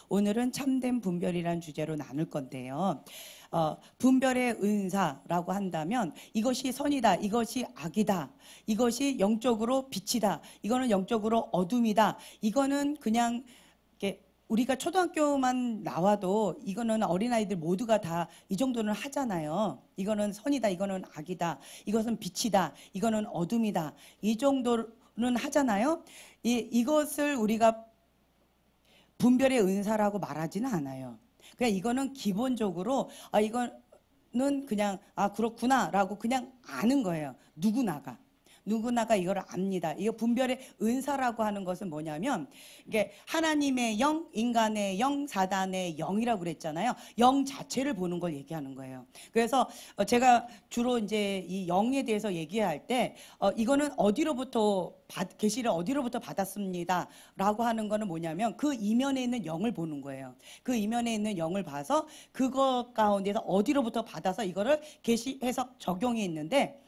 오늘은 참된 분별이라는 주제로 나눌 건데요. 분별의 은사라고 한다면 이것이 선이다, 이것이 악이다, 이것이 영적으로 빛이다, 이거는 영적으로 어둠이다. 이거는 그냥 이렇게 우리가 초등학교만 나와도 이거는 어린아이들 모두가 다 이 정도는 하잖아요. 이거는 선이다, 이거는 악이다, 이것은 빛이다, 이거는 어둠이다, 이 정도는 하잖아요. 이것을 우리가 분별의 은사라고 말하지는 않아요. 그냥 이거는 기본적으로 이거는 그냥 그렇구나라고 그냥 아는 거예요. 누구나가 이걸 압니다. 이거 분별의 은사라고 하는 것은 뭐냐면 이게 하나님의 영, 인간의 영, 사단의 영이라고 그랬잖아요. 영 자체를 보는 걸 얘기하는 거예요. 그래서 제가 주로 이제 이 영에 대해서 얘기할 때 이거는 어디로부터 계시를 어디로부터 받았습니다 라고 하는 거는 뭐냐면 그 이면에 있는 영을 보는 거예요. 그 이면에 있는 영을 봐서 그것 가운데서 어디로부터 받아서 이거를 계시 해석 적용이 있는데,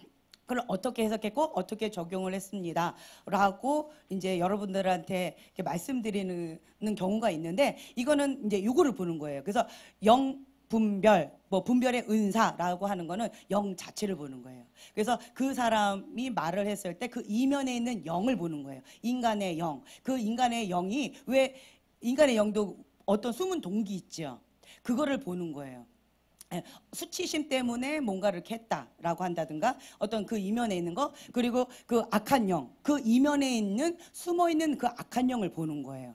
그걸 어떻게 해석했고 어떻게 적용을 했습니다 라고 이제 여러분들한테 이렇게 말씀드리는 경우가 있는데, 이거는 이제 요거를 보는 거예요. 그래서 영 분별, 뭐 분별의 은사라고 하는 거는 영 자체를 보는 거예요. 그래서 그 사람이 말을 했을 때 그 이면에 있는 영을 보는 거예요. 인간의 영. 그 인간의 영이 왜, 인간의 영도 어떤 숨은 동기 있죠. 그거를 보는 거예요. 수치심 때문에 뭔가를 했다라고 한다든가 어떤 그 이면에 있는 거, 그리고 그 악한 영, 그 이면에 있는 숨어있는 그 악한 영을 보는 거예요.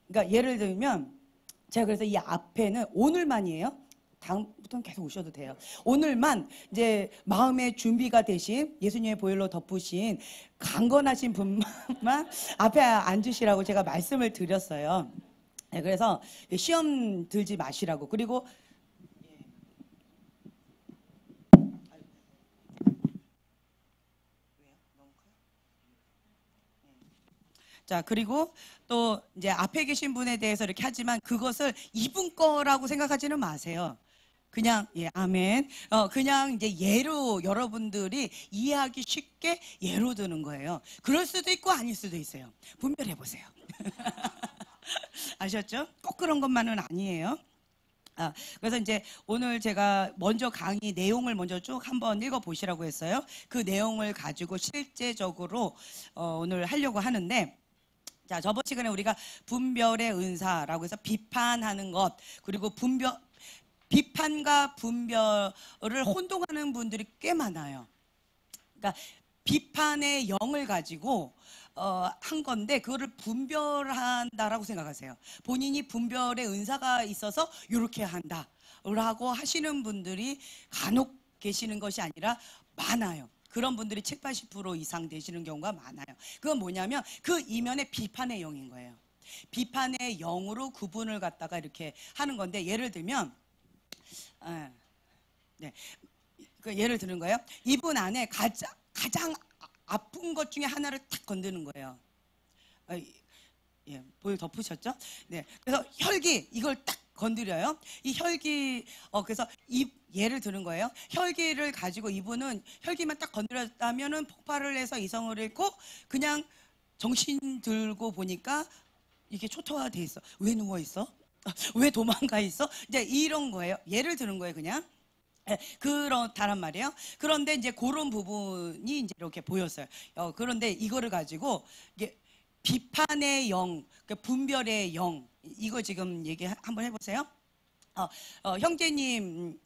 그러니까 예를 들면 제가 그래서 이 앞에는 오늘만이에요. 다음부터는 계속 오셔도 돼요. 오늘만 이제 마음의 준비가 되신 예수님의 보혈로 덮으신 강건하신 분만 앞에 앉으시라고 제가 말씀을 드렸어요. 그래서 시험 들지 마시라고. 그리고 자, 그리고 또 이제 앞에 계신 분에 대해서 이렇게 하지만 그것을 이분 거라고 생각하지는 마세요. 그냥 아멘. 그냥 이제 예로 여러분들이 이해하기 쉽게 예로 드는 거예요. 그럴 수도 있고 아닐 수도 있어요. 분별해 보세요. 아셨죠? 꼭 그런 것만은 아니에요. 그래서 이제 오늘 제가 먼저 강의 내용을 먼저 쭉 한번 읽어 보시라고 했어요. 그 내용을 가지고 실제적으로 오늘 하려고 하는데, 자, 저번 시간에 우리가 분별의 은사라고 해서 비판하는 것, 그리고 비판과 분별을 혼동하는 분들이 꽤 많아요. 그러니까 비판의 영을 가지고 한 건데 그거를 분별한다라고 생각하세요. 본인이 분별의 은사가 있어서 이렇게 한다라고 하시는 분들이 간혹 계시는 것이 아니라 많아요. 그런 분들이 70~80% 이상 되시는 경우가 많아요. 그건 뭐냐면 그 이면에 비판의 영인 거예요. 비판의 영으로 구분을 갖다가 이렇게 하는 건데, 예를 들면 네, 그 예를 드는 거예요. 이분 안에 가장 아픈 것 중에 하나를 탁 건드는 거예요. 보일 덮으셨죠? 네, 그래서 혈기 이걸 딱 건드려요. 이 혈기, 그래서 예를 드는 거예요. 혈기를 가지고 이분은 혈기만 딱 건드렸다면은 폭발을 해서 이성을 잃고 그냥 정신 들고 보니까 이게 초토화돼 있어. 왜 누워 있어? 왜 도망가 있어? 이제 이런 거예요. 예를 드는 거예요, 그냥. 그렇다란 말이에요. 그런데 이제 그런 부분이 이제 이렇게 보였어요. 그런데 이거를 가지고 이게 비판의 영, 분별의 영, 이거 지금 얘기 한번 해보세요. 형제님의,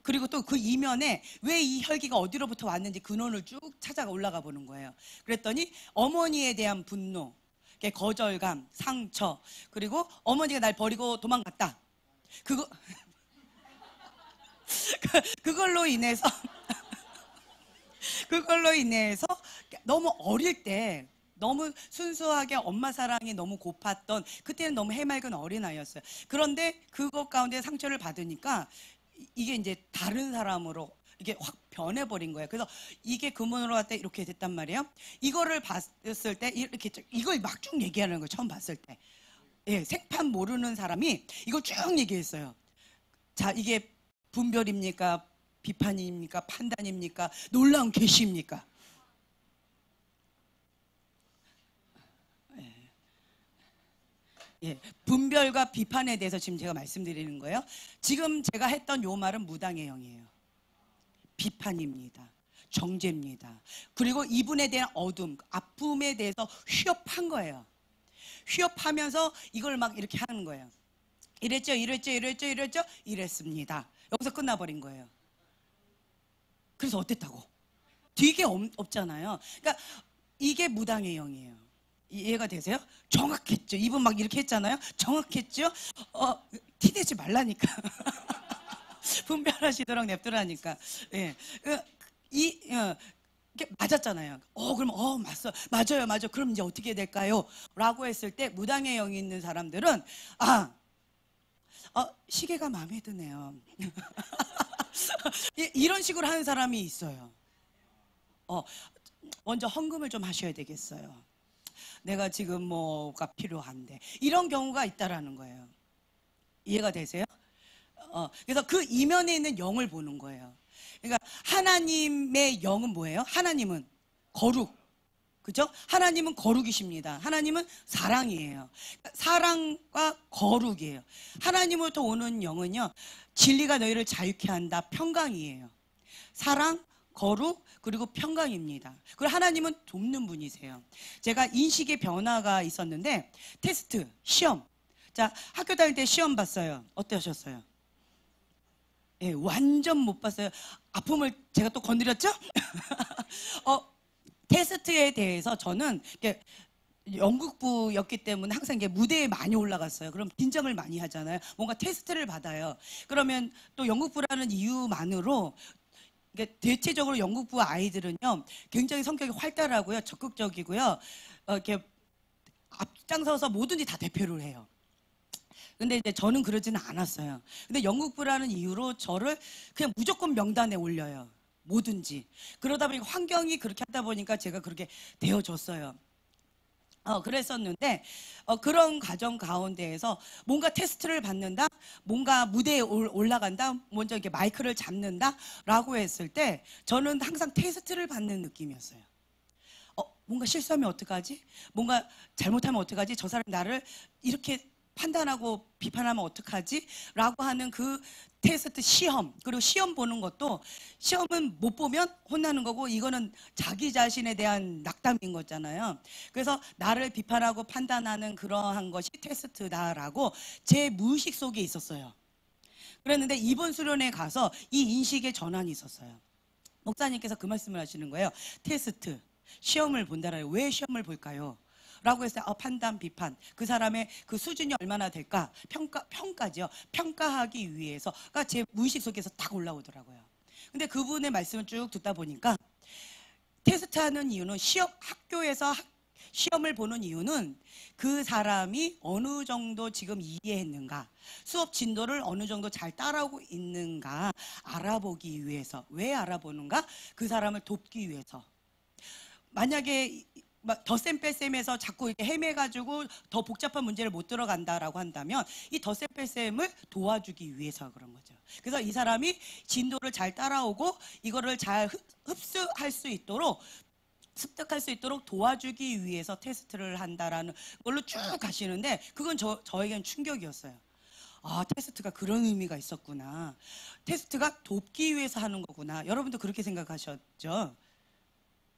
그리고 또 그 이면에 왜 이 혈기가 어디로부터 왔는지 근원을 쭉 찾아 올라가 보는 거예요. 그랬더니 어머니에 대한 분노, 거절감, 상처, 그리고 어머니가 날 버리고 도망갔다. 그걸로 인해서 너무 어릴 때 너무 순수하게 엄마 사랑이 너무 고팠던, 그때는 너무 해맑은 어린아이였어요. 그런데 그것 가운데 상처를 받으니까 이게 이제 다른 사람으로 이게 확 변해버린 거예요. 그래서 이게 근본으로 갔다 이렇게 됐단 말이에요. 이거를 봤을 때 이렇게 이걸 막 쭉 얘기하는 거예요. 처음 봤을 때. 생판 모르는 사람이 이걸 쭉 얘기했어요. 자, 이게 분별입니까? 비판입니까? 판단입니까? 놀라운 계시입니까? 예, 분별과 비판에 대해서 지금 제가 말씀드리는 거예요. 지금 제가 했던 요 말은 무당의 영이에요. 비판입니다. 정죄입니다. 그리고 이분에 대한 어둠, 아픔에 대해서 휴업한 거예요. 휴업하면서 이걸 막 이렇게 하는 거예요. 이랬죠, 이랬죠, 이랬죠, 이랬죠, 이랬습니다. 여기서 끝나버린 거예요. 그래서 어땠다고? 되게 없잖아요. 그러니까 이게 무당의 영이에요. 이해가 되세요? 정확했죠. 이분 막 이렇게 했잖아요. 정확했죠? 티내지 말라니까. 분별하시도록 냅두라니까. 예. 이게 맞았잖아요. 그럼 맞아요, 맞아요. 그럼 이제 어떻게 될까요? 라고 했을 때 무당의 영이 있는 사람들은 시계가 마음에 드네요. 이런 식으로 하는 사람이 있어요. 먼저 헌금을 좀 하셔야 되겠어요. 내가 지금 뭐가 필요한데, 이런 경우가 있다라는 거예요. 이해가 되세요? 그래서 그 이면에 있는 영을 보는 거예요. 그러니까 하나님의 영은 뭐예요? 하나님은 거룩, 그죠? 하나님은 거룩이십니다. 하나님은 사랑이에요. 사랑과 거룩이에요. 하나님으로부터 오는 영은요, 진리가 너희를 자유케 한다, 평강이에요. 사랑, 거룩, 그리고 평강입니다. 그리고 하나님은 돕는 분이세요. 제가 인식의 변화가 있었는데, 테스트, 시험. 자, 학교 다닐 때 시험 봤어요. 어떠셨어요? 예, 완전 못 봤어요. 아픔을 제가 또 건드렸죠? 테스트에 대해서 저는 연극부였기 때문에 항상 이게 무대에 많이 올라갔어요. 그럼 긴장을 많이 하잖아요. 뭔가 테스트를 받아요. 그러면 또 연극부라는 이유만으로, 대체적으로 연극부 아이들은요, 굉장히 성격이 활달하고요, 적극적이고요, 이렇게 앞장서서 뭐든지 다 대표를 해요. 근데 이제 저는 그러지는 않았어요. 근데 연극부라는 이유로 저를 그냥 무조건 명단에 올려요. 뭐든지. 그러다 보니까 환경이 그렇게 하다 보니까 제가 그렇게 되어졌어요. 그랬었는데, 그런 과정 가운데에서 뭔가 테스트를 받는다, 뭔가 무대에 올라간다, 먼저 이렇게 마이크를 잡는다 라고 했을 때 저는 항상 테스트를 받는 느낌이었어요. 뭔가 실수하면 어떡하지? 뭔가 잘못하면 어떡하지? 저 사람 나를 이렇게 판단하고 비판하면 어떡하지? 라고 하는 그 테스트, 시험, 그리고 시험 보는 것도, 시험은 못 보면 혼나는 거고, 이거는 자기 자신에 대한 낙담인 거잖아요. 그래서 나를 비판하고 판단하는 그러한 것이 테스트다라고 제 무의식 속에 있었어요. 그랬는데 이번 수련회 가서 이 인식의 전환이 있었어요. 목사님께서 그 말씀을 하시는 거예요. 테스트, 시험을 본다라요. 왜 시험을 볼까요? 라고 했어요. 판단, 비판. 그 사람의 그 수준이 얼마나 될까? 평가죠. 평가하기 위해서가 제 무의식 속에서 딱 올라오더라고요. 근데 그분의 말씀을 쭉 듣다 보니까, 테스트하는 이유는, 학교에서 시험을 보는 이유는 그 사람이 어느 정도 지금 이해했는가, 수업 진도를 어느 정도 잘 따라오고 있는가 알아보기 위해서. 왜 알아보는가? 그 사람을 돕기 위해서. 만약에 덧셈 뺄셈에서 자꾸 이렇게 헤매가지고 더 복잡한 문제를 못 들어간다라고 한다면, 이 덧셈 뺄셈을 도와주기 위해서 그런 거죠. 그래서 이 사람이 진도를 잘 따라오고 이거를 잘 흡수할 수 있도록, 습득할 수 있도록 도와주기 위해서 테스트를 한다라는 걸로 쭉 가시는데, 그건 저에겐 충격이었어요. 테스트가 그런 의미가 있었구나. 테스트가 돕기 위해서 하는 거구나. 여러분도 그렇게 생각하셨죠?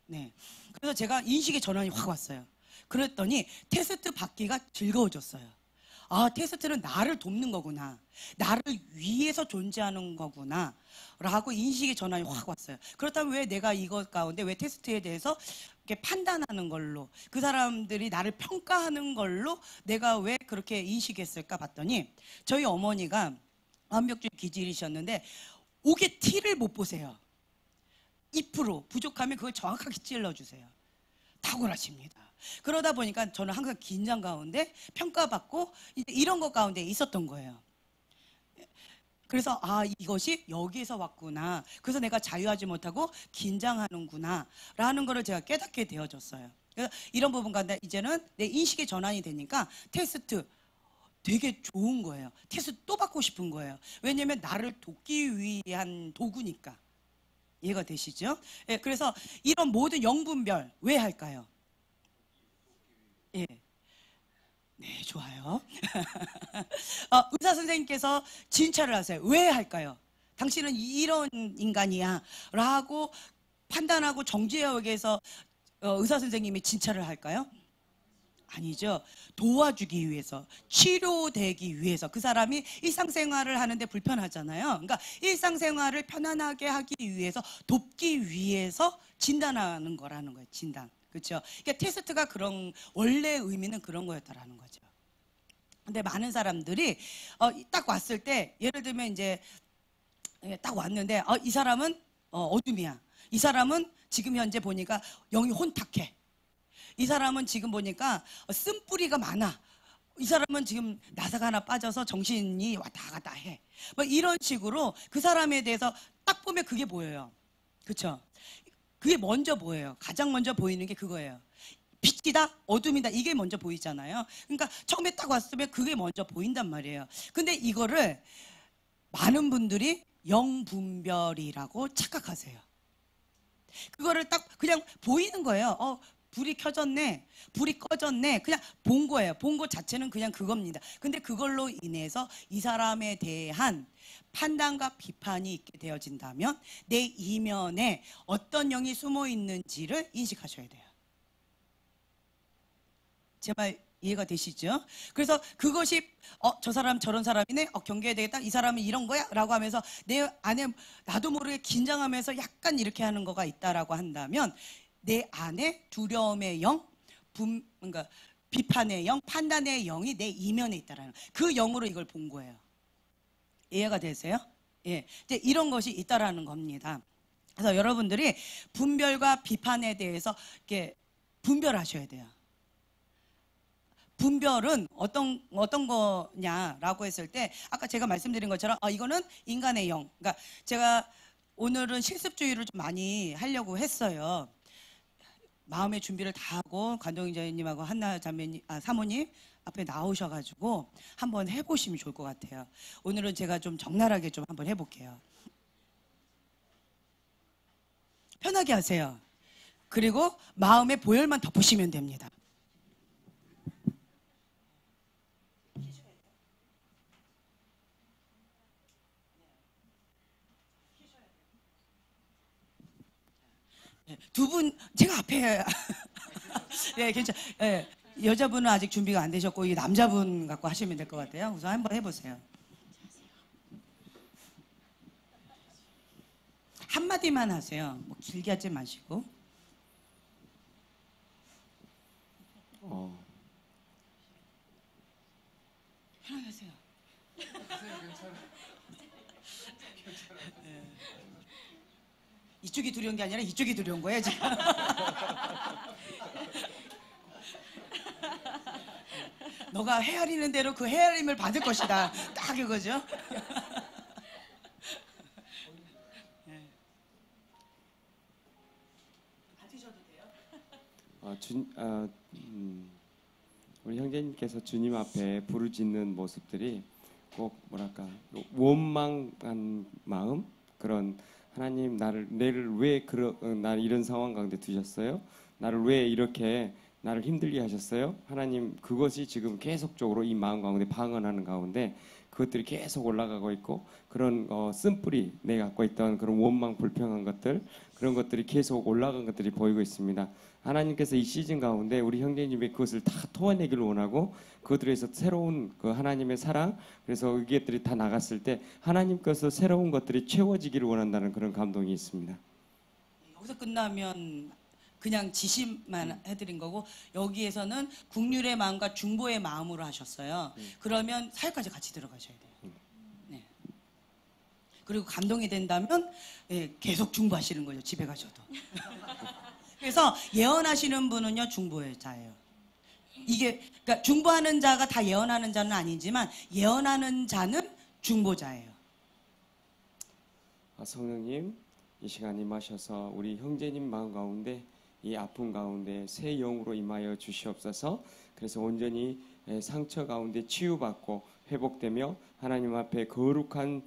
네. 그래서 제가 인식의 전환이 확 왔어요. 그랬더니 테스트 받기가 즐거워졌어요. 테스트는 나를 돕는 거구나. 나를 위해서 존재하는 거구나. 라고 인식의 전환이 확 왔어요. 그렇다면 왜 내가 이것 가운데, 왜 테스트에 대해서 이렇게 판단하는 걸로, 그 사람들이 나를 평가하는 걸로 내가 왜 그렇게 인식했을까 봤더니, 저희 어머니가 완벽주의 기질이셨는데 옥의 티를 못 보세요. 2% 부족하면 그걸 정확하게 찔러주세요. 탁월하십니다. 그러다 보니까 저는 항상 긴장 가운데 평가받고 이런 것 가운데 있었던 거예요. 그래서 이것이 여기에서 왔구나. 그래서 내가 자유하지 못하고 긴장하는구나 라는 거를 제가 깨닫게 되어졌어요. 그래서 이런 부분 가운데 이제는 내 인식의 전환이 되니까 테스트 되게 좋은 거예요. 테스트 또 받고 싶은 거예요. 왜냐하면 나를 돕기 위한 도구니까. 이해가 되시죠? 예, 그래서 이런 모든 영분별 왜 할까요? 예. 네, 좋아요. 의사 선생님께서 진찰을 하세요. 왜 할까요? 당신은 이런 인간이야 라고 판단하고 정죄하기 위해서 의사 선생님이 진찰을 할까요? 아니죠. 도와주기 위해서, 치료되기 위해서. 그 사람이 일상생활을 하는데 불편하잖아요. 그러니까 일상생활을 편안하게 하기 위해서, 돕기 위해서 진단하는 거라는 거예요. 진단. 그렇죠? 그러니까 테스트가 그런, 원래 의미는 그런 거였다라는 거죠. 근데 많은 사람들이 딱 왔을 때, 예를 들면 이제 딱 왔는데 이 사람은 어둠이야. 이 사람은 지금 현재 보니까 영이 혼탁해. 이 사람은 지금 보니까 쓴뿌리가 많아. 이 사람은 지금 나사가 하나 빠져서 정신이 왔다 갔다 해. 뭐 이런 식으로 그 사람에 대해서 딱 보면 그게 보여요. 그렇죠? 그게 먼저 보여요. 가장 먼저 보이는 게 그거예요. 빛이다, 어둠이다, 이게 먼저 보이잖아요. 그러니까 처음에 딱 왔으면 그게 먼저 보인단 말이에요. 근데 이거를 많은 분들이 영분별이라고 착각하세요. 그거를 딱 그냥 보이는 거예요. 불이 켜졌네, 불이 꺼졌네, 그냥 본 거예요. 본 것 자체는 그냥 그겁니다. 근데 그걸로 인해서 이 사람에 대한 판단과 비판이 있게 되어진다면 내 이면에 어떤 영이 숨어 있는지를 인식하셔야 돼요. 제 말 이해가 되시죠? 그래서 그것이 저 사람 저런 사람이네, 경계해야 되겠다, 이 사람은 이런 거야 라고 하면서 내 안에 나도 모르게 긴장하면서 약간 이렇게 하는 거가 있다라고 한다면 내 안에 두려움의 영, 그러니까 비판의 영, 판단의 영이 내 이면에 있다라는, 그 영으로 이걸 본 거예요. 이해가 되세요? 예, 이제 이런 것이 있다라는 겁니다. 그래서 여러분들이 분별과 비판에 대해서 이렇게 분별하셔야 돼요. 분별은 어떤 거냐라고 했을 때, 아까 제가 말씀드린 것처럼 이거는 인간의 영. 그러니까 제가 오늘은 실습주의를 좀 많이 하려고 했어요. 마음의 준비를 다 하고 관동희 자매님하고 한나 자매님, 사모님 앞에 나오셔가지고 한번 해보시면 좋을 것 같아요. 오늘은 제가 좀 적나라하게 좀 한번 해볼게요. 편하게 하세요. 그리고 마음의 보혈만 덮으시면 됩니다. 두 분 제가 앞에 예, 괜찮. 예, 여자분은 아직 준비가 안 되셨고 이 남자분 갖고 하시면 될 것 같아요. 우선 한번 해보세요. 한 마디만 하세요. 뭐 길게 하지 마시고. 편하게 하세요. 예. 이쪽이 두려운 게 아니라 이쪽이 두려운 거예요 지금. 너가 헤아리는 대로 그 헤아림을 받을 것이다. 딱 이거죠. 받으셔도 돼요. 우리 형제님께서 주님 앞에 부르짖는 모습들이 꼭 뭐랄까 원망한 마음, 그런 하나님 나를 왜 나를 이런 상황 가운데 두셨어요? 나를 왜 이렇게 나를 힘들게 하셨어요? 하나님, 그것이 지금 계속적으로 이 마음 가운데 방언하는 가운데 그것들이 계속 올라가고 있고, 그런 쓴뿌리, 내가 갖고 있던 그런 원망, 불평한 것들, 그런 것들이 계속 올라간 것들이 보이고 있습니다. 하나님께서 이 시즌 가운데 우리 형제님이 그것을 다 토해내기를 원하고, 그것들에서 새로운 그 하나님의 사랑, 그래서 이것들이 다 나갔을 때 하나님께서 새로운 것들이 채워지기를 원한다는 그런 감동이 있습니다. 여기서 끝나면 그냥 지시만 해드린 거고, 여기에서는 국률의 마음과 중보의 마음으로 하셨어요. 그러면 사역까지 같이 들어가셔야 돼요. 네. 그리고 감동이 된다면 계속 중보하시는 거죠. 집에 가셔도. 그래서 예언하시는 분은요, 중보의 자예요. 이게 그러니까 중보하는 자가 다 예언하는 자는 아니지만 예언하는 자는 중보자예요. 성령님, 이 시간 임하셔서 우리 형제님 마음 가운데 이 아픔 가운데 새 영으로 임하여 주시옵소서. 그래서 온전히 상처 가운데 치유받고 회복되며 하나님 앞에 거룩한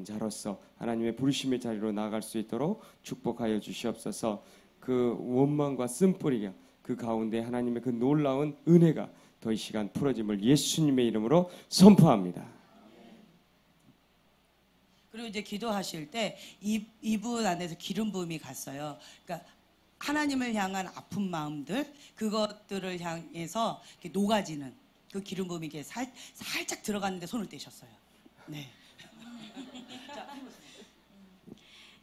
자로서 하나님의 부르심의 자리로 나아갈 수 있도록 축복하여 주시옵소서. 그 원망과 쓴뿌리가 그 가운데 하나님의 그 놀라운 은혜가 더 이 시간 풀어짐을 예수님의 이름으로 선포합니다. 그리고 이제 기도하실 때 이분 안에서 기름 부음이 갔어요. 그러니까 하나님을 향한 아픈 마음들, 그것들을 향해서 이렇게 녹아지는 그 기름 부음이 이렇게 살짝 들어갔는데 손을 떼셨어요. 네.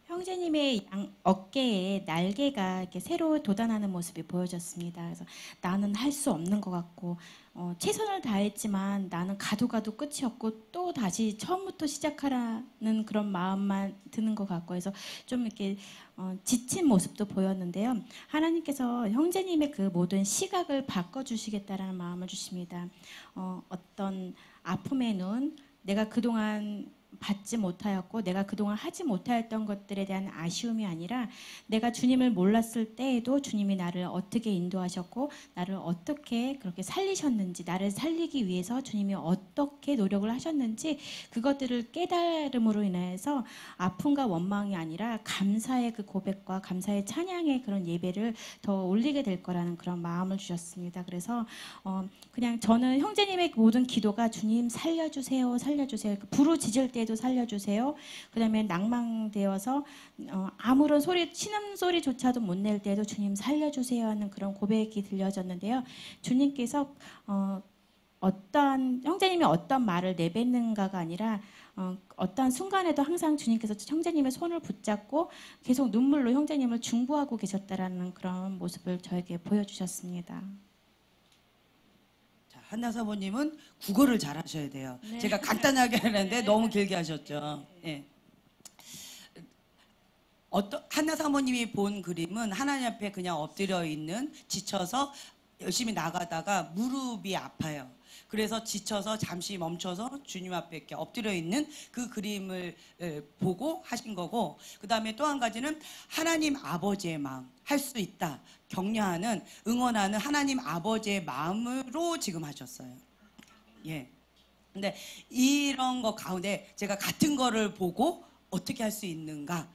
형제님의 어깨에 날개가 이렇게 새로 돋아나는 모습이 보여졌습니다. 그래서 나는 할 수 없는 것 같고 최선을 다했지만 나는 가도 끝이 없고 또 다시 처음부터 시작하라는 그런 마음만 드는 것 같고 해서 좀 이렇게 지친 모습도 보였는데요. 하나님께서 형제님의 그 모든 시각을 바꿔주시겠다라는 마음을 주십니다. 어떤 아픔의 눈, 내가 그동안 받지 못하였고 내가 그동안 하지 못하였던 것들에 대한 아쉬움이 아니라 내가 주님을 몰랐을 때에도 주님이 나를 어떻게 인도하셨고 나를 어떻게 그렇게 살리셨는지, 나를 살리기 위해서 주님이 어떻게 노력을 하셨는지 그것들을 깨달음으로 인해서 아픔과 원망이 아니라 감사의 그 고백과 감사의 찬양의 그런 예배를 더 올리게 될 거라는 그런 마음을 주셨습니다. 그래서 그냥 저는 형제님의 모든 기도가 주님 살려주세요, 살려주세요, 부르짖을 때도 살려주세요. 그 다음에 낭망되어서 아무런 소리, 신음소리조차도 못 낼 때도 주님 살려주세요 하는 그런 고백이 들려졌는데요. 주님께서 형제님이 어떤 말을 내뱉는가가 아니라 어떤 순간에도 항상 주님께서 형제님의 손을 붙잡고 계속 눈물로 형제님을 중보하고 계셨다라는 그런 모습을 저에게 보여주셨습니다. 한나 사모님은 국어를 잘 하셔야 돼요. 네. 제가 간단하게 하는데 너무 길게 하셨죠. 네. 한나 사모님이 본 그림은 하나님 앞에 그냥 엎드려 있는, 지쳐서 열심히 나가다가 무릎이 아파요. 그래서 지쳐서 잠시 멈춰서 주님 앞에 이렇게 엎드려 있는 그 그림을 보고 하신 거고, 그 다음에 또 한 가지는 하나님 아버지의 마음, 할 수 있다, 격려하는, 응원하는 하나님 아버지의 마음으로 지금 하셨어요. 예. 근데 이런 거 가운데 제가 같은 거를 보고 어떻게 할 수 있는가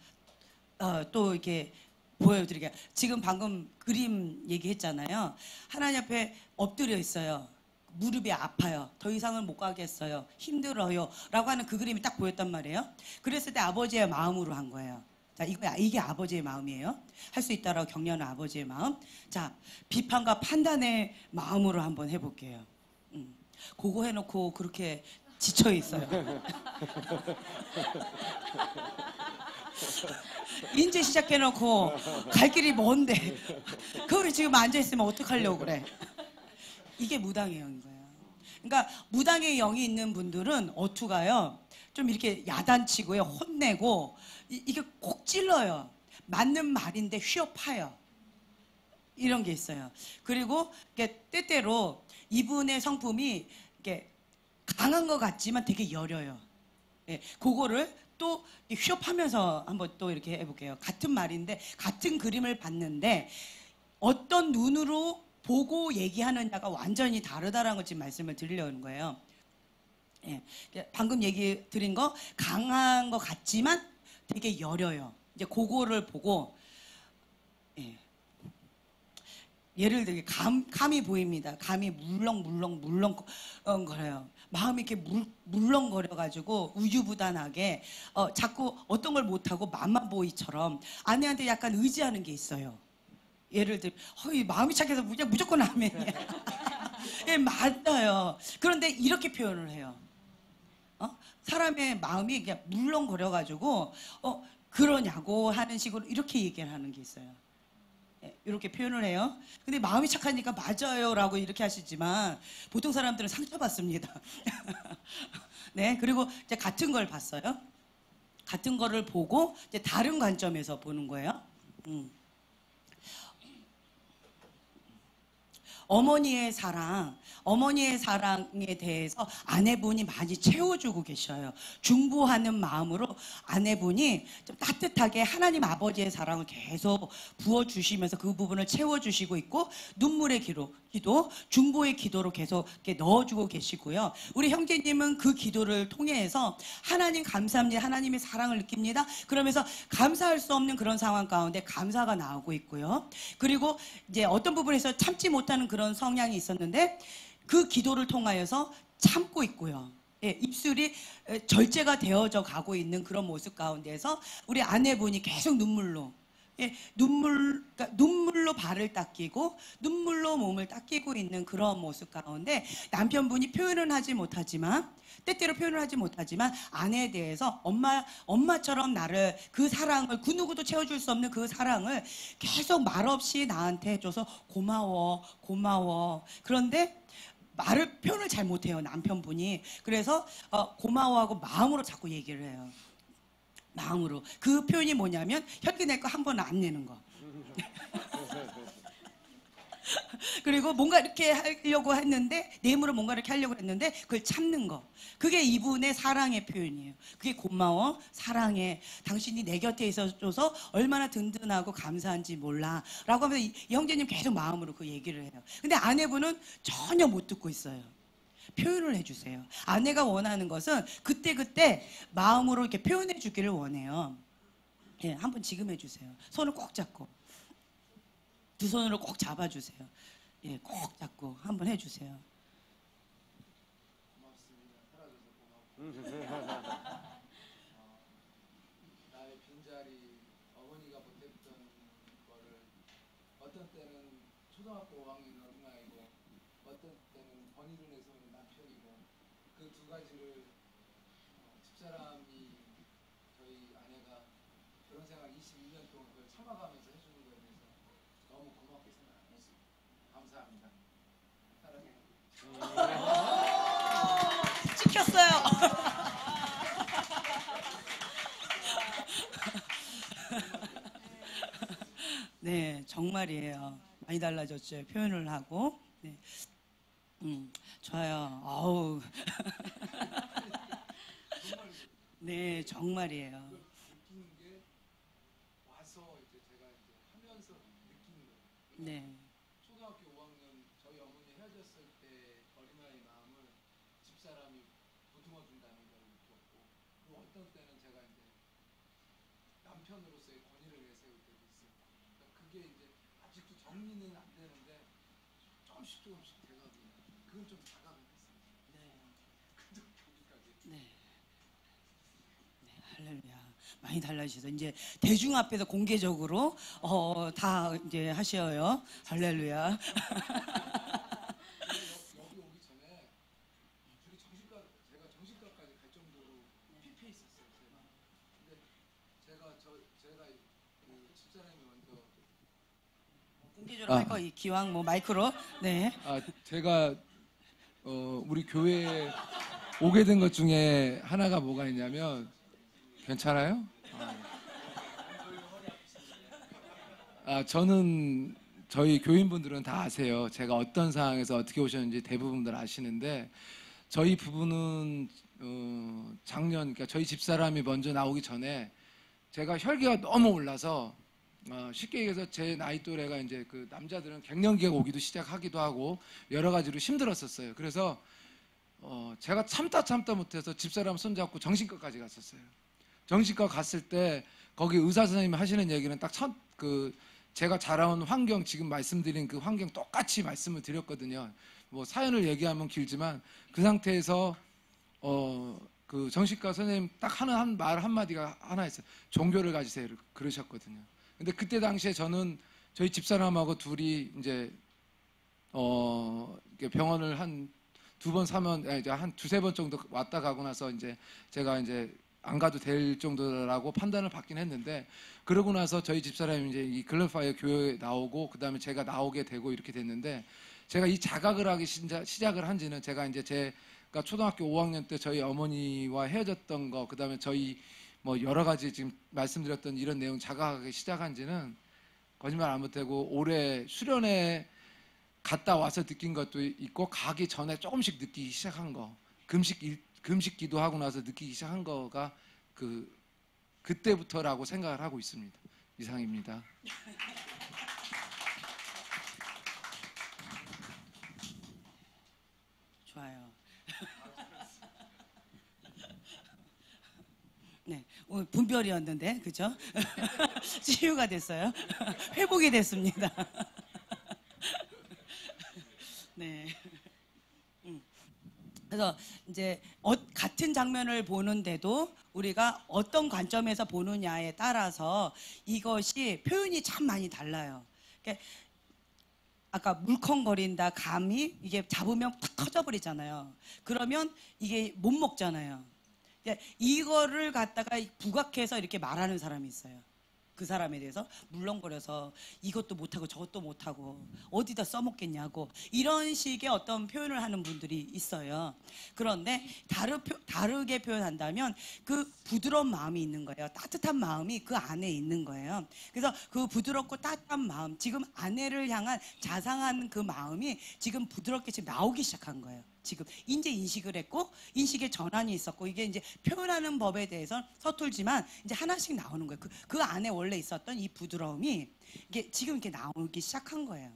또 이렇게 보여드릴게요. 지금 방금 그림 얘기했잖아요. 하나님 앞에 엎드려 있어요. 무릎이 아파요. 더 이상은 못 가겠어요. 힘들어요. 라고 하는 그 그림이 딱 보였단 말이에요. 그랬을 때 아버지의 마음으로 한 거예요. 자, 이게 아버지의 마음이에요. 할 수 있다라고 격려하는 아버지의 마음. 자, 비판과 판단의 마음으로 한번 해볼게요. 그거 해놓고 그렇게 지쳐 있어요. 이제 시작해놓고 갈 길이 먼데 거기 지금 앉아있으면 어떡하려고 그래. 이게 무당의 영인 거예요. 그러니까 무당의 영이 있는 분들은 어투가요, 좀 이렇게 야단치고요, 혼내고, 이게 콕 찔러요. 맞는 말인데 휘어파요. 이런 게 있어요. 그리고 때때로 이분의 성품이 이렇게 강한 것 같지만 되게 여려요. 예, 그거를 또 휘어파면서 한번 또 이렇게 해볼게요. 같은 말인데, 같은 그림을 봤는데 어떤 눈으로 보고 얘기하느냐가 완전히 다르다라는 걸 지금 말씀을 드리려는 거예요. 예, 방금 얘기 드린 거 강한 것 같지만 되게 여려요. 이제 그거를 보고, 예, 예를 들게 감이 보입니다. 감이 물렁거려요. 마음이 이렇게 물렁거려가지고 우유부단하게 자꾸 어떤 걸 못하고 맘마보이처럼 아내한테 약간 의지하는 게 있어요. 예를 들어 마음이 착해서 무조건 아멘이야. 예, 맞아요. 그런데 이렇게 표현을 해요. 사람의 마음이 그냥 물렁거려가지고 그러냐고 하는 식으로 이렇게 얘기를 하는 게 있어요. 예, 이렇게 표현을 해요. 근데 마음이 착하니까 맞아요 라고 이렇게 하시지만 보통 사람들은 상처받습니다. 네, 그리고 이제 같은 걸 봤어요. 같은 거를 보고 이제 다른 관점에서 보는 거예요. 어머니의 사랑에 대해서 아내분이 많이 채워주고 계셔요. 중보하는 마음으로 아내분이 좀 따뜻하게 하나님 아버지의 사랑을 계속 부어주시면서 그 부분을 채워주시고 있고, 눈물의 기도, 중보의 기도로 계속 이렇게 넣어주고 계시고요. 우리 형제님은 그 기도를 통해서 하나님 감사합니다, 하나님의 사랑을 느낍니다, 그러면서 감사할 수 없는 그런 상황 가운데 감사가 나오고 있고요. 그리고 이제 어떤 부분에서 참지 못하는 그런 성향이 있었는데 그 기도를 통하여서 참고 있고요. 예, 입술이 절제가 되어져 가고 있는 그런 모습 가운데서 우리 아내분이 계속 눈물로, 예, 그러니까 눈물로 발을 닦이고 눈물로 몸을 닦이고 있는 그런 모습 가운데 남편분이 표현은 하지 못하지만, 때때로 표현을 하지 못하지만 아내에 대해서 엄마처럼 나를, 그 사랑을, 그 누구도 채워줄 수 없는 그 사랑을 계속 말없이 나한테 해줘서 고마워 고마워. 그런데 표현을 잘 못해요, 남편분이. 그래서 고마워하고 마음으로 자꾸 얘기를 해요. 마음으로. 그 표현이 뭐냐면 혈기 낼 거 한 번은 안 내는 거. 그리고 뭔가 이렇게 하려고 했는데, 내 힘으로 뭔가 이렇게 하려고 했는데 그걸 참는 거. 그게 이분의 사랑의 표현이에요. 그게 고마워, 사랑해, 당신이 내 곁에 있어줘서 얼마나 든든하고 감사한지 몰라 라고 하면서 이 형제님 계속 마음으로 그 얘기를 해요. 근데 아내분은 전혀 못 듣고 있어요. 표현을 해주세요. 아내가 원하는 것은 그때그때 마음으로 이렇게 표현해 주기를 원해요. 예, 한번 지금 해주세요. 손을 꼭 잡고, 두 손으로 꼭 잡아주세요. 예, 꼭 잡고 한번 해주세요. 나의 빈자리, 어머니가 못했던 거를 어떤 때는 초등학교 5학년 어린아이고 어떤 때는 권위를 내세우는 남편이고, 그 두 가지를 집사람이, 저희 아내가 결혼 생활 22년 동안 그걸 참아가면서 해주는 거에 대해서 너무 고맙게 생각했습니다. 감사합니다. 사랑해요. 찍혔어요. 네, 정말이에요. 많이 달라졌죠. 표현을 하고. 네. 좋아요. 아우. 네, 정말이에요. 느끼는 게 와서 이제 제가 이제 하면서 느끼는 거예요. 네. 초등학교 5학년 저희 어머니 헤어졌을 때 어린아이 마음을 집사람이 보듬어 준다는 걸 느꼈고, 또 어떤 때는 제가 이제 남편으로서의 권위를 내세울 때도 있어요. 그러니까 그게 이제 아직도 정리는 안 되는데 조금씩 돼가고 있는, 그건 좀 자각을 했습니다. 네. 그 정도까지. 네. 네, 할렐루야. 많이 달라지셔서 이제 대중 앞에서 공개적으로 다 이제 하셔요. 할렐루야. 여기 오기 전에 둘이 제가 정신과까지 갈 정도로 피폐 있었어요. 제가 그 집사람이 먼저 공개적으로 할 거, 이 기왕 뭐 마이크로. 네. 제가 우리 교회에 오게 된 것 중에 하나가 뭐가 있냐면, 괜찮아요? 저는, 저희 교인분들은 다 아세요. 제가 어떤 상황에서 어떻게 오셨는지 대부분들 아시는데, 저희 부부는 작년, 그러니까 저희 집사람이 먼저 나오기 전에 제가 혈기가 너무 올라서, 쉽게 얘기해서 제 나이 또래가 이제 그 남자들은 갱년기가 오기도 시작하기도 하고 여러 가지로 힘들었었어요. 그래서 제가 참다 못해서 집사람 손잡고 정신과까지 갔었어요. 정신과 갔을 때 거기 의사 선생님이 하시는 얘기는 딱 제가 자라온 환경, 지금 말씀드린 그 환경 똑같이 말씀을 드렸거든요. 뭐 사연을 얘기하면 길지만 그 상태에서 그 정신과 선생님 딱 하는 말 한마디가 하나 있어요. 종교를 가지세요. 그러셨거든요. 근데 그때 당시에 저는 저희 집사람하고 둘이 이제 병원을 한 두세 번 정도 왔다 가고 나서 이제 제가 이제 안 가도 될 정도라고 판단을 받긴 했는데, 그러고 나서 저희 집사람이 이제 이 글로파이어 교회에 나오고 그다음에 제가 나오게 되고 이렇게 됐는데, 제가 이 자각을 하기 시작을 한 지는 제가 이제 제가 초등학교 5학년 때 저희 어머니와 헤어졌던 거, 그다음에 저희 뭐 여러 가지 지금 말씀드렸던 이런 내용 자각하기 시작한 지는 거짓말 안 못하고 올해 수련회 갔다 와서 느낀 것도 있고 가기 전에 조금씩 느끼기 시작한 거, 금식 기도하고 나서 느끼기 시작한 거가 그때부터라고 생각을 하고 있습니다. 이상입니다. 좋아요. 네, 오늘 분별이었는데, 그죠? 치유가 됐어요. 회복이 됐습니다. 네. 그래서 이제 같은 장면을 보는데도 우리가 어떤 관점에서 보느냐에 따라서 이것이 표현이 참 많이 달라요. 그러니까 아까 물컹거린다, 감이 이게 잡으면 탁 터져버리잖아요. 그러면 이게 못 먹잖아요. 이거를 갖다가 부각해서 이렇게 말하는 사람이 있어요. 그 사람에 대해서 물렁거려서 이것도 못하고 저것도 못하고 어디다 써먹겠냐고 이런 식의 어떤 표현을 하는 분들이 있어요. 그런데 다르게 표현한다면 그 부드러운 마음이 있는 거예요. 따뜻한 마음이 그 안에 있는 거예요. 그래서 그 부드럽고 따뜻한 마음, 지금 아내를 향한 자상한 그 마음이 지금 부드럽게 지금 나오기 시작한 거예요. 지금 이제 인식을 했고 인식의 전환이 있었고 이게 이제 표현하는 법에 대해서 서툴지만 이제 하나씩 나오는 거예요. 그 안에 원래 있었던 이 부드러움이 이게 지금 이렇게 나오기 시작한 거예요.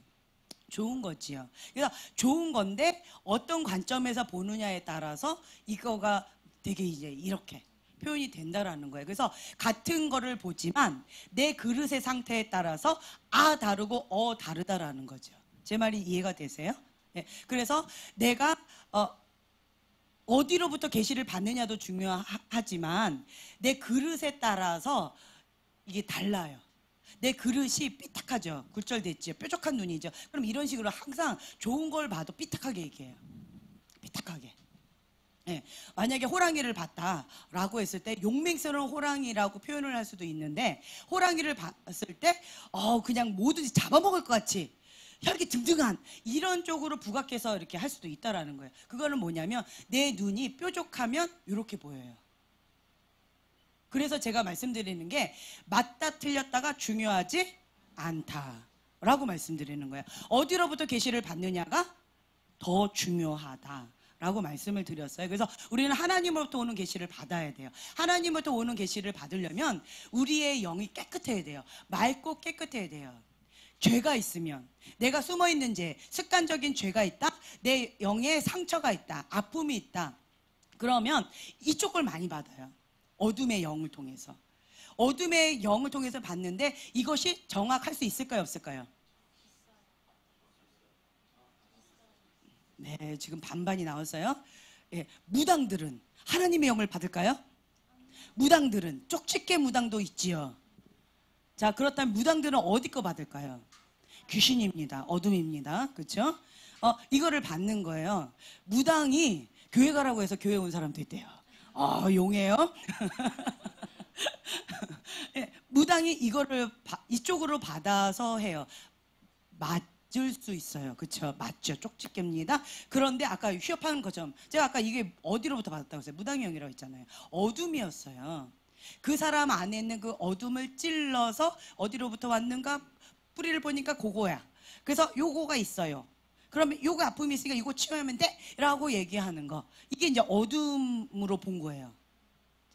좋은 거지요. 그래서 좋은 건데 어떤 관점에서 보느냐에 따라서 이거가 되게 이제 이렇게 표현이 된다라는 거예요. 그래서 같은 거를 보지만 내 그릇의 상태에 따라서 다르고 다르다라는 거죠. 제 말이 이해가 되세요? 네. 그래서 내가 어디로부터 계시를 받느냐도 중요하지만 내 그릇에 따라서 이게 달라요. 내 그릇이 삐딱하죠. 굴절됐죠. 뾰족한 눈이죠. 그럼 이런 식으로 항상 좋은 걸 봐도 삐딱하게 얘기해요. 삐딱하게. 네. 만약에 호랑이를 봤다라고 했을 때 용맹스러운 호랑이라고 표현을 할 수도 있는데 호랑이를 봤을 때 그냥 뭐든지 잡아먹을 것 같이 혈기 등등한 이런 쪽으로 부각해서 이렇게 할 수도 있다라는 거예요. 그거는 뭐냐면 내 눈이 뾰족하면 이렇게 보여요. 그래서 제가 말씀드리는 게 맞다 틀렸다가 중요하지 않다라고 말씀드리는 거예요. 어디로부터 계시를 받느냐가 더 중요하다라고 말씀을 드렸어요. 그래서 우리는 하나님으로부터 오는 계시를 받아야 돼요. 하나님으로부터 오는 계시를 받으려면 우리의 영이 깨끗해야 돼요. 맑고 깨끗해야 돼요. 죄가 있으면 내가 숨어있는 죄, 습관적인 죄가 있다, 내 영에 상처가 있다, 아픔이 있다, 그러면 이쪽 걸 많이 받아요. 어둠의 영을 통해서. 어둠의 영을 통해서 받는데 이것이 정확할 수 있을까요, 없을까요? 네, 지금 반반이 나왔어요. 예, 무당들은 하나님의 영을 받을까요? 무당들은 쪽집게 무당도 있지요. 자, 그렇다면 무당들은 어디 거 받을까요? 귀신입니다. 어둠입니다. 그렇죠? 이거를 받는 거예요. 무당이 교회 가라고 해서 교회 온 사람도 있대요. 용해요? 네, 무당이 이거를 이쪽으로 받아서 해요. 맞을 수 있어요. 그렇죠? 맞죠. 쪽집게입니다. 그런데 아까 휴업하는 것처럼 제가 아까 이게 어디로부터 받았다고 했어요? 무당의 영이라고 했잖아요. 어둠이었어요. 그 사람 안에 있는 그 어둠을 찔러서 어디로부터 왔는가 뿌리를 보니까 그거야. 그래서 요거가 있어요. 그러면 요거 아픔이 있으니까 이거 치료하면 돼 라고 얘기하는 거, 이게 이제 어둠으로 본 거예요.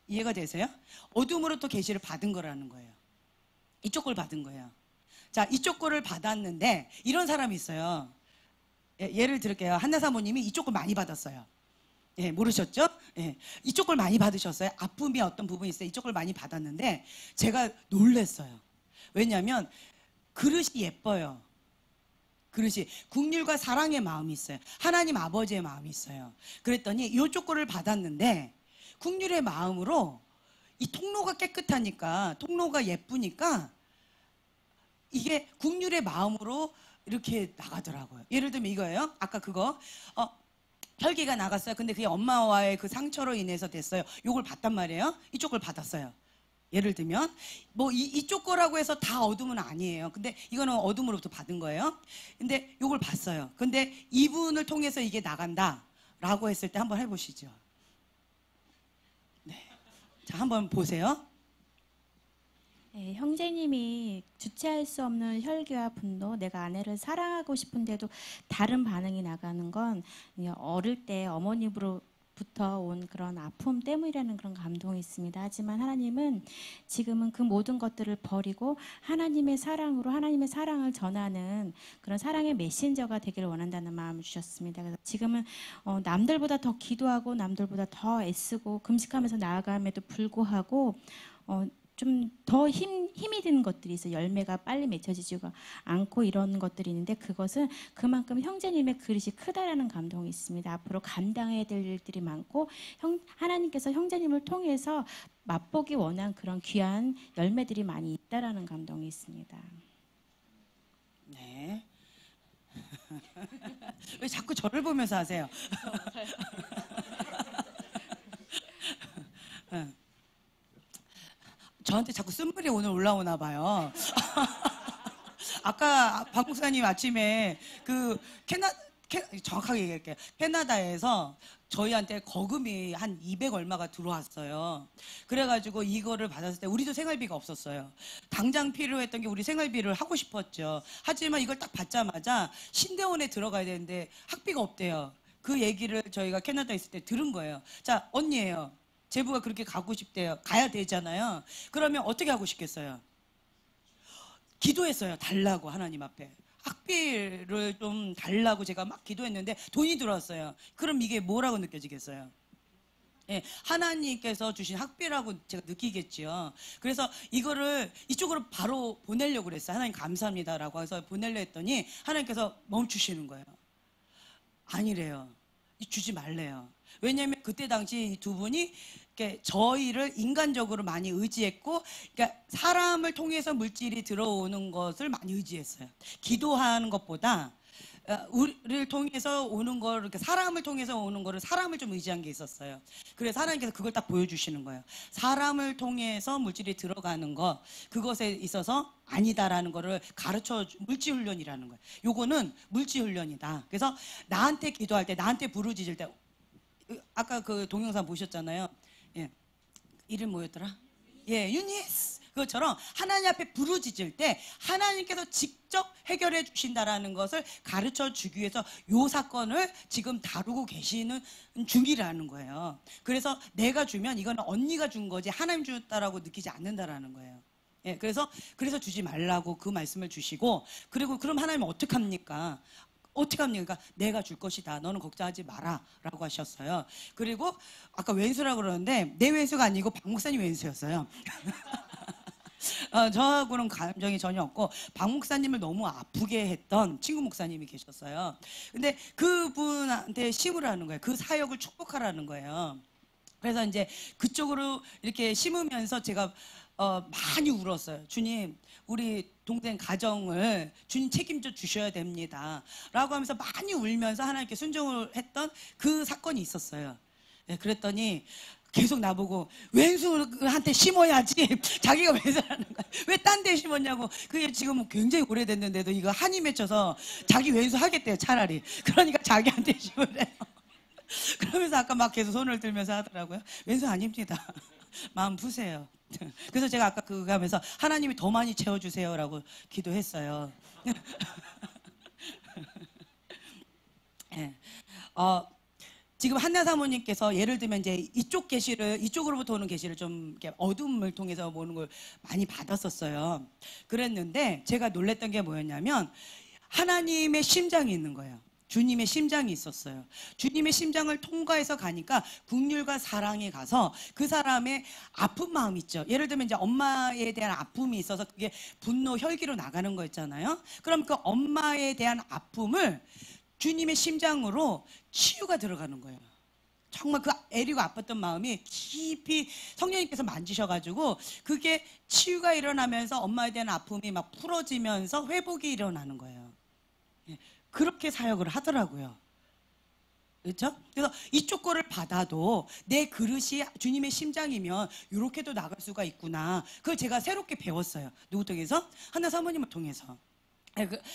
이해가 되세요? 어둠으로 또 계시를 받은 거라는 거예요. 이쪽 걸 받은 거예요. 자, 이쪽 거를 받았는데 이런 사람이 있어요. 예를 들을게요. 한나 사모님이 이쪽 걸 많이 받았어요. 예, 모르셨죠? 예, 이쪽 걸 많이 받으셨어요. 아픔이 어떤 부분이 있어요. 이쪽 걸 많이 받았는데 제가 놀랬어요. 왜냐하면 그릇이 예뻐요. 그릇이 국률과 사랑의 마음이 있어요. 하나님 아버지의 마음이 있어요. 그랬더니 이쪽 거를 받았는데 국률의 마음으로 이 통로가 깨끗하니까, 통로가 예쁘니까 이게 국률의 마음으로 이렇게 나가더라고요. 예를 들면 이거예요. 아까 그거 혈기가 나갔어요. 근데 그게 엄마와의 그 상처로 인해서 됐어요. 요걸 봤단 말이에요. 이쪽 걸 받았어요. 예를 들면 뭐 이쪽 거라고 해서 다 어둠은 아니에요. 근데 이거는 어둠으로부터 받은 거예요. 근데 요걸 봤어요. 근데 이분을 통해서 이게 나간다라고 했을 때 한번 해보시죠. 네. 자, 한번 보세요. 네, 형제님이 주체할 수 없는 혈기와 분노, 내가 아내를 사랑하고 싶은데도 다른 반응이 나가는 건 어릴 때 어머님으로부터 온 그런 아픔 때문이라는 그런 감동이 있습니다. 하지만 하나님은 지금은 그 모든 것들을 버리고 하나님의 사랑으로 하나님의 사랑을 전하는 그런 사랑의 메신저가 되기를 원한다는 마음을 주셨습니다. 그래서 지금은 남들보다 더 기도하고 남들보다 더 애쓰고 금식하면서 나아감에도 불구하고 좀 더 힘이 드는 것들이 있어요. 열매가 빨리 맺혀지지가 않고 이런 것들이 있는데 그것은 그만큼 형제님의 그릇이 크다라는 감동이 있습니다. 앞으로 감당해야 될 일들이 많고 하나님께서 형제님을 통해서 맛보기 원한 그런 귀한 열매들이 많이 있다라는 감동이 있습니다. 네. 왜 자꾸 저를 보면서 하세요? 저한테 자꾸 쓴물이 오늘 올라오나 봐요. 아까 박 목사님 아침에 그 정확하게 얘기할게요. 캐나다에서 저희한테 거금이 한 200 얼마가 들어왔어요. 그래가지고 이거를 받았을 때 우리도 생활비가 없었어요. 당장 필요했던 게 우리 생활비를 하고 싶었죠. 하지만 이걸 딱 받자마자 신대원에 들어가야 되는데 학비가 없대요. 그 얘기를 저희가 캐나다에 있을 때 들은 거예요. 자, 언니예요. 제부가 그렇게 가고 싶대요. 가야 되잖아요. 그러면 어떻게 하고 싶겠어요? 기도했어요. 달라고 하나님 앞에. 학비를 좀 달라고 제가 막 기도했는데 돈이 들어왔어요. 그럼 이게 뭐라고 느껴지겠어요? 예, 하나님께서 주신 학비라고 제가 느끼겠죠. 그래서 이거를 이쪽으로 바로 보내려고 그랬어요. 하나님 감사합니다라고 해서 보내려 했더니 하나님께서 멈추시는 거예요. 아니래요. 주지 말래요. 왜냐하면 그때 당시 이 두 분이 저희를 인간적으로 많이 의지했고, 그러니까 사람을 통해서 물질이 들어오는 것을 많이 의지했어요. 기도하는 것보다 우리를 통해서 오는 걸, 이렇게 사람을 통해서 오는 거를 사람을 좀 의지한 게 있었어요. 그래서 하나님께서 그걸 딱 보여주시는 거예요. 사람을 통해서 물질이 들어가는 것, 그것에 있어서 아니다라는 거를 가르쳐, 물질훈련이라는 거예요. 요거는 물질훈련이다. 그래서 나한테 기도할 때, 나한테 부르짖을 때, 아까 그 동영상 보셨잖아요. 예. 이름 뭐였더라? 예, 유니스. 그것처럼 하나님 앞에 부르짖을 때 하나님께서 직접 해결해 주신다라는 것을 가르쳐 주기 위해서 요 사건을 지금 다루고 계시는 중이라는 거예요. 그래서 내가 주면 이거는 언니가 준 거지 하나님 줬다라고 느끼지 않는다라는 거예요. 예, 그래서 주지 말라고 그 말씀을 주시고, 그리고 그럼 하나님은 어떻게 합니까? 어떻게 합니까? 내가 줄 것이다. 너는 걱정하지 마라. 라고 하셨어요. 그리고 아까 왼수라고 그러는데 내 왼수가 아니고 박 목사님 왼수였어요. 저하고는 감정이 전혀 없고 박 목사님을 너무 아프게 했던 친구 목사님이 계셨어요. 근데 그분한테 심으라는 거예요. 그 사역을 축복하라는 거예요. 그래서 이제 그쪽으로 이렇게 심으면서 제가 많이 울었어요. 주님, 우리 동생 가정을 주님 책임져 주셔야 됩니다. 라고 하면서 많이 울면서 하나님께 순종을 했던 그 사건이 있었어요. 네, 그랬더니 계속 나보고 왼수한테 심어야지. 자기가 왼수라는 거야. 왜 딴 데 심었냐고. 그게 지금 굉장히 오래됐는데도 이거 한이 맺혀서 자기 왼수 하겠대요, 차라리. 그러니까 자기한테 심으래요. 그러면서 아까 막 계속 손을 들면서 하더라고요. 왼수 아닙니다. 마음 푸세요. 그래서 제가 아까 그거 하면서 하나님이 더 많이 채워주세요라고 기도했어요. 네. 지금 한나 사모님께서 예를 들면 이제 이쪽 계시를, 이쪽으로부터 오는 계시를 좀 이렇게 어둠을 통해서 보는 걸 많이 받았었어요. 그랬는데 제가 놀랬던 게 뭐였냐면 하나님의 심장이 있는 거예요. 주님의 심장이 있었어요. 주님의 심장을 통과해서 가니까 국률과 사랑에 가서 그 사람의 아픈 마음 있죠. 예를 들면 이제 엄마에 대한 아픔이 있어서 그게 분노, 혈기로 나가는 거 있잖아요. 그럼 그 엄마에 대한 아픔을 주님의 심장으로 치유가 들어가는 거예요. 정말 그 애리고 아팠던 마음이 깊이 성령님께서 만지셔가지고 그게 치유가 일어나면서 엄마에 대한 아픔이 막 풀어지면서 회복이 일어나는 거예요. 그렇게 사역을 하더라고요. 그렇죠? 그래서 이쪽 거를 받아도 내 그릇이 주님의 심장이면 이렇게도 나갈 수가 있구나. 그걸 제가 새롭게 배웠어요. 누구 통해서? 하나 사모님을 통해서.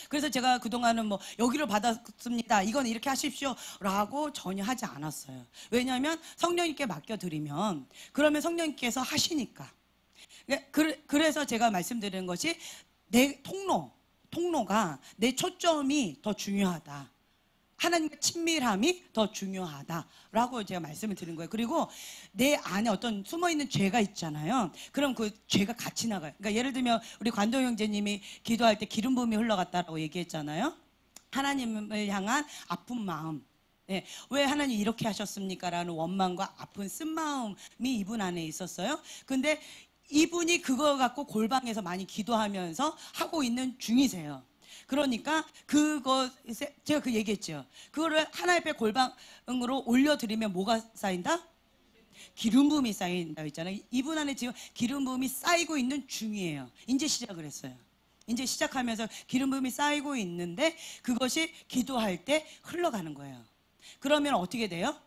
그래서 제가 그동안은 뭐 여기를 받았습니다. 이건 이렇게 하십시오. 라고 전혀 하지 않았어요. 왜냐하면 성령님께 맡겨드리면 그러면 성령님께서 하시니까. 그래서 제가 말씀드리는 것이 내 통로가 내 초점이 더 중요하다. 하나님과 친밀함이 더 중요하다라고 제가 말씀을 드린 거예요. 그리고 내 안에 어떤 숨어있는 죄가 있잖아요. 그럼 그 죄가 같이 나가요. 그러니까 예를 들면 우리 관동 형제님이 기도할 때 기름 부음이 흘러갔다라고 얘기했잖아요. 하나님을 향한 아픈 마음. 네. 왜 하나님 이렇게 하셨습니까? 라는 원망과 아픈 쓴마음이 이분 안에 있었어요. 근데 이분이 그거 갖고 골방에서 많이 기도하면서 하고 있는 중이세요. 그러니까 그거 제가 그 얘기했죠. 그거를 하나님 앞에 골방으로 올려드리면 뭐가 쌓인다? 기름 부음이 쌓인다 했잖아요. 이분 안에 지금 기름 부음이 쌓이고 있는 중이에요. 이제 시작을 했어요. 이제 시작하면서 기름 부음이 쌓이고 있는데 그것이 기도할 때 흘러가는 거예요. 그러면 어떻게 돼요?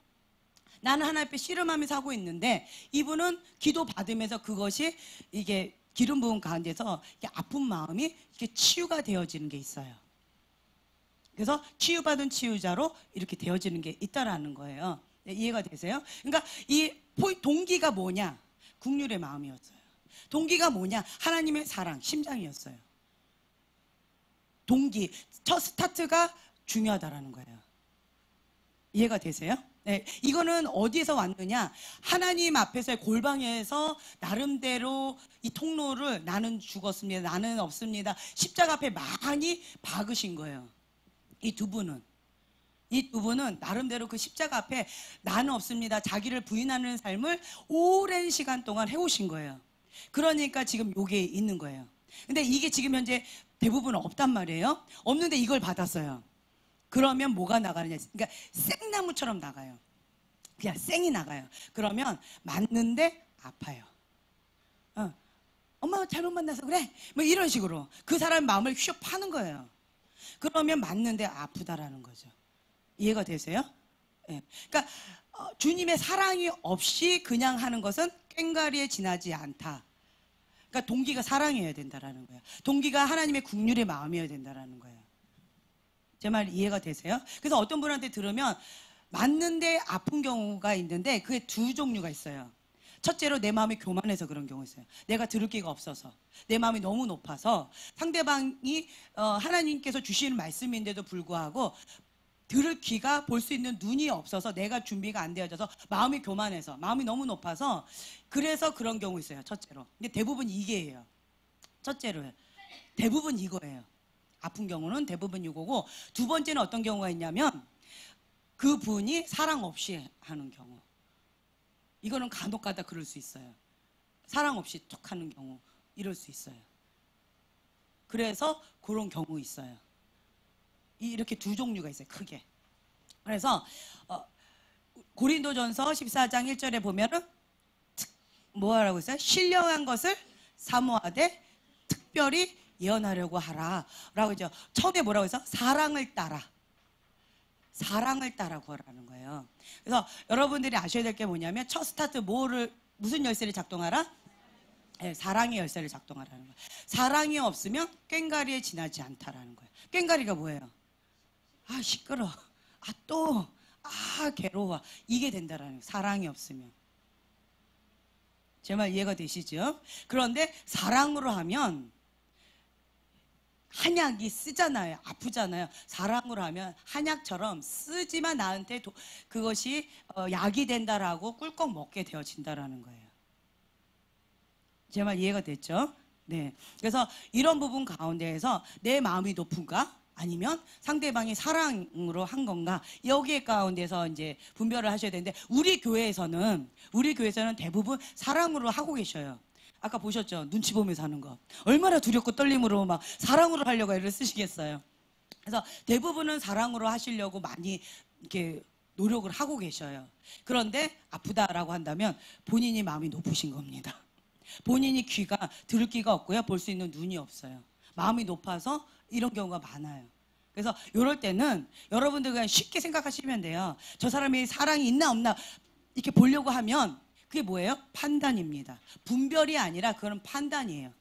나는 하나님 앞에 씨름하면서 하고 있는데 이분은 기도 받으면서 그것이 이게 기름 부음 가운데서 아픈 마음이 이렇게 치유가 되어지는 게 있어요. 그래서 치유받은 치유자로 이렇게 되어지는 게 있다라는 거예요. 네, 이해가 되세요? 그러니까 이 동기가 뭐냐? 국률의 마음이었어요. 동기가 뭐냐? 하나님의 사랑, 심장이었어요. 동기, 첫 스타트가 중요하다라는 거예요. 이해가 되세요? 네, 이거는 어디에서 왔느냐? 하나님 앞에서의 골방에서 나름대로 이 통로를 나는 죽었습니다. 나는 없습니다. 십자가 앞에 많이 박으신 거예요. 이 두 분은 나름대로 그 십자가 앞에 나는 없습니다. 자기를 부인하는 삶을 오랜 시간 동안 해오신 거예요. 그러니까 지금 요게 있는 거예요. 근데 이게 지금 현재 대부분 없단 말이에요. 없는데 이걸 받았어요. 그러면 뭐가 나가느냐? 그러니까 생나무처럼 나가요. 그냥 생이 나가요. 그러면 맞는데 아파요. 엄마가 잘못 만나서 그래. 뭐 이런 식으로 그 사람 마음을 휘어 파는 거예요. 그러면 맞는데 아프다라는 거죠. 이해가 되세요? 네. 그러니까 주님의 사랑이 없이 그냥 하는 것은 꽹과리에 지나지 않다. 그러니까 동기가 사랑이어야 된다라는 거예요. 동기가 하나님의 국률의 마음이어야 된다라는 거예요. 제 말 이해가 되세요? 그래서 어떤 분한테 들으면 맞는데 아픈 경우가 있는데 그게 두 종류가 있어요. 첫째로 내 마음이 교만해서 그런 경우 있어요. 내가 들을 기가 없어서 내 마음이 너무 높아서 상대방이 하나님께서 주시는 말씀인데도 불구하고 들을 귀가 볼 수 있는 눈이 없어서 내가 준비가 안 되어져서 마음이 교만해서 마음이 너무 높아서 그래서 그런 경우 있어요. 첫째로. 근데 대부분 이게예요. 첫째로요. 대부분 이거예요. 아픈 경우는 대부분 이거고 두 번째는 어떤 경우가 있냐면 그분이 사랑 없이 하는 경우. 이거는 간혹가다 그럴 수 있어요. 사랑 없이 툭 하는 경우 이럴 수 있어요. 그래서 그런 경우 있어요. 이렇게 두 종류가 있어요. 크게. 그래서 고린도전서 14장 1절에 보면은 뭐라고 있어요? 신령한 것을 사모하되 특별히 예언하려고 하라 라고 했죠. 처음에 뭐라고 해서 사랑을 따라 구하라는 거예요. 그래서 여러분들이 아셔야 될 게 뭐냐면 첫 스타트 무슨 열쇠를 작동하라? 네, 사랑의 열쇠를 작동하라는 거예요. 사랑이 없으면 꽹과리에 지나지 않다라는 거예요. 꽹과리가 뭐예요? 아 시끄러, 괴로워 이게 된다라는 거예요. 사랑이 없으면. 제 말 이해가 되시죠? 그런데 사랑으로 하면 한약이 쓰잖아요. 아프잖아요. 사랑으로 하면 한약처럼 쓰지만 나한테 그것이 약이 된다라고 꿀꺽 먹게 되어진다라는 거예요. 제 말 이해가 됐죠? 네. 그래서 이런 부분 가운데에서 내 마음이 높은가? 아니면 상대방이 사랑으로 한 건가? 여기에 가운데서 이제 분별을 하셔야 되는데 우리 교회에서는 대부분 사랑으로 하고 계셔요. 아까 보셨죠? 눈치 보면서 하는 거. 얼마나 두렵고 떨림으로 막 사랑으로 하려고 애를 쓰시겠어요. 그래서 대부분은 사랑으로 하시려고 많이 이렇게 노력을 하고 계셔요. 그런데 아프다라고 한다면 본인이 마음이 높으신 겁니다. 본인이 귀가 들을 귀가 없고요. 볼 수 있는 눈이 없어요. 마음이 높아서 이런 경우가 많아요. 그래서 이럴 때는 여러분들 그냥 쉽게 생각하시면 돼요. 저 사람이 사랑이 있나 없나 이렇게 보려고 하면 그게 뭐예요? 판단입니다. 분별이 아니라 그건 판단이에요.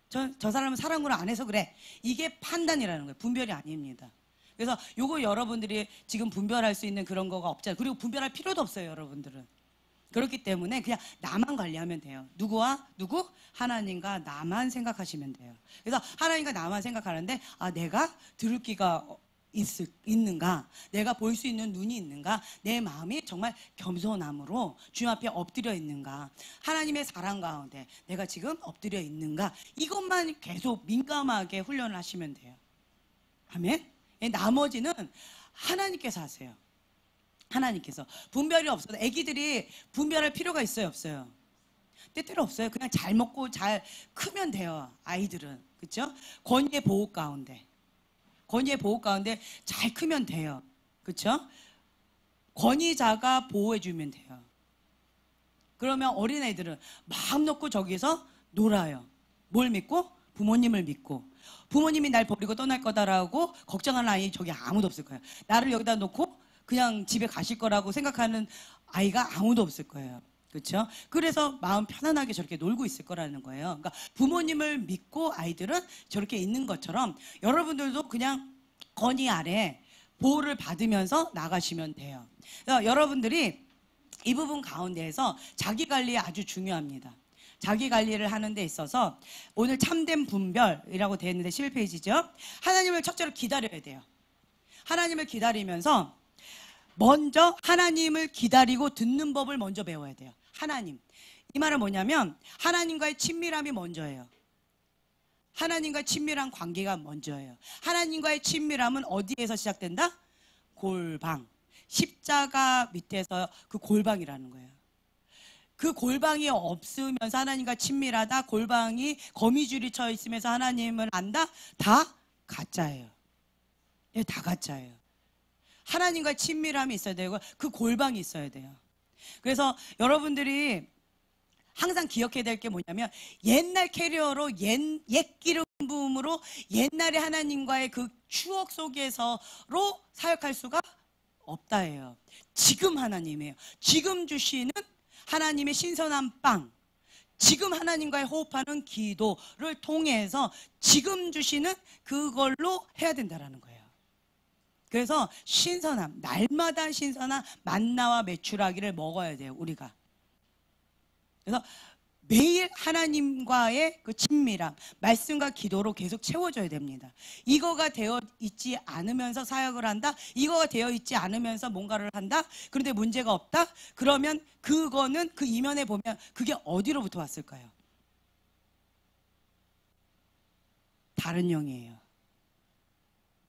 저 사람은 사랑으로 안 해서 그래. 이게 판단이라는 거예요. 분별이 아닙니다. 그래서 요거 여러분들이 지금 분별할 수 있는 그런 거가 없잖아요. 그리고 분별할 필요도 없어요, 여러분들은. 그렇기 때문에 그냥 나만 관리하면 돼요. 누구와 누구? 하나님과 나만 생각하시면 돼요. 그래서 하나님과 나만 생각하는데 내가 들을 귀가 있는가? 내가 볼 수 있는 눈이 있는가? 내 마음이 정말 겸손함으로 주님 앞에 엎드려 있는가? 하나님의 사랑 가운데 내가 지금 엎드려 있는가? 이것만 계속 민감하게 훈련을 하시면 돼요. 아멘? 나머지는 하나님께서 하세요. 하나님께서. 분별이 없어도 애기들이 분별할 필요가 있어요, 없어요? 때때로 없어요. 그냥 잘 먹고 잘 크면 돼요. 아이들은. 그렇죠? 권위의 보호 가운데. 권위의 보호 가운데 잘 크면 돼요. 그렇죠? 권위자가 보호해 주면 돼요. 그러면 어린애들은 마음 놓고 저기서 놀아요. 뭘 믿고? 부모님을 믿고. 부모님이 날 버리고 떠날 거다라고 걱정하는 아이 저기 아무도 없을 거예요. 나를 여기다 놓고 그냥 집에 가실 거라고 생각하는 아이가 아무도 없을 거예요. 그렇죠? 그래서 마음 편안하게 저렇게 놀고 있을 거라는 거예요. 그러니까 부모님을 믿고 아이들은 저렇게 있는 것처럼 여러분들도 그냥 건의 아래 보호를 받으면서 나가시면 돼요. 그래서 여러분들이 이 부분 가운데에서 자기 관리 아주 중요합니다. 자기 관리를 하는 데 있어서 오늘 참된 분별이라고 되어 있는데 11페이지죠. 하나님을 첫째로 기다려야 돼요. 하나님을 기다리면서 먼저 하나님을 기다리고 듣는 법을 먼저 배워야 돼요. 하나님. 이 말은 뭐냐면 하나님과의 친밀함이 먼저예요. 하나님과의 친밀한 관계가 먼저예요. 하나님과의 친밀함은 어디에서 시작된다? 골방. 십자가 밑에서 그 골방이라는 거예요. 그 골방이 없으면서 하나님과 친밀하다, 골방이 거미줄이 쳐 있으면서 하나님을 안다? 다 가짜예요. 예, 다 가짜예요. 하나님과 친밀함이 있어야 되고 그 골방이 있어야 돼요. 그래서 여러분들이 항상 기억해야 될 게 뭐냐면 옛날 캐리어로 옛 기름 부음으로 옛날에 하나님과의 그 추억 속에서로 사역할 수가 없다예요. 지금 하나님이에요. 지금 주시는 하나님의 신선한 빵, 지금 하나님과의 호흡하는 기도를 통해서 지금 주시는 그걸로 해야 된다는 거예요. 그래서 신선함, 날마다 신선한 만나와 메추라기를 먹어야 돼요, 우리가. 그래서 매일 하나님과의 그 친밀함, 말씀과 기도로 계속 채워줘야 됩니다. 이거가 되어 있지 않으면서 사역을 한다? 이거가 되어 있지 않으면서 뭔가를 한다? 그런데 문제가 없다? 그러면 그거는 그 이면에 보면 그게 어디로부터 왔을까요? 다른 영이에요.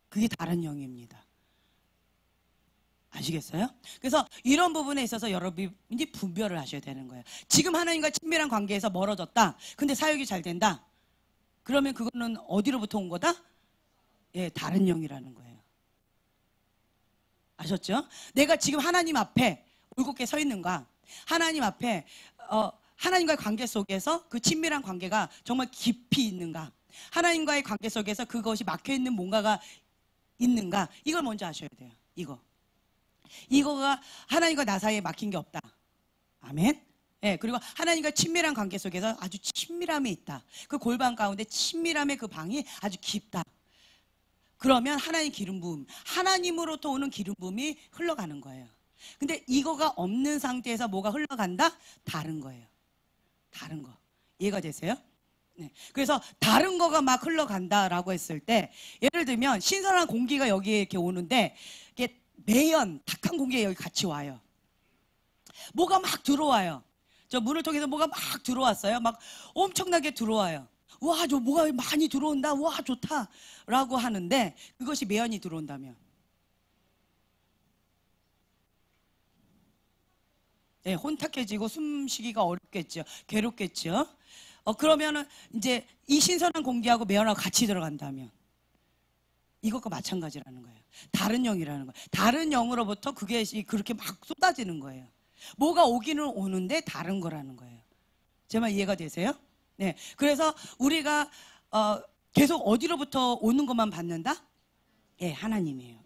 그게 다른 영입니다. 아시겠어요? 그래서 이런 부분에 있어서 여러분이 분별을 하셔야 되는 거예요. 지금 하나님과 친밀한 관계에서 멀어졌다. 근데 사역이 잘 된다. 그러면 그거는 어디로부터 온 거다? 예, 다른 영이라는 거예요. 아셨죠? 내가 지금 하나님 앞에 올곧게 서 있는가? 하나님 앞에 하나님과의 관계 속에서 그 친밀한 관계가 정말 깊이 있는가? 하나님과의 관계 속에서 그것이 막혀있는 뭔가가 있는가? 이걸 먼저 아셔야 돼요. 이거가 하나님과 나 사이에 막힌 게 없다. 아멘. 예, 그리고 하나님과 친밀한 관계 속에서 아주 친밀함이 있다. 그 골방 가운데 친밀함의 그 방이 아주 깊다. 그러면 하나님 기름 부음, 하나님으로부터 오는 기름 부음이 흘러가는 거예요. 근데 이거가 없는 상태에서 뭐가 흘러간다? 다른 거예요. 다른 거. 이해가 되세요? 네. 그래서 다른 거가 막 흘러간다라고 했을 때 예를 들면 신선한 공기가 여기에 이렇게 오는데 이게 매연, 탁한 공기가 여기 같이 와요. 뭐가 막 들어와요. 저 문을 통해서 뭐가 막 들어왔어요. 막 엄청나게 들어와요. 와, 저 뭐가 많이 들어온다. 와, 좋다. 라고 하는데 그것이 매연이 들어온다면. 네, 혼탁해지고 숨쉬기가 어렵겠죠. 괴롭겠죠. 그러면은 이제 이 신선한 공기하고 매연하고 같이 들어간다면 이것과 마찬가지라는 거예요. 다른 영이라는 거예요. 다른 영으로부터 그게 그렇게 막 쏟아지는 거예요. 뭐가 오기는 오는데 다른 거라는 거예요. 제 말 이해가 되세요? 네. 그래서 우리가 계속 어디로부터 오는 것만 받는다? 예, 하나님이에요.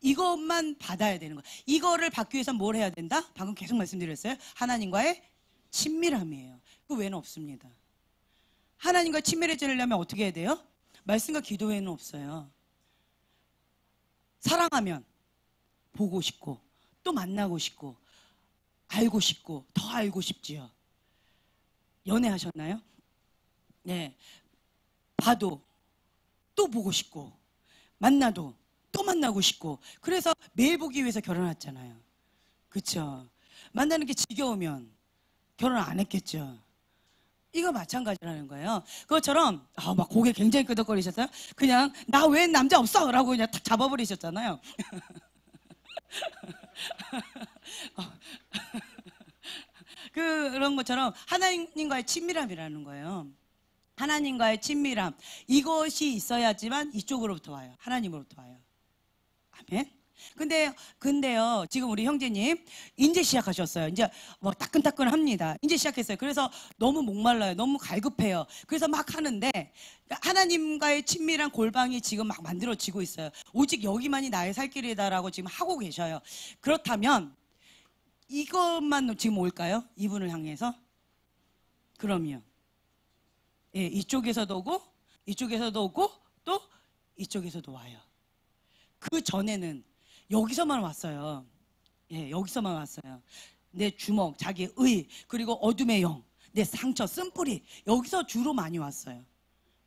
이것만 받아야 되는 거예요. 이거를 받기 위해서 뭘 해야 된다? 방금 계속 말씀드렸어요. 하나님과의 친밀함이에요. 그 외에는 없습니다. 하나님과 친밀해지려면 어떻게 해야 돼요? 말씀과 기도 외에는 없어요. 사랑하면 보고 싶고 또 만나고 싶고 알고 싶고 더 알고 싶지요. 연애하셨나요? 네. 봐도 또 보고 싶고 만나도 또 만나고 싶고 그래서 매일 보기 위해서 결혼했잖아요. 그렇죠? 만나는 게 지겨우면 결혼 안 했겠죠. 이거 마찬가지라는 거예요. 그것처럼 막 고개 굉장히 끄덕거리셨어요. 그냥 나 외엔 남자 없어 라고 그냥 탁 잡아버리셨잖아요. 그런 것처럼 하나님과의 친밀함이라는 거예요. 하나님과의 친밀함. 이것이 있어야지만 이쪽으로부터 와요. 하나님으로부터 와요. 아멘. 근데요, 지금 우리 형제님, 이제 시작하셨어요. 이제 뭐 따끈따끈합니다. 이제 시작했어요. 그래서 너무 목말라요. 너무 갈급해요. 그래서 막 하는데, 하나님과의 친밀한 골방이 지금 막 만들어지고 있어요. 오직 여기만이 나의 살 길이다라고 지금 하고 계셔요. 그렇다면, 이것만 지금 올까요? 이분을 향해서? 그럼요. 예, 이쪽에서도 오고, 이쪽에서도 오고, 또 이쪽에서도 와요. 그 전에는 여기서만 왔어요. 예, 여기서만 왔어요. 내 주먹, 자기의 의, 그리고 어둠의 영, 내 상처, 쓴뿌리, 여기서 주로 많이 왔어요.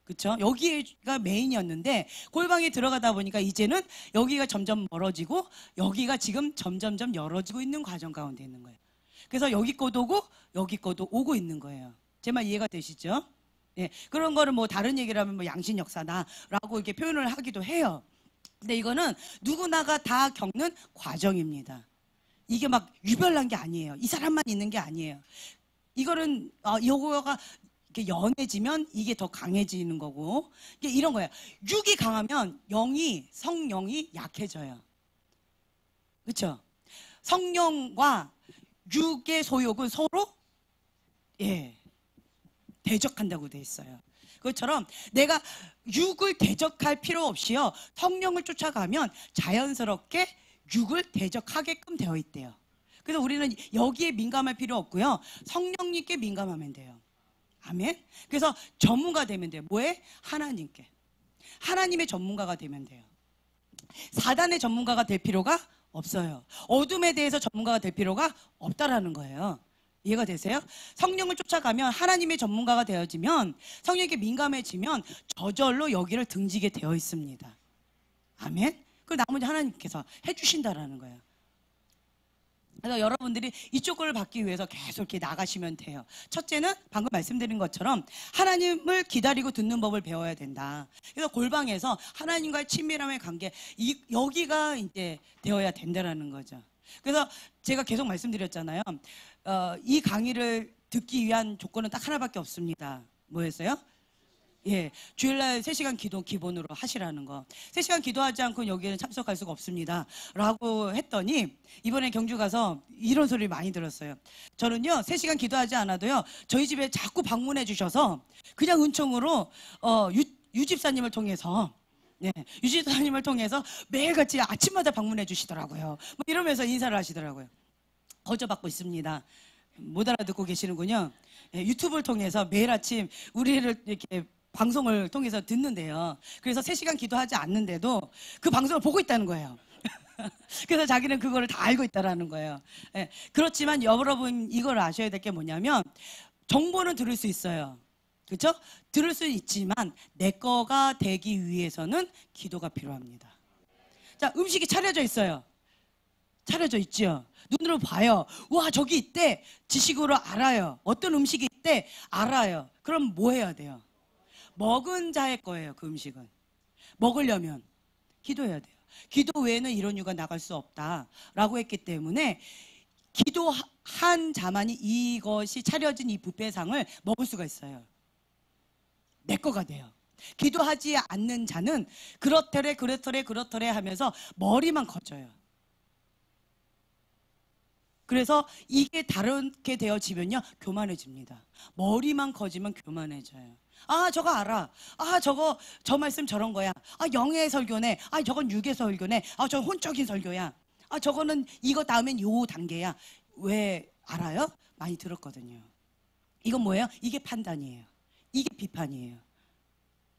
그렇죠? 여기가 메인이었는데 골방에 들어가다 보니까 이제는 여기가 점점 멀어지고 여기가 지금 점점점 열어지고 있는 과정 가운데 있는 거예요. 그래서 여기 것도 오고 여기 것도 오고 있는 거예요. 제 말 이해가 되시죠? 예, 그런 거를 뭐 다른 얘기를 하면 뭐 양신 역사다라고 이렇게 표현을 하기도 해요. 근데 이거는 누구나가 다 겪는 과정입니다. 이게 막 유별난 게 아니에요. 이 사람만 있는 게 아니에요. 이거는 요거가 이렇게 연해지면 이게 더 강해지는 거고, 이게 이런 거예요. 육이 강하면 성령이 약해져요. 그렇죠? 성령과 육의 소욕은 서로 대적한다고 돼 있어요. 그것처럼 내가 육을 대적할 필요 없이요, 성령을 쫓아가면 자연스럽게 육을 대적하게끔 되어 있대요. 그래서 우리는 여기에 민감할 필요 없고요, 성령님께 민감하면 돼요. 아멘. 그래서 전문가 되면 돼요. 뭐에? 하나님께. 하나님의 전문가가 되면 돼요. 사단의 전문가가 될 필요가 없어요. 어둠에 대해서 전문가가 될 필요가 없다라는 거예요. 이해가 되세요? 성령을 쫓아가면 하나님의 전문가가 되어지면, 성령에게 민감해지면 저절로 여기를 등지게 되어 있습니다. 아멘? 그 나머지 하나님께서 해주신다라는 거예요. 그래서 여러분들이 이쪽을 받기 위해서 계속 이렇게 나가시면 돼요. 첫째는 방금 말씀드린 것처럼 하나님을 기다리고 듣는 법을 배워야 된다. 그래서 골방에서 하나님과의 친밀함의 관계, 여기가 이제 되어야 된다라는 거죠. 그래서 제가 계속 말씀드렸잖아요. 이 강의를 듣기 위한 조건은 딱 하나밖에 없습니다. 뭐였어요? 예, 주일날 3시간 기도 기본으로 하시라는 거. 3시간 기도하지 않고 여기에는 참석할 수가 없습니다 라고 했더니, 이번에 경주 가서 이런 소리를 많이 들었어요. 저는요, 3시간 기도하지 않아도요, 저희 집에 자꾸 방문해 주셔서 그냥 은총으로 유 집사님을 통해서, 유 집사님을 통해서 매일같이 아침마다 방문해 주시더라고요. 뭐 이러면서 인사를 하시더라고요. 거저받고 있습니다. 못 알아듣고 계시는군요. 유튜브를 통해서 매일 아침 우리를 이렇게 방송을 통해서 듣는데요. 그래서 3시간 기도하지 않는데도 그 방송을 보고 있다는 거예요. 그래서 자기는 그거를 다 알고 있다라는 거예요. 그렇지만 여러분, 이걸 아셔야 될 게 뭐냐면, 정보는 들을 수 있어요. 그렇죠? 들을 수 있지만 내 거가 되기 위해서는 기도가 필요합니다. 자, 음식이 차려져 있어요. 차려져 있죠. 눈으로 봐요. 와, 저기 있대. 지식으로 알아요. 어떤 음식이 있대. 알아요. 그럼 뭐 해야 돼요? 먹은 자의 거예요. 그 음식은. 먹으려면 기도해야 돼요. 기도 외에는 이런 유가 나갈 수 없다라고 했기 때문에, 기도한 자만이 이것이 차려진 이 뷔페상을 먹을 수가 있어요. 내 거가 돼요. 기도하지 않는 자는 그렇더래 하면서 머리만 커져요. 그래서 이게 다르게 되어지면요, 교만해집니다. 머리만 커지면 교만해져요. 아, 저거 알아. 아, 저 말씀 저런 거야. 아, 영의 설교네. 아, 저건 육의 설교네. 아, 저건 혼적인 설교야. 아, 저거는 이거 다음엔 요 단계야. 왜 알아요? 많이 들었거든요. 이건 뭐예요? 이게 판단이에요. 이게 비판이에요.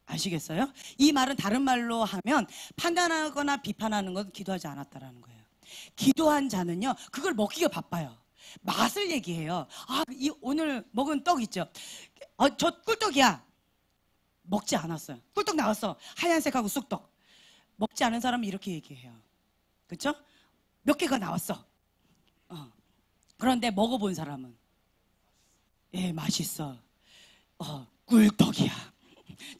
아시겠어요? 이 말은 다른 말로 하면, 판단하거나 비판하는 건 기도하지 않았다라는 거예요. 기도한 자는요, 그걸 먹기가 바빠요. 맛을 얘기해요. 아, 오늘 먹은 떡 있죠? 저 꿀떡이야. 먹지 않았어요. 꿀떡 나왔어. 하얀색하고 쑥떡. 먹지 않은 사람은 이렇게 얘기해요. 그렇죠? 몇 개가 나왔어. 그런데 먹어본 사람은, 맛있어. 꿀떡이야.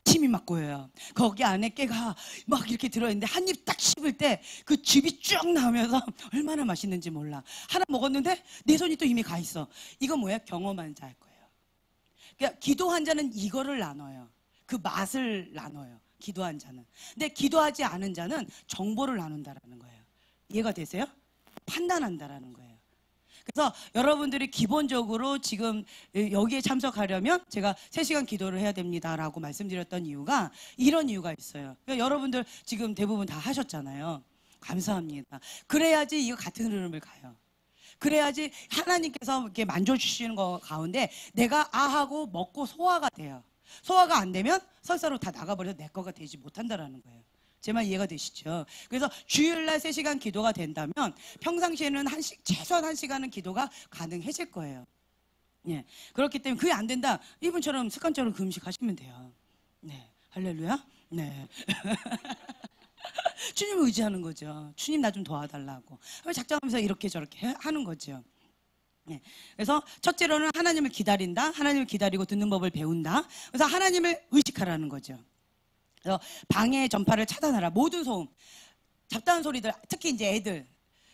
침이 막 고여요. 거기 안에 깨가 막 이렇게 들어있는데 한 입 딱 씹을 때 그 즙이 쭉 나오면서 얼마나 맛있는지 몰라. 하나 먹었는데 내 손이 또 이미 가 있어. 이거 뭐야? 경험한 자일 거예요. 그러니까 기도한 자는 이거를 나눠요. 그 맛을 나눠요. 기도한 자는. 근데 기도하지 않은 자는 정보를 나눈다라는 거예요. 이해가 되세요? 판단한다라는 거예요. 그래서 여러분들이 기본적으로 지금 여기에 참석하려면 제가 3시간 기도를 해야 됩니다라고 말씀드렸던 이유가 이런 이유가 있어요. 그러니까 여러분들 지금 대부분 다 하셨잖아요. 감사합니다. 그래야지 이거 같은 흐름을 가요. 그래야지 하나님께서 이렇게 만져주시는 거 가운데 내가 아하고 먹고 소화가 돼요. 소화가 안 되면 설사로 다 나가버려서 내 거가 되지 못한다라는 거예요. 제 말 이해가 되시죠? 그래서 주일날 3시간 기도가 된다면 평상시에는 최소한 1시간은 기도가 가능해질 거예요. 예. 그렇기 때문에 그게 안 된다. 이분처럼 습관적으로 금식하시면 돼요. 네. 할렐루야. 네. 주님을 의지하는 거죠. 주님 나 좀 도와달라고. 작정하면서 이렇게 저렇게 하는 거죠. 네. 그래서 첫째로는 하나님을 기다린다. 하나님을 기다리고 듣는 법을 배운다. 그래서 하나님을 의식하라는 거죠. 그래서 방해의 전파를 차단하라. 모든 소음, 잡다한 소리들, 특히 이제 애들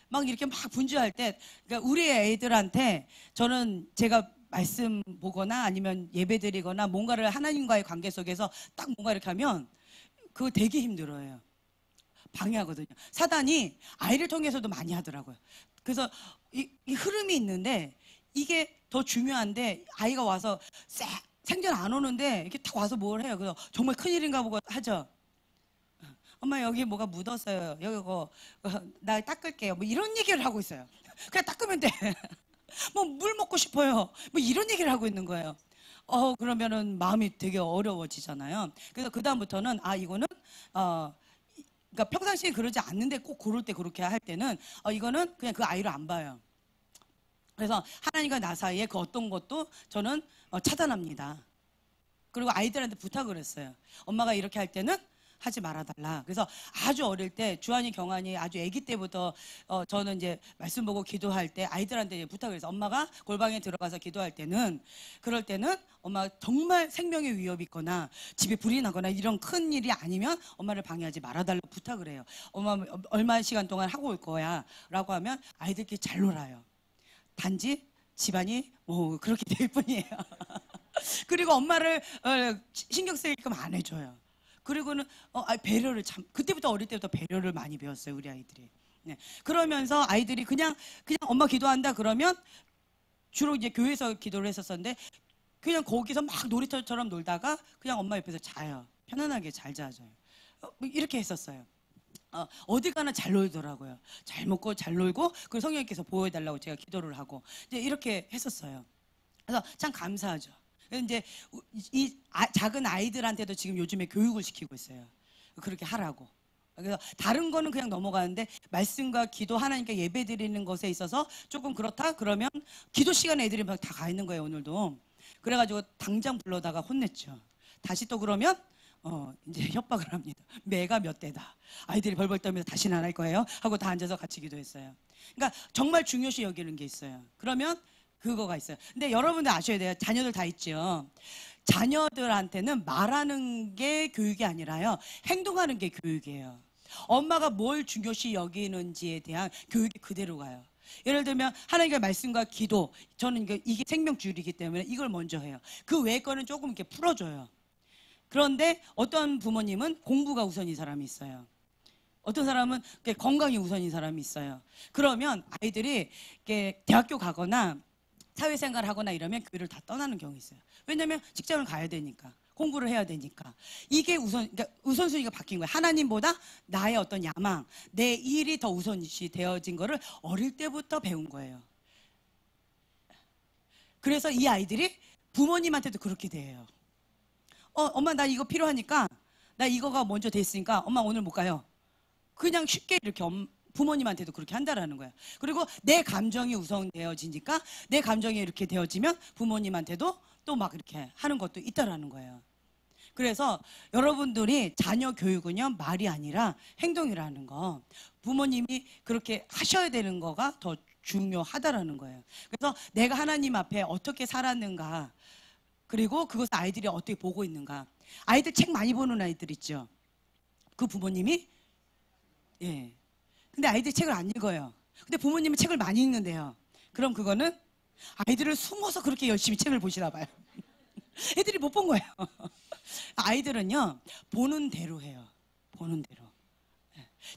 막 이렇게 막 분주할 때, 그러니까 우리 애들한테 저는 제가 말씀 보거나 아니면 예배 드리거나 뭔가를 하나님과의 관계 속에서 딱 뭔가 이렇게 하면 그거 되게 힘들어요. 방해하거든요. 사단이 아이를 통해서도 많이 하더라고요. 그래서 이 흐름이 있는데 이게 더 중요한데 아이가 와서 생전 안 오는데 이렇게 딱 와서 뭘 해요. 그래서 정말 큰일인가 보고 하죠. 엄마 여기 뭐가 묻었어요. 여기 나 닦을게요. 뭐 이런 얘기를 하고 있어요. 그냥 닦으면 돼. 뭐 물 먹고 싶어요. 뭐 이런 얘기를 하고 있는 거예요. 그러면은 마음이 되게 어려워지잖아요. 그래서 그 다음부터는 이거는 그러니까 평상시에 그러지 않는데 꼭 그럴 때 그렇게 할 때는 이거는 그냥 그 아이를 안 봐요. 그래서 하나님과 나 사이에 그 어떤 것도 저는 차단합니다. 그리고 아이들한테 부탁을 했어요. 엄마가 이렇게 할 때는 하지 말아달라. 그래서 아주 어릴 때 주한이 경한이 아주 아기 때부터 저는 이제 말씀 보고 기도할 때 아이들한테 이제 부탁을 해서 엄마가 골방에 들어가서 기도할 때는 그럴 때는 엄마 정말 생명의 위협이 있거나 집에 불이 나거나 이런 큰 일이 아니면 엄마를 방해하지 말아달라고 부탁을 해요. 엄마 얼마 시간 동안 하고 올 거야 라고 하면 아이들끼리 잘 놀아요. 단지 집안이 뭐 그렇게 될 뿐이에요. 그리고 엄마를 신경 쓰게끔 안 해줘요. 그리고는 배려를 그때부터 어릴 때부터 배려를 많이 배웠어요 우리 아이들이. 네. 그러면서 아이들이 그냥 엄마 기도한다 그러면 주로 이제 교회에서 기도를 했었었는데 그냥 거기서 막 놀이터처럼 놀다가 그냥 엄마 옆에서 자요. 편안하게 잘 자죠. 이렇게 했었어요. 어디 가나 잘 놀더라고요. 잘 먹고 잘 놀고 그리고 성령님께서 보호해달라고 제가 기도를 하고 이제 이렇게 했었어요. 그래서 참 감사하죠. 이제 이 작은 아이들한테도 지금 요즘에 교육을 시키고 있어요. 그렇게 하라고. 그래서 다른 거는 그냥 넘어가는데 말씀과 기도 하나님께 예배 드리는 것에 있어서 조금 그렇다 그러면 기도 시간에 애들이 막 다 가 있는 거예요 오늘도. 그래가지고 당장 불러다가 혼냈죠. 다시 또 그러면 이제 협박을 합니다. 매가 몇 대다. 아이들이 벌벌 떨면서 다시는 안 할 거예요 하고 다 앉아서 같이 기도했어요. 그러니까 정말 중요시 여기는 게 있어요. 그러면 그거가 있어요. 근데 여러분들 아셔야 돼요. 자녀들 다 있죠. 자녀들한테는 말하는 게 교육이 아니라요. 행동하는 게 교육이에요. 엄마가 뭘 중요시 여기는지에 대한 교육이 그대로 가요. 예를 들면 하나님의 말씀과 기도, 저는 이게 생명줄이기 때문에 이걸 먼저 해요. 그 외의 거는 조금 이렇게 풀어줘요. 그런데 어떤 부모님은 공부가 우선인 사람이 있어요. 어떤 사람은 건강이 우선인 사람이 있어요. 그러면 아이들이 대학교 가거나 사회생활 하거나 이러면 교회를 다 떠나는 경우가 있어요. 왜냐하면 직장을 가야 되니까 공부를 해야 되니까 이게 그러니까 우선순위가 바뀐 거예요. 하나님보다 나의 어떤 야망, 내 일이 더 우선시 되어진 거를 어릴 때부터 배운 거예요. 그래서 이 아이들이 부모님한테도 그렇게 돼요. 엄마 나 이거 필요하니까 나 이거가 먼저 됐으니까 엄마 오늘 못 가요. 그냥 쉽게 이렇게 부모님한테도 그렇게 한다라는 거야. 그리고 내 감정이 우선되어지니까 내 감정이 이렇게 되어지면 부모님한테도 또 막 이렇게 하는 것도 있다라는 거예요. 그래서 여러분들이 자녀 교육은요 말이 아니라 행동이라는 거, 부모님이 그렇게 하셔야 되는 거가 더 중요하다라는 거예요. 그래서 내가 하나님 앞에 어떻게 살았는가, 그리고 그것을 아이들이 어떻게 보고 있는가. 아이들 책 많이 보는 아이들 있죠. 그 부모님이 예. 근데 아이들이 책을 안 읽어요. 근데 부모님은 책을 많이 읽는데요. 그럼 그거는 아이들을 숨어서 그렇게 열심히 책을 보시나 봐요. 애들이 못 본 거예요. 아이들은요, 보는 대로 해요. 보는 대로.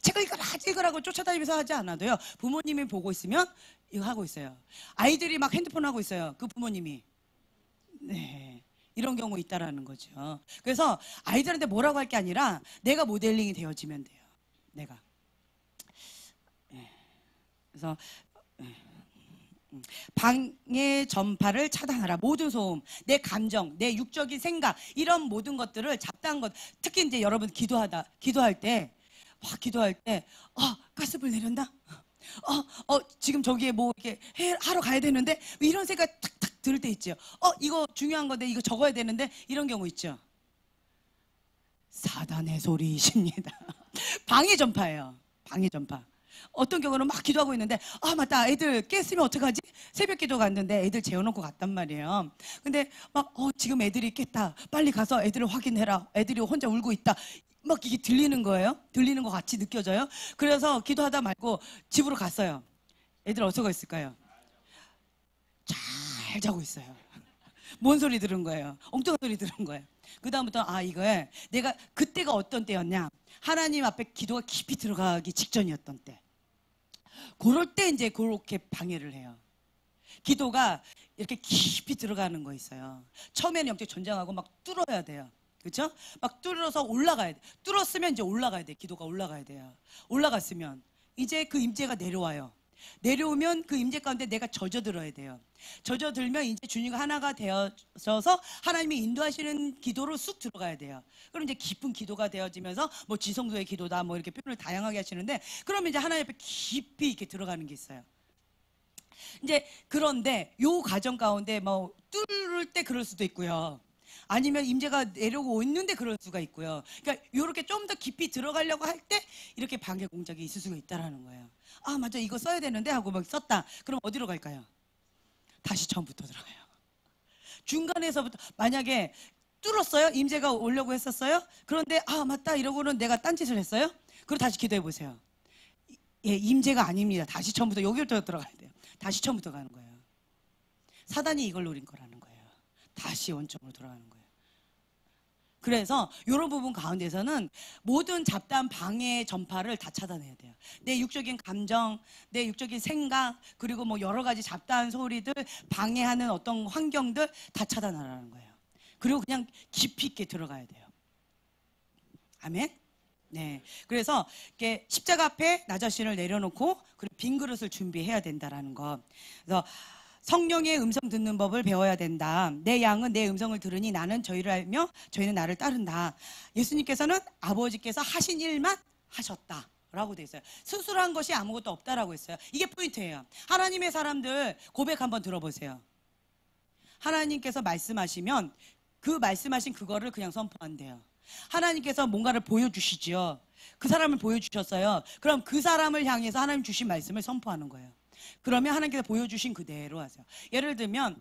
책을 읽으라고 쫓아다니면서 하지 않아도요, 부모님이 보고 있으면 이거 하고 있어요. 아이들이 막 핸드폰 하고 있어요. 그 부모님이. 네. 이런 경우 있다라는 거죠. 그래서 아이들한테 뭐라고 할 게 아니라 내가 모델링이 되어지면 돼요. 내가. 그래서 방해 전파를 차단하라. 모든 소음, 내 감정, 내 육적인 생각, 이런 모든 것들을 잡다한 것. 특히 이제 여러분 기도할 때, 가스불 내렸나? 지금 저기에 뭐 이렇게 하러 가야 되는데 이런 생각 탁탁 들 때 있죠. 이거 중요한 건데 이거 적어야 되는데 이런 경우 있죠. 사단의 소리이십니다. 방해 전파예요. 방해 전파. 어떤 경우는 막 기도하고 있는데 맞다, 애들 깼으면 어떡하지? 새벽 기도 갔는데 애들 재워놓고 갔단 말이에요. 근데 막 지금 애들이 깼다, 빨리 가서 애들을 확인해라, 애들이 혼자 울고 있다, 막 이게 들리는 거예요. 들리는 것 같이 느껴져요. 그래서 기도하다 말고 집으로 갔어요. 애들 어디서 있을까요? 잘 자고 있어요. 뭔 소리 들은 거예요? 엉뚱한 소리 들은 거예요. 그 다음부터 이거에 내가 그때가 어떤 때였냐, 하나님 앞에 기도가 깊이 들어가기 직전이었던 때, 그럴 때 이제 그렇게 방해를 해요. 기도가 이렇게 깊이 들어가는 거 있어요. 처음에는 영적 전쟁하고 막 뚫어야 돼요. 그렇죠? 막 뚫어서 올라가야 돼. 뚫었으면 이제 올라가야 돼. 기도가 올라가야 돼요. 올라갔으면 이제 그 임재가 내려와요. 내려오면 그 임재 가운데 내가 젖어들어야 돼요. 젖어들면 이제 주님과 하나가 되어져서 하나님이 인도하시는 기도로 쑥 들어가야 돼요. 그럼 이제 깊은 기도가 되어지면서 뭐 지성소의 기도다 뭐 이렇게 표현을 다양하게 하시는데, 그러면 이제 하나님 앞에 깊이 이렇게 들어가는 게 있어요. 이제 그런데 요 과정 가운데 뭐 뚫을 때 그럴 수도 있고요. 아니면 임재가 내려오고 있는데 그럴 수가 있고요. 그러니까 이렇게 좀 더 깊이 들어가려고 할 때 이렇게 방해 공작이 있을 수가 있다라는 거예요. 맞아, 이거 써야 되는데 하고 막 썼다. 그럼 어디로 갈까요? 다시 처음부터 들어가요. 중간에서부터 만약에 뚫었어요? 임재가 오려고 했었어요? 그런데 맞다 이러고는 내가 딴짓을 했어요? 그럼 다시 기도해 보세요. 임재가 아닙니다. 다시 처음부터 여기부터 들어가야 돼요. 다시 처음부터 가는 거예요. 사단이 이걸 노린 거라는 거예요. 다시 원점으로 돌아가는 거예요. 그래서 이런 부분 가운데서는 모든 잡다한 방해 전파를 다 차단해야 돼요. 내 육적인 감정, 내 육적인 생각, 그리고 뭐 여러 가지 잡다한 소리들, 방해하는 어떤 환경들 다 차단하라는 거예요. 그리고 그냥 깊이 있게 들어가야 돼요. 아멘? 네. 그래서 이렇게 십자가 앞에 나 자신을 내려놓고 그리고 빈 그릇을 준비해야 된다라는 거. 그래서 성령의 음성 듣는 법을 배워야 된다. 내 양은 내 음성을 들으니 나는 저희를 알며 저희는 나를 따른다. 예수님께서는 아버지께서 하신 일만 하셨다라고 돼 있어요. 스스로 한 것이 아무것도 없다라고 했어요. 이게 포인트예요. 하나님의 사람들 고백 한번 들어보세요. 하나님께서 말씀하시면 그 말씀하신 그거를 그냥 선포한대요. 하나님께서 뭔가를 보여주시죠. 그 사람을 보여주셨어요. 그럼 그 사람을 향해서 하나님 주신 말씀을 선포하는 거예요. 그러면 하나님께서 보여주신 그대로 하세요. 예를 들면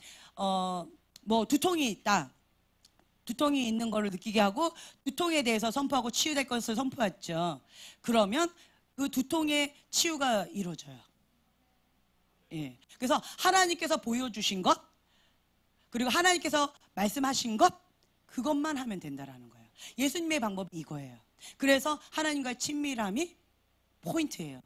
뭐 두통이 있다. 두통이 있는 거를 느끼게 하고 두통에 대해서 선포하고 치유될 것을 선포했죠. 그러면 그 두통의 치유가 이루어져요. 예. 그래서 하나님께서 보여주신 것, 그리고 하나님께서 말씀하신 것, 그것만 하면 된다라는 거예요. 예수님의 방법이 이거예요. 그래서 하나님과의 친밀함이 포인트예요.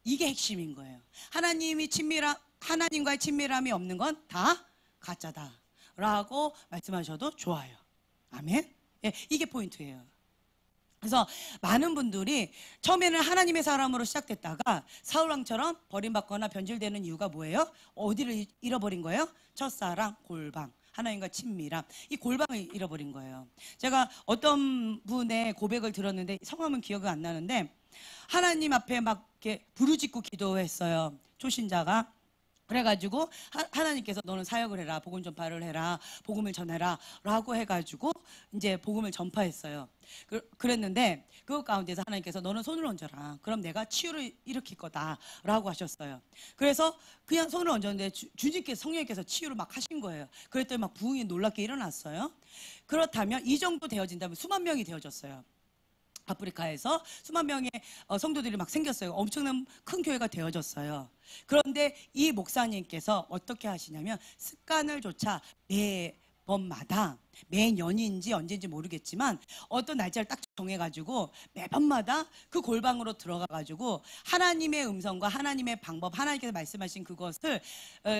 이게 핵심인 거예요. 하나님과의 친밀함이 없는 건 다 가짜다라고 말씀하셔도 좋아요. 아멘. 예, 이게 포인트예요. 그래서 많은 분들이 처음에는 하나님의 사람으로 시작됐다가 사울왕처럼 버림받거나 변질되는 이유가 뭐예요? 어디를 잃어버린 거예요? 첫사랑, 골방, 하나님과 친밀함, 이 골방을 잃어버린 거예요. 제가 어떤 분의 고백을 들었는데 성함은 기억이 안 나는데 하나님 앞에 막 이렇게 부르짖고 기도했어요. 초신자가. 그래가지고 하나님께서 너는 사역을 해라, 복음 전파를 해라, 복음을 전해라 라고 해가지고 이제 복음을 전파했어요. 그랬는데 그 가운데서 하나님께서 너는 손을 얹어라, 그럼 내가 치유를 일으킬 거다 라고 하셨어요. 그래서 그냥 손을 얹었는데 주님께서, 성령께서 치유를 막 하신 거예요. 그랬더니 막 부흥이 놀랍게 일어났어요. 그렇다면 이 정도 되어진다면 수만 명이 되어졌어요. 아프리카에서 수만 명의 성도들이 막 생겼어요. 엄청난 큰 교회가 되어졌어요. 그런데 이 목사님께서 어떻게 하시냐면 습관을 조차 매번마다, 매년인지 언제인지 모르겠지만 어떤 날짜를 딱 정해가지고 매번마다 그 골방으로 들어가가지고 하나님의 음성과 하나님의 방법, 하나님께서 말씀하신 그것을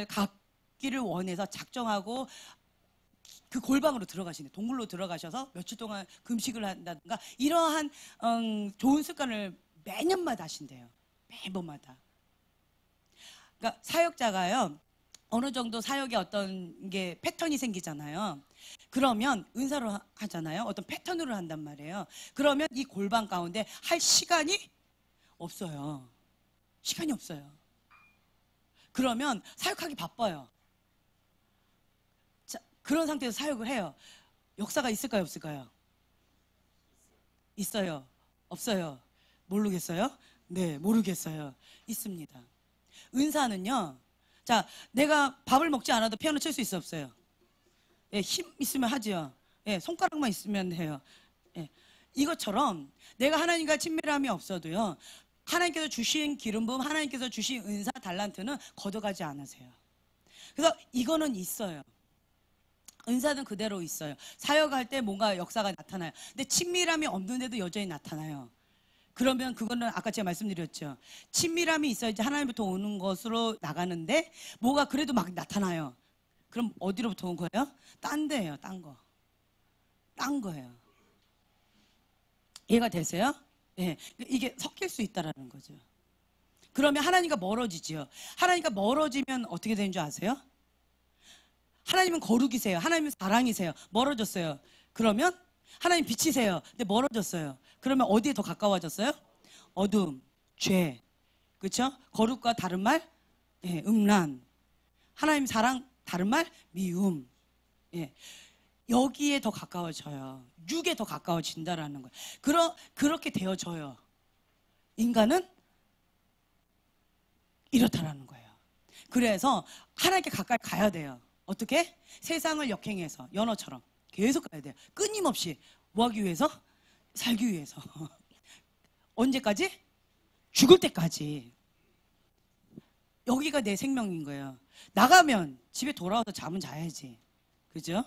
갖기를 원해서 작정하고 그 골방으로 들어가시네. 동굴로 들어가셔서 며칠 동안 금식을 한다든가 이러한 좋은 습관을 매년마다 하신대요. 매번마다. 그러니까 사역자가요, 어느 정도 사역에 어떤 게 패턴이 생기잖아요. 그러면 은사로 하잖아요. 어떤 패턴으로 한단 말이에요. 그러면 이 골방 가운데 할 시간이 없어요. 시간이 없어요. 그러면 사역하기 바빠요. 그런 상태에서 사역을 해요. 역사가 있을까요, 없을까요? 있어요. 없어요. 모르겠어요? 네, 모르겠어요. 있습니다. 은사는요, 자, 내가 밥을 먹지 않아도 피아노 칠 수 있어, 없어요? 예, 힘 있으면 하죠. 예, 손가락만 있으면 해요. 예, 이것처럼 내가 하나님과 친밀함이 없어도요, 하나님께서 주신 기름 부음, 하나님께서 주신 은사, 달란트는 걷어가지 않으세요. 그래서 이거는 있어요. 은사는 그대로 있어요. 사역할 때 뭔가 역사가 나타나요. 근데 친밀함이 없는데도 여전히 나타나요. 그러면 그거는 아까 제가 말씀드렸죠. 친밀함이 있어야지 하나님부터 오는 것으로 나가는데 뭐가 그래도 막 나타나요. 그럼 어디로부터 온 거예요? 딴 데예요. 딴 거. 딴 거예요. 이해가 되세요? 예. 이게 섞일 수 있다라는 거죠. 그러면 하나님과 멀어지지요. 하나님과 멀어지면 어떻게 되는 줄 아세요? 하나님은 거룩이세요. 하나님은 사랑이세요. 멀어졌어요. 그러면 하나님 빛이세요. 근데 멀어졌어요. 그러면 어디에 더 가까워졌어요? 어둠, 죄, 그렇죠? 거룩과 다른 말, 예, 음란. 하나님 사랑, 다른 말, 미움. 예, 여기에 더 가까워져요. 육에 더 가까워진다라는 거예요. 그렇게 되어져요. 인간은 이렇다라는 거예요. 그래서 하나님께 가까이 가야 돼요. 어떻게? 세상을 역행해서 연어처럼 계속 가야 돼요. 끊임없이. 뭐 하기 위해서? 살기 위해서. 언제까지? 죽을 때까지. 여기가 내 생명인 거예요. 나가면 집에 돌아와서 잠은 자야지. 그죠?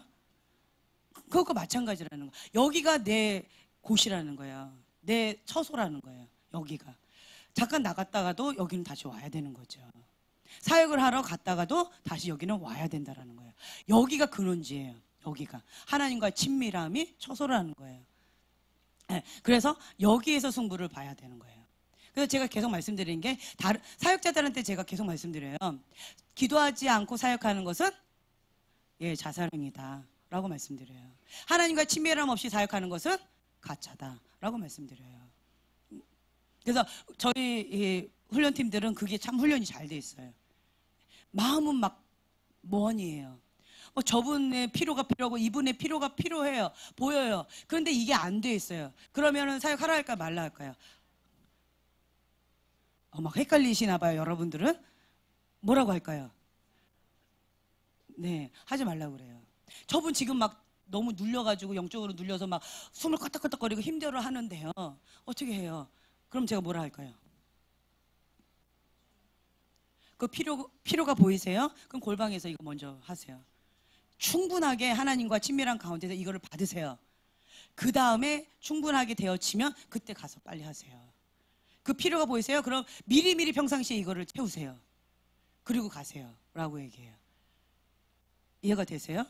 그것과 마찬가지라는 거예요. 여기가 내 곳이라는 거예요. 내 처소라는 거예요. 여기가. 잠깐 나갔다가도 여기는 다시 와야 되는 거죠. 사역을 하러 갔다가도 다시 여기는 와야 된다는 거예요. 여기가 근원지예요. 여기가 하나님과의 친밀함이 처소라는 거예요. 네, 그래서 여기에서 승부를 봐야 되는 거예요. 그래서 제가 계속 말씀드린 게 사역자들한테 제가 계속 말씀드려요. 기도하지 않고 사역하는 것은 자살행위다 라고 말씀드려요. 하나님과 친밀함 없이 사역하는 것은 가짜다 라고 말씀드려요. 그래서 저희 훈련팀들은 그게 참 훈련이 잘 돼 있어요. 마음은 막 무언이에요. 저분의 필요가 필요하고 이분의 필요가 필요해요. 보여요. 그런데 이게 안 돼 있어요. 그러면은 사역하라 할까 말라 할까요? 막 헷갈리시나 봐요. 여러분들은 뭐라고 할까요? 네, 하지 말라고 그래요. 저분 지금 막 너무 눌려가지고 영적으로 눌려서 막 숨을 껐덕껐덕거리고 힘들어 하는데요. 어떻게 해요? 그럼 제가 뭐라 할까요? 그 필요가 보이세요? 그럼 골방에서 이거 먼저 하세요. 충분하게 하나님과 친밀한 가운데서 이거를 받으세요. 그 다음에 충분하게 되어지면 그때 가서 빨리 하세요. 그 필요가 보이세요? 그럼 미리미리 평상시에 이거를 채우세요. 그리고 가세요. 라고 얘기해요. 이해가 되세요?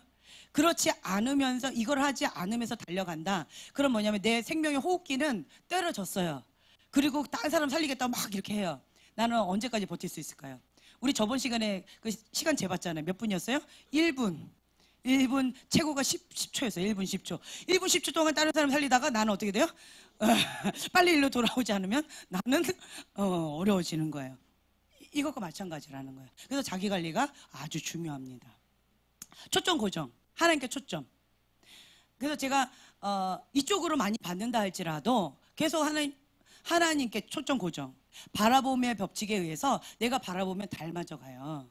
그렇지 않으면서 이걸 하지 않으면서 달려간다. 그럼 뭐냐면 내 생명의 호흡기는 떨어졌어요. 그리고 다른 사람 살리겠다고 막 이렇게 해요. 나는 언제까지 버틸 수 있을까요? 우리 저번 시간에 그 시간 재봤잖아요. 몇 분이었어요? 1분. 1분 최고가 10초였어요. 1분 10초. 1분 10초 동안 다른 사람 살리다가 나는 어떻게 돼요? 빨리 일로 돌아오지 않으면 나는 어려워지는 거예요. 이것과 마찬가지라는 거예요. 그래서 자기 관리가 아주 중요합니다. 초점 고정, 하나님께 초점. 그래서 제가 이쪽으로 많이 받는다 할지라도 계속 하나님께 초점 고정. 바라봄의 법칙에 의해서 내가 바라보면 닮아져 가요.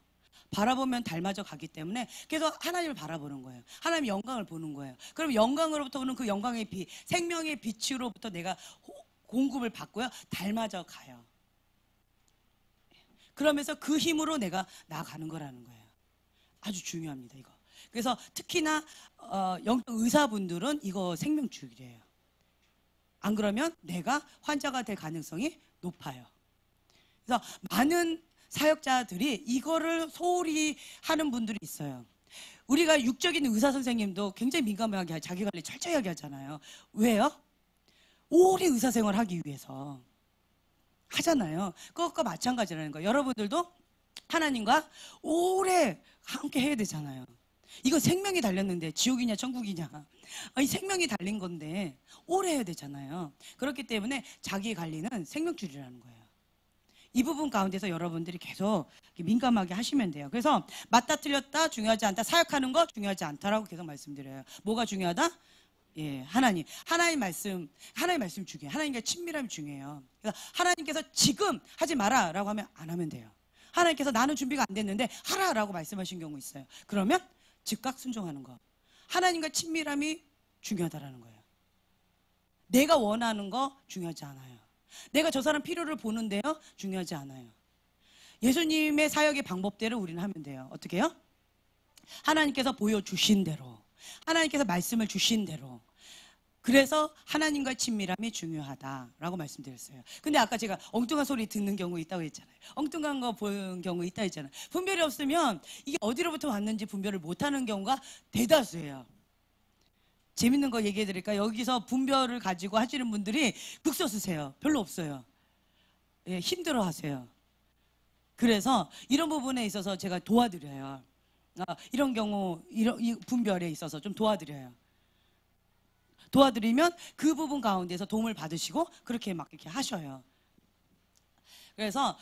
바라보면 닮아져 가기 때문에 계속 하나님을 바라보는 거예요. 하나님의 영광을 보는 거예요. 그럼 영광으로부터 오는 그 영광의 빛, 생명의 빛으로부터 내가 공급을 받고요. 닮아져 가요. 그러면서 그 힘으로 내가 나아가는 거라는 거예요. 아주 중요합니다, 이거. 그래서 특히나 영적 의사분들은 이거 생명줄이에요. 안 그러면 내가 환자가 될 가능성이 높아요. 그래서 많은 사역자들이 이거를 소홀히 하는 분들이 있어요. 우리가 육적인 의사 선생님도 굉장히 민감하게 자기 관리 철저히 하게 하잖아요. 왜요? 오래 의사생활 하기 위해서 하잖아요. 그것과 마찬가지라는 거예요. 여러분들도 하나님과 오래 함께 해야 되잖아요. 이거 생명이 달렸는데 지옥이냐 천국이냐, 이 생명이 달린 건데 오래 해야 되잖아요. 그렇기 때문에 자기 관리는 생명줄이라는 거예요. 이 부분 가운데서 여러분들이 계속 민감하게 하시면 돼요. 그래서 맞다 틀렸다 중요하지 않다, 사역하는 거 중요하지 않다라고 계속 말씀드려요. 뭐가 중요하다? 예, 하나님 말씀 중요해요. 하나님과 친밀함이 중요해요. 그래서 하나님께서 지금 하지 마라라고 하면 안 하면 돼요. 하나님께서 나는 준비가 안 됐는데 하라라고 말씀하신 경우 있어요. 그러면 즉각 순종하는 거. 하나님과 친밀함이 중요하다라는 거예요. 내가 원하는 거 중요하지 않아요. 내가 저 사람 필요를 보는데요, 중요하지 않아요. 예수님의 사역의 방법대로 우리는 하면 돼요. 어떻게 해요? 하나님께서 보여주신 대로, 하나님께서 말씀을 주신 대로. 그래서 하나님과 친밀함이 중요하다라고 말씀드렸어요. 근데 아까 제가 엉뚱한 소리 듣는 경우 있다고 했잖아요. 엉뚱한 거 보는 경우 있다 했잖아요. 분별이 없으면 이게 어디로부터 왔는지 분별을 못하는 경우가 대다수예요. 재밌는 거 얘기해 드릴까요? 여기서 분별을 가지고 하시는 분들이 극소 수세요. 별로 없어요. 예, 힘들어 하세요. 그래서 이런 부분에 있어서 제가 도와드려요. 이런 경우, 이 분별에 있어서 좀 도와드려요. 도와드리면 그 부분 가운데서 도움을 받으시고 그렇게 막 이렇게 하셔요. 그래서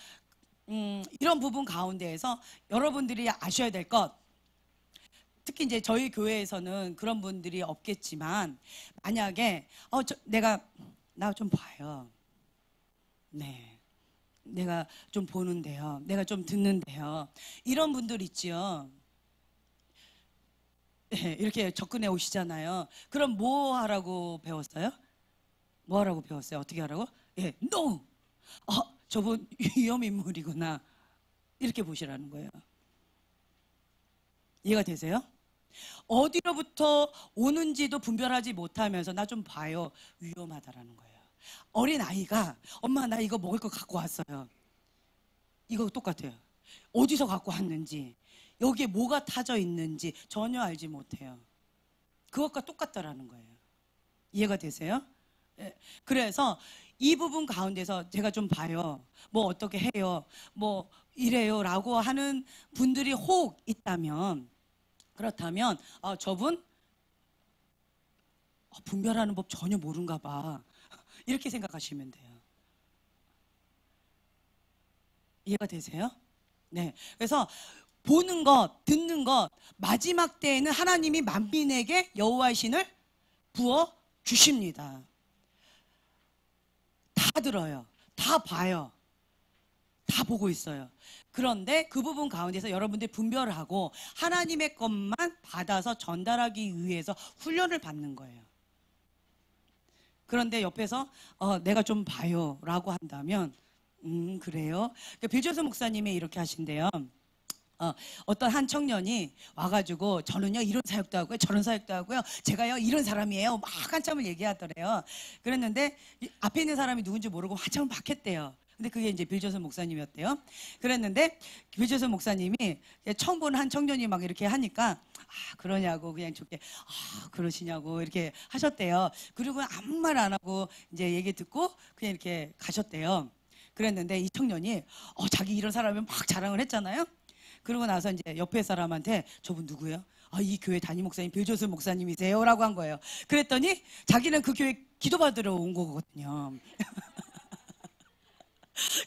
이런 부분 가운데에서 여러분들이 아셔야 될 것, 특히 이제 저희 교회에서는 그런 분들이 없겠지만, 만약에 나 좀 봐요. 네, 내가 좀 보는데요, 내가 좀 듣는데요, 이런 분들 있지요. 네, 이렇게 접근해 오시잖아요. 그럼 뭐 하라고 배웠어요? 뭐 하라고 배웠어요? 어떻게 하라고? 예, NO! 저분 위험인물이구나, 이렇게 보시라는 거예요. 이해가 되세요? 어디로부터 오는지도 분별하지 못하면서 나 좀 봐요, 위험하다라는 거예요. 어린 아이가 엄마 나 이거 먹을 거 갖고 왔어요. 이거 똑같아요. 어디서 갖고 왔는지, 여기에 뭐가 타져 있는지 전혀 알지 못해요. 그것과 똑같다라는 거예요. 이해가 되세요? 예. 그래서 이 부분 가운데서 제가 좀 봐요, 뭐 어떻게 해요, 뭐 이래요 라고 하는 분들이 혹 있다면, 그렇다면 저분 분별하는 법 전혀 모른가 봐, 이렇게 생각하시면 돼요. 이해가 되세요? 네. 그래서 보는 것, 듣는 것, 마지막 때에는 하나님이 만민에게 여호와의 신을 부어 주십니다. 다 들어요, 다 봐요, 다 보고 있어요. 그런데 그 부분 가운데서 여러분들이 분별을 하고 하나님의 것만 받아서 전달하기 위해서 훈련을 받는 거예요. 그런데 옆에서 내가 좀 봐요 라고 한다면 그래요? 빌조스 목사님이 이렇게 하신대요. 어떤 한 청년이 와가지고 저는요 이런 사역도 하고요, 저런 사역도 하고요, 제가요 이런 사람이에요, 막 한참을 얘기하더래요. 그랬는데 앞에 있는 사람이 누군지 모르고 한참을 막 했대요. 근데 그게 이제 빌조스 목사님이었대요. 그랬는데 빌조스 목사님이 처음 보는 한 청년이 막 이렇게 하니까 그러냐고 그냥 좋게 그러시냐고 이렇게 하셨대요. 그리고 아무 말 안 하고 이제 얘기 듣고 그냥 이렇게 가셨대요. 그랬는데 이 청년이 자기 이런 사람을 막 자랑을 했잖아요. 그러고 나서 이제 옆에 사람한테 저분 누구예요? 이 교회 담임 목사님 빌조스 목사님이세요? 라고 한 거예요. 그랬더니 자기는 그 교회 기도받으러 온 거거든요.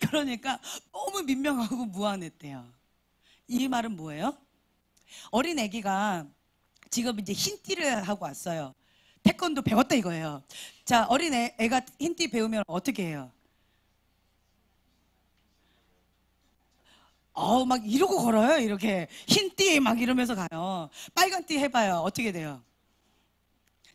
그러니까 너무 민망하고 무안했대요. 이 말은 뭐예요? 어린 아기가 지금 이제 흰띠를 하고 왔어요. 태권도 배웠다 이거예요. 자, 어린 애가 흰띠 배우면 어떻게 해요? 막 이러고 걸어요. 이렇게 흰띠 막 이러면서 가요. 빨간띠 해봐요. 어떻게 돼요?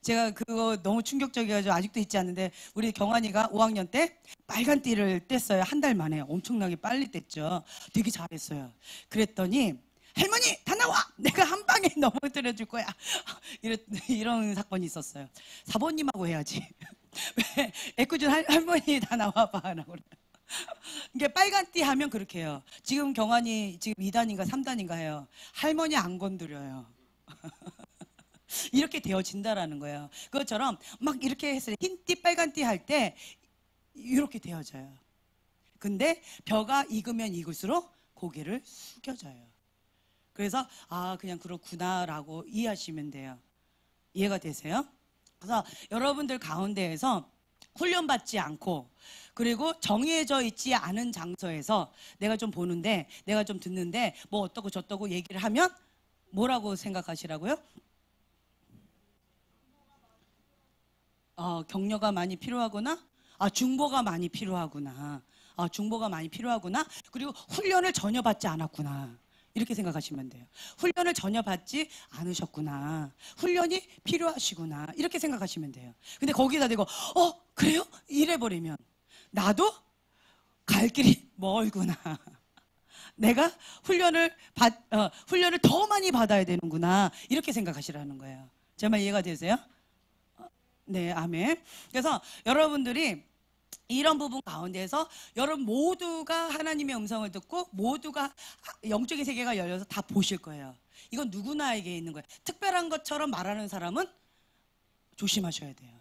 제가 그거 너무 충격적이어서 아직도 잊지 않는데 우리 경환이가 5학년 때 빨간띠를 뗐어요. 한 달 만에. 엄청나게 빨리 뗐죠. 되게 잘했어요. 그랬더니 할머니 다 나와! 내가 한 방에 넘어뜨려 줄 거야. 이런 사건이 있었어요. 사모님하고 해야지. 왜 애꿎은 할머니 다 나와봐 라고 그래요. 이게 빨간띠 하면 그렇게 해요. 지금 경환이 지금 2단인가 3단인가 해요. 할머니 안 건드려요. 이렇게 되어진다라는 거예요. 그것처럼 막 이렇게 했어요. 흰띠 빨간띠 할 때 이렇게 되어져요. 근데 벼가 익으면 익을수록 고개를 숙여져요. 그래서 그냥 그렇구나라고 이해하시면 돼요. 이해가 되세요? 그래서 여러분들 가운데에서 훈련받지 않고 그리고 정해져 있지 않은 장소에서 내가 좀 보는데 내가 좀 듣는데 뭐 어떠고 저떠고 얘기를 하면 뭐라고 생각하시라고요? 격려가 많이 필요하구나? 중보가 많이 필요하구나. 중보가 많이 필요하구나. 그리고 훈련을 전혀 받지 않았구나. 이렇게 생각하시면 돼요. 훈련을 전혀 받지 않으셨구나. 훈련이 필요하시구나. 이렇게 생각하시면 돼요. 근데 거기다 대고 그래요? 이래버리면 나도 갈 길이 멀구나. 내가 훈련을 더 많이 받아야 되는구나. 이렇게 생각하시라는 거예요. 제 말 이해가 되세요? 네, 아멘. 그래서 여러분들이 이런 부분 가운데에서 여러분 모두가 하나님의 음성을 듣고 모두가 영적인 세계가 열려서 다 보실 거예요. 이건 누구나에게 있는 거예요. 특별한 것처럼 말하는 사람은 조심하셔야 돼요.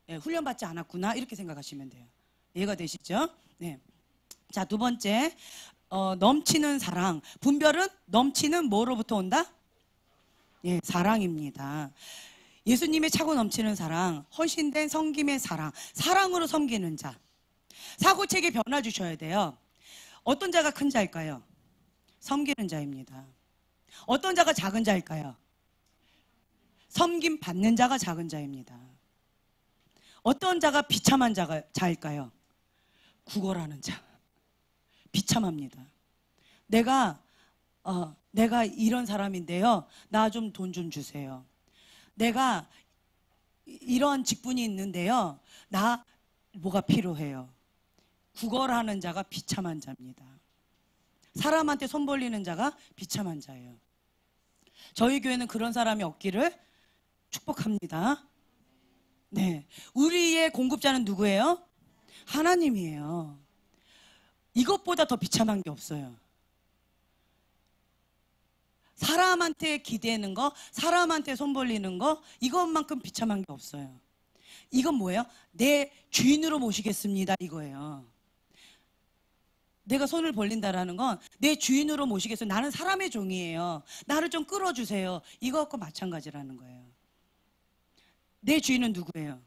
네, 훈련받지 않았구나 이렇게 생각하시면 돼요. 이해가 되시죠? 네. 자, 두 번째 넘치는 사랑. 분별은 넘치는 뭐로부터 온다? 예, 사랑입니다. 예수님의 차고 넘치는 사랑, 헌신된 섬김의 사랑, 사랑으로 섬기는 자. 사고체계 변화 주셔야 돼요. 어떤 자가 큰 자일까요? 섬기는 자입니다. 어떤 자가 작은 자일까요? 섬김 받는 자가 작은 자입니다. 어떤 자가 비참한 자일까요? 구걸하는 자. 비참합니다. 내가 이런 사람인데요. 나 좀 돈 좀 주세요. 내가 이런 직분이 있는데요. 나 뭐가 필요해요. 구걸하는 자가 비참한 자입니다. 사람한테 손 벌리는 자가 비참한 자예요. 저희 교회는 그런 사람이 없기를 축복합니다. 네, 우리의 공급자는 누구예요? 하나님이에요. 이것보다 더 비참한 게 없어요. 사람한테 기대는 거, 사람한테 손 벌리는 거, 이것만큼 비참한 게 없어요. 이건 뭐예요? 내 주인으로 모시겠습니다 이거예요. 내가 손을 벌린다라는 건 내 주인으로 모시겠어요. 나는 사람의 종이에요. 나를 좀 끌어주세요. 이것과 마찬가지라는 거예요. 내 주인은 누구예요?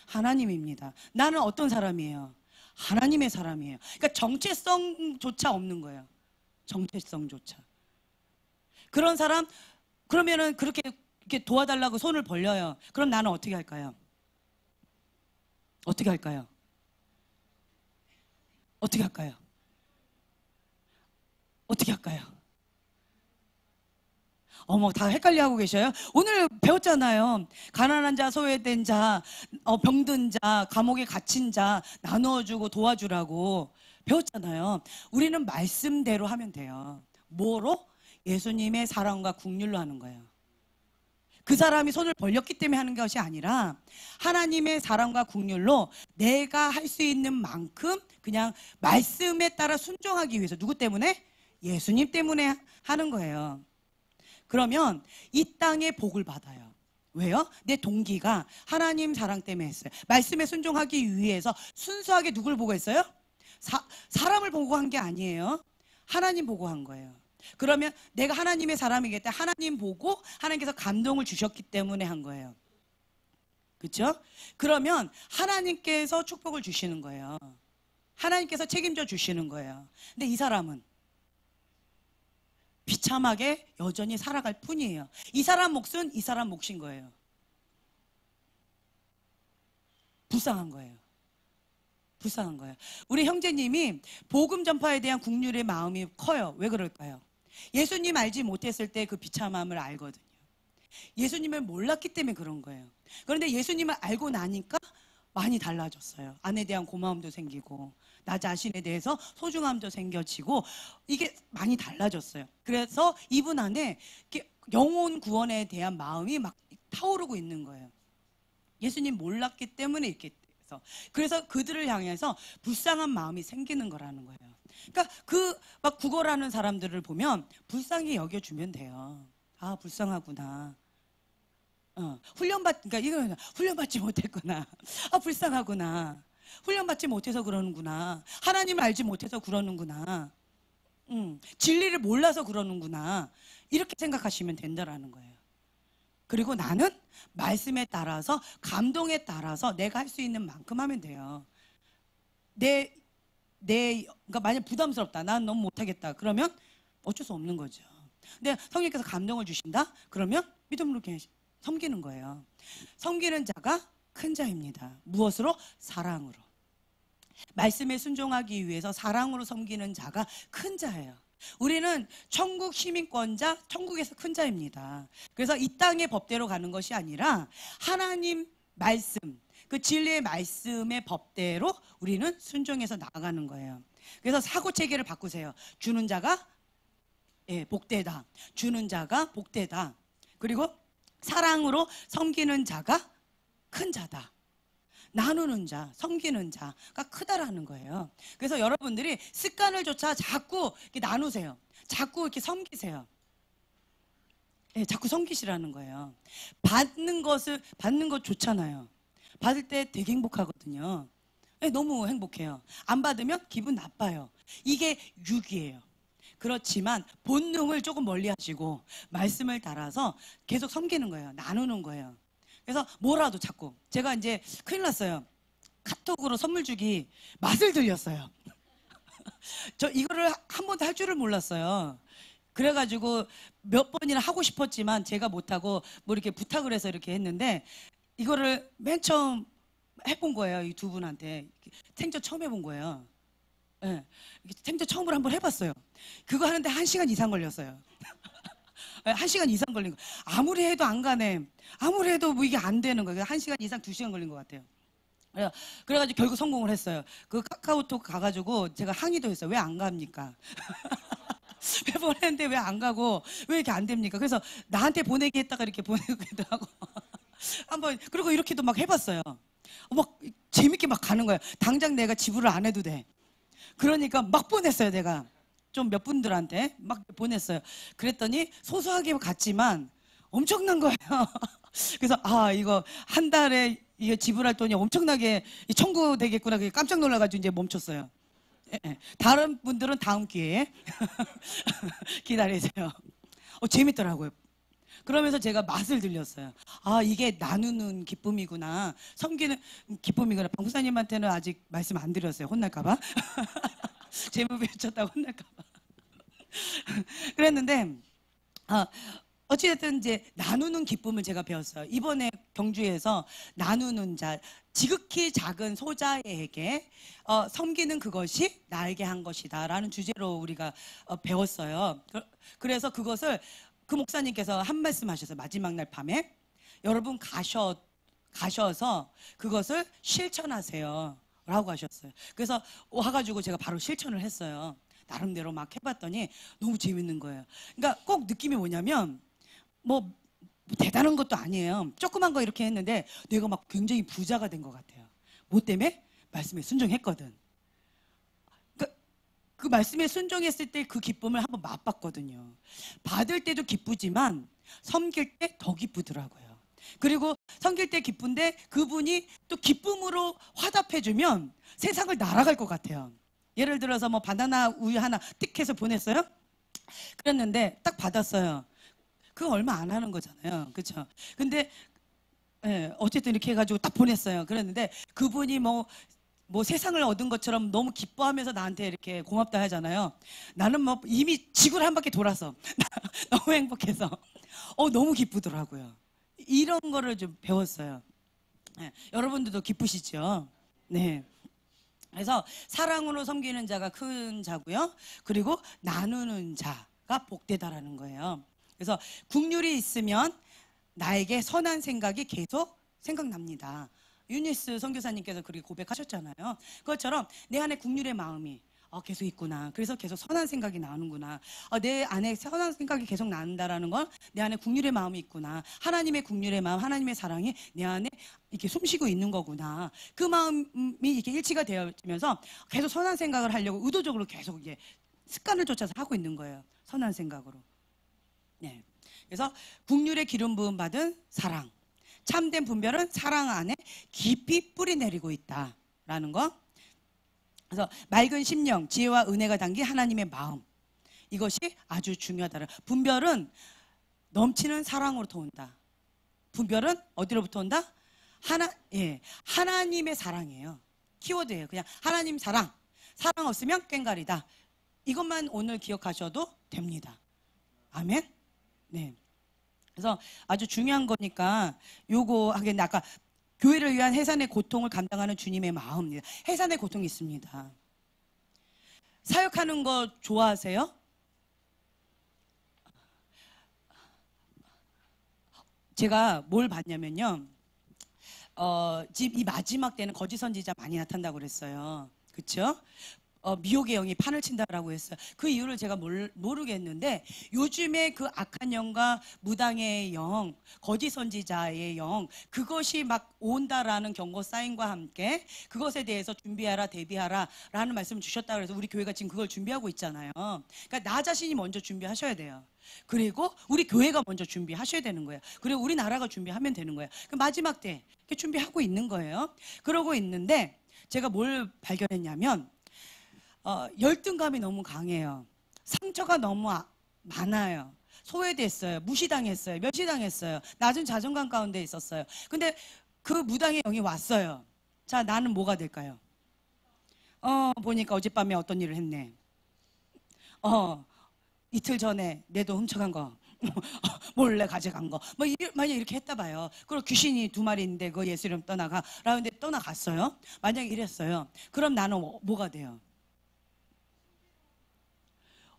하나님입니다. 나는 어떤 사람이에요? 하나님의 사람이에요. 그러니까 정체성조차 없는 거예요. 정체성조차. 그런 사람, 그러면은 그렇게 도와달라고 손을 벌려요. 그럼 나는 어떻게 할까요? 어떻게 할까요? 어떻게 할까요? 어떻게 할까요? 다 헷갈려하고 계셔요? 오늘 배웠잖아요. 가난한 자, 소외된 자, 병든 자, 감옥에 갇힌 자 나누어주고 도와주라고 배웠잖아요. 우리는 말씀대로 하면 돼요. 뭐로? 예수님의 사랑과 긍휼로 하는 거예요. 그 사람이 손을 벌렸기 때문에 하는 것이 아니라 하나님의 사랑과 긍휼로 내가 할 수 있는 만큼 그냥 말씀에 따라 순종하기 위해서. 누구 때문에? 예수님 때문에 하는 거예요. 그러면 이 땅에 복을 받아요. 왜요? 내 동기가 하나님 사랑 때문에 했어요. 말씀에 순종하기 위해서 순수하게 누굴 보고 했어요? 사람을 보고 한 게 아니에요. 하나님 보고 한 거예요. 그러면 내가 하나님의 사람이겠다. 하나님 보고 하나님께서 감동을 주셨기 때문에 한 거예요. 그렇죠? 그러면 하나님께서 축복을 주시는 거예요. 하나님께서 책임져 주시는 거예요. 근데 이 사람은 비참하게 여전히 살아갈 뿐이에요. 이 사람 몫은 이 사람 몫인 거예요. 불쌍한 거예요. 불쌍한 거예요. 우리 형제님이 복음 전파에 대한 국률의 마음이 커요. 왜 그럴까요? 예수님 알지 못했을 때 그 비참함을 알거든요. 예수님을 몰랐기 때문에 그런 거예요. 그런데 예수님을 알고 나니까 많이 달라졌어요. 아내에 대한 고마움도 생기고 나 자신에 대해서 소중함도 생겨지고 이게 많이 달라졌어요. 그래서 이분 안에 영혼 구원에 대한 마음이 막 타오르고 있는 거예요. 예수님 몰랐기 때문에 이렇게 돼서. 그래서 그들을 향해서 불쌍한 마음이 생기는 거라는 거예요. 그러니까 그 막 구걸하는 사람들을 보면 불쌍히 여겨주면 돼요. 아, 불쌍하구나. 그러니까 이거는 훈련받지 못했구나. 아, 불쌍하구나. 훈련받지 못해서 그러는구나. 하나님을 알지 못해서 그러는구나. 진리를 몰라서 그러는구나. 이렇게 생각하시면 된다라는 거예요. 그리고 나는 말씀에 따라서 감동에 따라서 내가 할 수 있는 만큼 하면 돼요. 그러니까 만약 부담스럽다. 난 너무 못하겠다. 그러면 어쩔 수 없는 거죠. 근데 성령께서 감동을 주신다? 그러면 믿음으로 이렇게 섬기는 거예요. 섬기는 자가 큰 자입니다. 무엇으로? 사랑으로. 말씀에 순종하기 위해서 사랑으로 섬기는 자가 큰 자예요. 우리는 천국 시민권자, 천국에서 큰 자입니다. 그래서 이 땅의 법대로 가는 것이 아니라 하나님 말씀, 그 진리의 말씀의 법대로 우리는 순종해서 나아가는 거예요. 그래서 사고체계를 바꾸세요. 주는 자가 복되다. 주는 자가 복되다. 그리고 사랑으로 섬기는 자가 큰 자다. 나누는 자, 섬기는 자가 크다라는 거예요. 그래서 여러분들이 습관을 조차 자꾸 이렇게 나누세요. 자꾸 이렇게 섬기세요. 자꾸 섬기시라는 거예요. 받는 것 좋잖아요. 받을 때 되게 행복하거든요. 너무 행복해요. 안 받으면 기분 나빠요. 이게 육이에요. 그렇지만 본능을 조금 멀리 하시고 말씀을 따라서 계속 섬기는 거예요. 나누는 거예요. 그래서 뭐라도 자꾸 제가 이제 큰일 났어요. 카톡으로 선물 주기 맛을 들렸어요. 저 이거를 한 번도 할 줄을 몰랐어요. 그래가지고 몇 번이나 하고 싶었지만 제가 못하고 뭐 이렇게 부탁을 해서 이렇게 했는데 이거를 맨 처음 해본 거예요. 이 두 분한테 생전 처음 해본 거예요. 네. 생전 처음으로 한번 해봤어요. 그거 하는데 1시간 이상 걸렸어요. 1시간 이상 걸린 거. 아무리 해도 안 가네. 아무리 해도 뭐 이게 안 되는 거예요. 1시간 이상 2시간 걸린 것 같아요. 그래가지고 결국 성공을 했어요. 그 카카오톡 가가지고 제가 항의도 했어요. 왜 안 갑니까? 매번 했는데 왜 안 가고 왜 이렇게 안 됩니까? 그래서 나한테 보내기 했다가 이렇게 보내기도 하고 한번 그리고 이렇게도 막 해봤어요. 막 재밌게 막 가는 거예요. 당장 내가 지불을 안 해도 돼. 그러니까 막 보냈어요. 내가 좀 몇 분들한테 막 보냈어요. 그랬더니 소소하게 갔지만 엄청난 거예요. 그래서 이거 한 달에 이거 지불할 돈이 엄청나게 청구되겠구나. 깜짝 놀라가지고 이제 멈췄어요. 다른 분들은 다음 기회에 기다리세요. 재밌더라고요. 그러면서 제가 맛을 들렸어요. 이게 나누는 기쁨이구나. 섬기는 기쁨이구나. 방구사님한테는 아직 말씀 안 드렸어요. 혼날까봐. 제목 외쳤다고 혼날까봐. 그랬는데, 어찌됐든 이제 나누는 기쁨을 제가 배웠어요. 이번에 경주에서 나누는 자, 지극히 작은 소자에게 섬기는 그것이 나에게 한 것이다 라는 주제로 우리가 배웠어요. 그래서 그것을 그 목사님께서 한 말씀 하셨어요. 마지막 날 밤에 여러분 가셔서 그것을 실천하세요 라고 하셨어요. 그래서 와가지고 제가 바로 실천을 했어요. 나름대로 막 해봤더니 너무 재밌는 거예요. 그러니까 꼭 느낌이 뭐냐면 뭐 대단한 것도 아니에요. 조그만 거 이렇게 했는데 내가 막 굉장히 부자가 된 것 같아요. 뭐 때문에? 말씀에 순종했거든. 그 말씀에 순종했을 때 그 기쁨을 한번 맛봤거든요. 받을 때도 기쁘지만 섬길 때 더 기쁘더라고요. 그리고 섬길 때 기쁜데 그분이 또 기쁨으로 화답해주면 세상을 날아갈 것 같아요. 예를 들어서 뭐 바나나 우유 하나 띡 해서 보냈어요. 그랬는데 딱 받았어요. 그거 얼마 안 하는 거잖아요. 그렇죠? 근데 어쨌든 이렇게 해가지고 딱 보냈어요. 그랬는데 그분이 뭐 뭐 세상을 얻은 것처럼 너무 기뻐하면서 나한테 이렇게 고맙다 하잖아요. 나는 뭐 이미 지구를 한 바퀴 돌아서 너무 행복해서 너무 기쁘더라고요. 이런 거를 좀 배웠어요. 네, 여러분들도 기쁘시죠? 네. 그래서 사랑으로 섬기는 자가 큰 자고요. 그리고 나누는 자가 복되다라는 거예요. 그래서 국률이 있으면 나에게 선한 생각이 계속 생각납니다. 유니스 선교사님께서 그렇게 고백하셨잖아요. 그것처럼 내 안에 국률의 마음이 계속 있구나. 그래서 계속 선한 생각이 나오는구나. 내 안에 선한 생각이 계속 나온다라는 건 내 안에 국률의 마음이 있구나. 하나님의 국률의 마음, 하나님의 사랑이 내 안에 이렇게 숨쉬고 있는 거구나. 그 마음이 이렇게 일치가 되어지면서 계속 선한 생각을 하려고 의도적으로 계속 이게 습관을 쫓아서 하고 있는 거예요. 선한 생각으로. 네. 그래서 국률의 기름 부음 받은 사랑. 참된 분별은 사랑 안에 깊이 뿌리 내리고 있다라는 거. 그래서 맑은 심령, 지혜와 은혜가 담긴 하나님의 마음. 이것이 아주 중요하다. 분별은 넘치는 사랑으로부터 온다. 분별은 어디로부터 온다? 하나님의 사랑이에요. 키워드예요. 그냥 하나님 사랑. 사랑 없으면 꽹가리다. 이것만 오늘 기억하셔도 됩니다. 아멘. 네. 그래서 아주 중요한 거니까 요거 하겠는데 아까 교회를 위한 해산의 고통을 감당하는 주님의 마음입니다. 해산의 고통이 있습니다. 사역하는 거 좋아하세요? 제가 뭘 봤냐면요. 지금 이 마지막 때는 거짓 선지자 많이 나타난다고 그랬어요. 그렇죠? 미혹의 영이 판을 친다라고 했어요. 그 이유를 제가 모르겠는데 요즘에 그 악한 영과 무당의 영, 거짓 선지자의 영, 그것이 막 온다라는 경고 사인과 함께 그것에 대해서 준비하라, 대비하라 라는 말씀을 주셨다고 해서 우리 교회가 지금 그걸 준비하고 있잖아요. 그러니까 나 자신이 먼저 준비하셔야 돼요. 그리고 우리 교회가 먼저 준비하셔야 되는 거예요. 그리고 우리나라가 준비하면 되는 거예요. 그 마지막 때 이렇게 준비하고 있는 거예요. 그러고 있는데 제가 뭘 발견했냐면 열등감이 너무 강해요. 상처가 너무 많아요. 소외됐어요. 무시당했어요. 멸시당했어요. 낮은 자존감 가운데 있었어요. 근데 그 무당의 영이 왔어요. 자, 나는 뭐가 될까요? 보니까 어젯밤에 어떤 일을 했네. 이틀 전에 내 돈 훔쳐간 거. 몰래 가져간 거. 만약 이렇게 했다 봐요. 그리고 귀신이 2마리 있는데 그 예수 이름 떠나가. 라는데 떠나갔어요. 만약에 이랬어요. 그럼 나는 뭐가 돼요?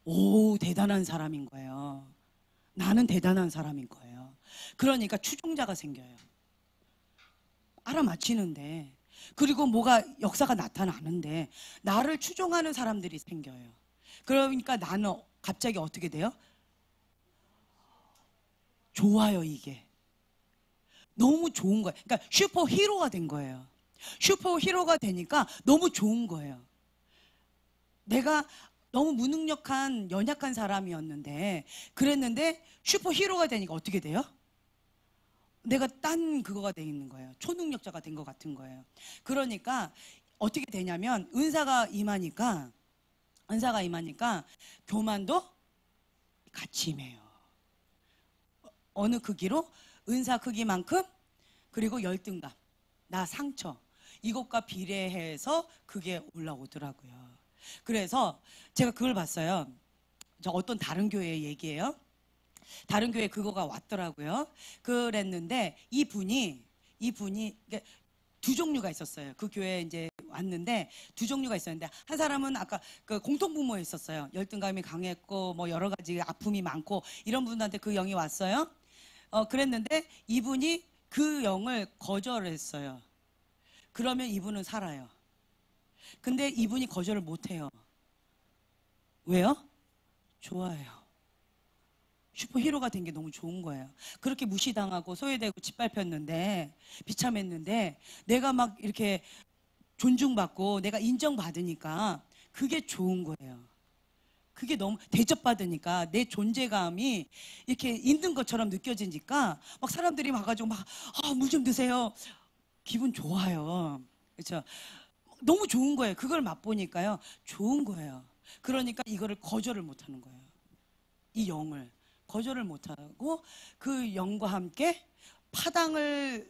오, 대단한 사람인 거예요. 나는 대단한 사람인 거예요. 그러니까 추종자가 생겨요. 알아맞히는데, 그리고 뭐가 역사가 나타나는데 나를 추종하는 사람들이 생겨요. 그러니까 나는 갑자기 어떻게 돼요? 좋아요. 이게 너무 좋은 거예요. 그러니까 슈퍼 히로가 된 거예요. 슈퍼 히로가 되니까 너무 좋은 거예요. 내가 너무 무능력한 연약한 사람이었는데 그랬는데 슈퍼 히로가 되니까 어떻게 돼요? 내가 딴 그거가 돼 있는 거예요. 초능력자가 된 것 같은 거예요. 그러니까 어떻게 되냐면 은사가 임하니까 교만도 같이 임해요. 어느 크기로? 은사 크기만큼, 그리고 열등감, 나 상처, 이것과 비례해서 그게 올라오더라고요. 그래서 제가 그걸 봤어요. 저 어떤 다른 교회 얘기예요. 다른 교회 그거가 왔더라고요. 그랬는데 이분이 두 종류가 있었어요. 그 교회에 이제 왔는데 두 종류가 있었는데 한 사람은 아까 그 공통부모에 있었어요. 열등감이 강했고 뭐 여러 가지 아픔이 많고 이런 분들한테 그 영이 왔어요. 그랬는데 이분이 그 영을 거절했어요. 그러면 이분은 살아요. 근데 이분이 거절을 못해요. 왜요? 좋아요. 슈퍼히로가 된 게 너무 좋은 거예요. 그렇게 무시당하고 소외되고 짓밟혔는데 비참했는데 내가 막 이렇게 존중받고 내가 인정받으니까 그게 좋은 거예요. 그게 너무 대접받으니까 내 존재감이 이렇게 있는 것처럼 느껴지니까 막 사람들이 와가지고 막 물 좀 드세요. 기분 좋아요. 그렇죠? 너무 좋은 거예요. 그걸 맛보니까요. 좋은 거예요. 그러니까 이거를 거절을 못하는 거예요. 이 영을 거절을 못하고 그 영과 함께 파당을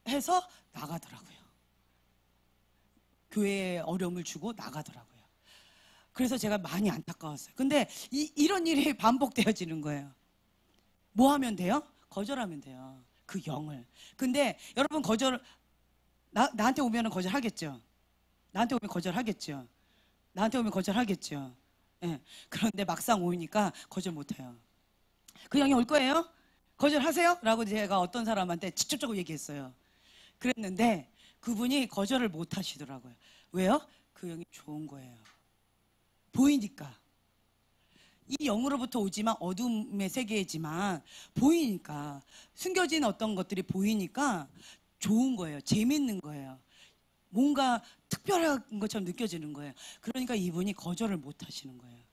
해서 나가더라고요. 교회에 어려움을 주고 나가더라고요. 그래서 제가 많이 안타까웠어요. 근데 이런 일이 반복되어지는 거예요. 뭐 하면 돼요? 거절하면 돼요. 그 영을. 근데 여러분 나한테 오면 거절하겠죠. 나한테 오면 거절하겠죠. 나한테 오면 거절하겠죠. 예. 그런데 막상 오니까 거절 못해요. 그 영이 올 거예요? 거절하세요? 라고 제가 어떤 사람한테 직접적으로 얘기했어요. 그랬는데 그분이 거절을 못 하시더라고요. 왜요? 그 영이 좋은 거예요. 보이니까. 이 영으로부터 오지만 어둠의 세계이지만 보이니까, 숨겨진 어떤 것들이 보이니까 좋은 거예요. 재밌는 거예요. 뭔가 특별한 것처럼 느껴지는 거예요. 그러니까 이분이 거절을 못 하시는 거예요.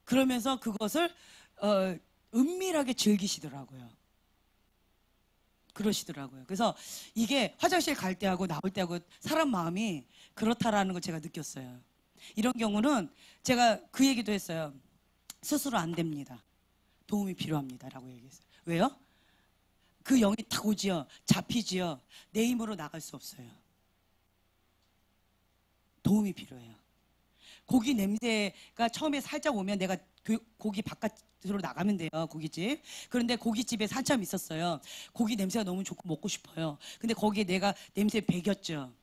그러면서 그것을 은밀하게 즐기시더라고요. 그러시더라고요. 그래서 이게 화장실 갈 때하고 나올 때하고 사람 마음이 그렇다라는 걸 제가 느꼈어요. 이런 경우는 제가 그 얘기도 했어요. 스스로 안 됩니다. 도움이 필요합니다. 라고 얘기했어요. 왜요? 그 영이 탁 오지요. 잡히지요. 내 힘으로 나갈 수 없어요. 도움이 필요해요. 고기 냄새가 처음에 살짝 오면 내가 고기 바깥으로 나가면 돼요. 고깃집. 그런데 고깃집에 한참 있었어요. 고기 냄새가 너무 좋고 먹고 싶어요. 근데 거기에 내가 냄새 배겼죠.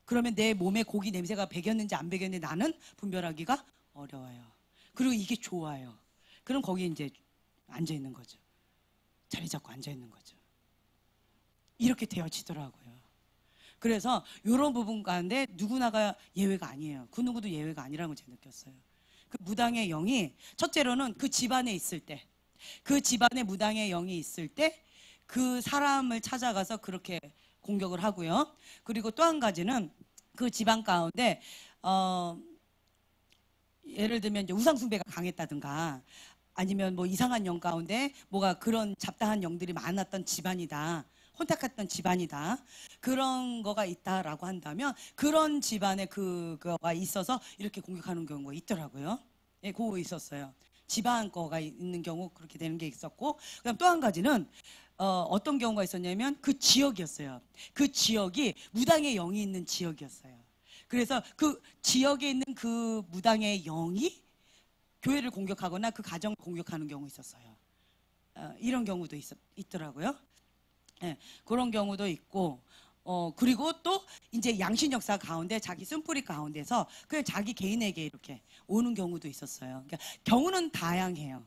그러면 내 몸에 고기 냄새가 배겼는지 안 배겼는지 나는 분별하기가 어려워요. 그리고 이게 좋아요. 그럼 거기에 이제 앉아 있는 거죠. 자리 잡고 앉아 있는 거죠. 이렇게 되어지더라고요. 그래서 이런 부분 가운데 누구나가 예외가 아니에요. 그 누구도 예외가 아니라는 걸 제가 느꼈어요. 그 무당의 영이 첫째로는 그 집안에 있을 때, 그 집안에 무당의 영이 있을 때 그 사람을 찾아가서 그렇게 공격을 하고요. 그리고 또 한 가지는 그 집안 가운데 예를 들면 이제 우상숭배가 강했다든가 아니면 뭐 이상한 영 가운데 뭐가 그런 잡다한 영들이 많았던 집안이다. 혼탁했던 집안이다. 그런 거가 있다라고 한다면 그런 집안에 그거가 있어서 이렇게 공격하는 경우가 있더라고요. 예, 그거 있었어요. 집안 거가 있는 경우 그렇게 되는 게 있었고, 그다음 또 한 가지는 어떤 경우가 있었냐면 그 지역이었어요. 그 지역이 무당의 영이 있는 지역이었어요. 그래서 그 지역에 있는 그 무당의 영이 교회를 공격하거나 그 가정을 공격하는 경우 있었어요. 이런 경우도 있더라고요. 네, 그런 경우도 있고, 그리고 또 이제 양신 역사 가운데 자기 쓴뿌리 가운데서 그냥 자기 개인에게 이렇게 오는 경우도 있었어요. 그러니까 경우는 다양해요.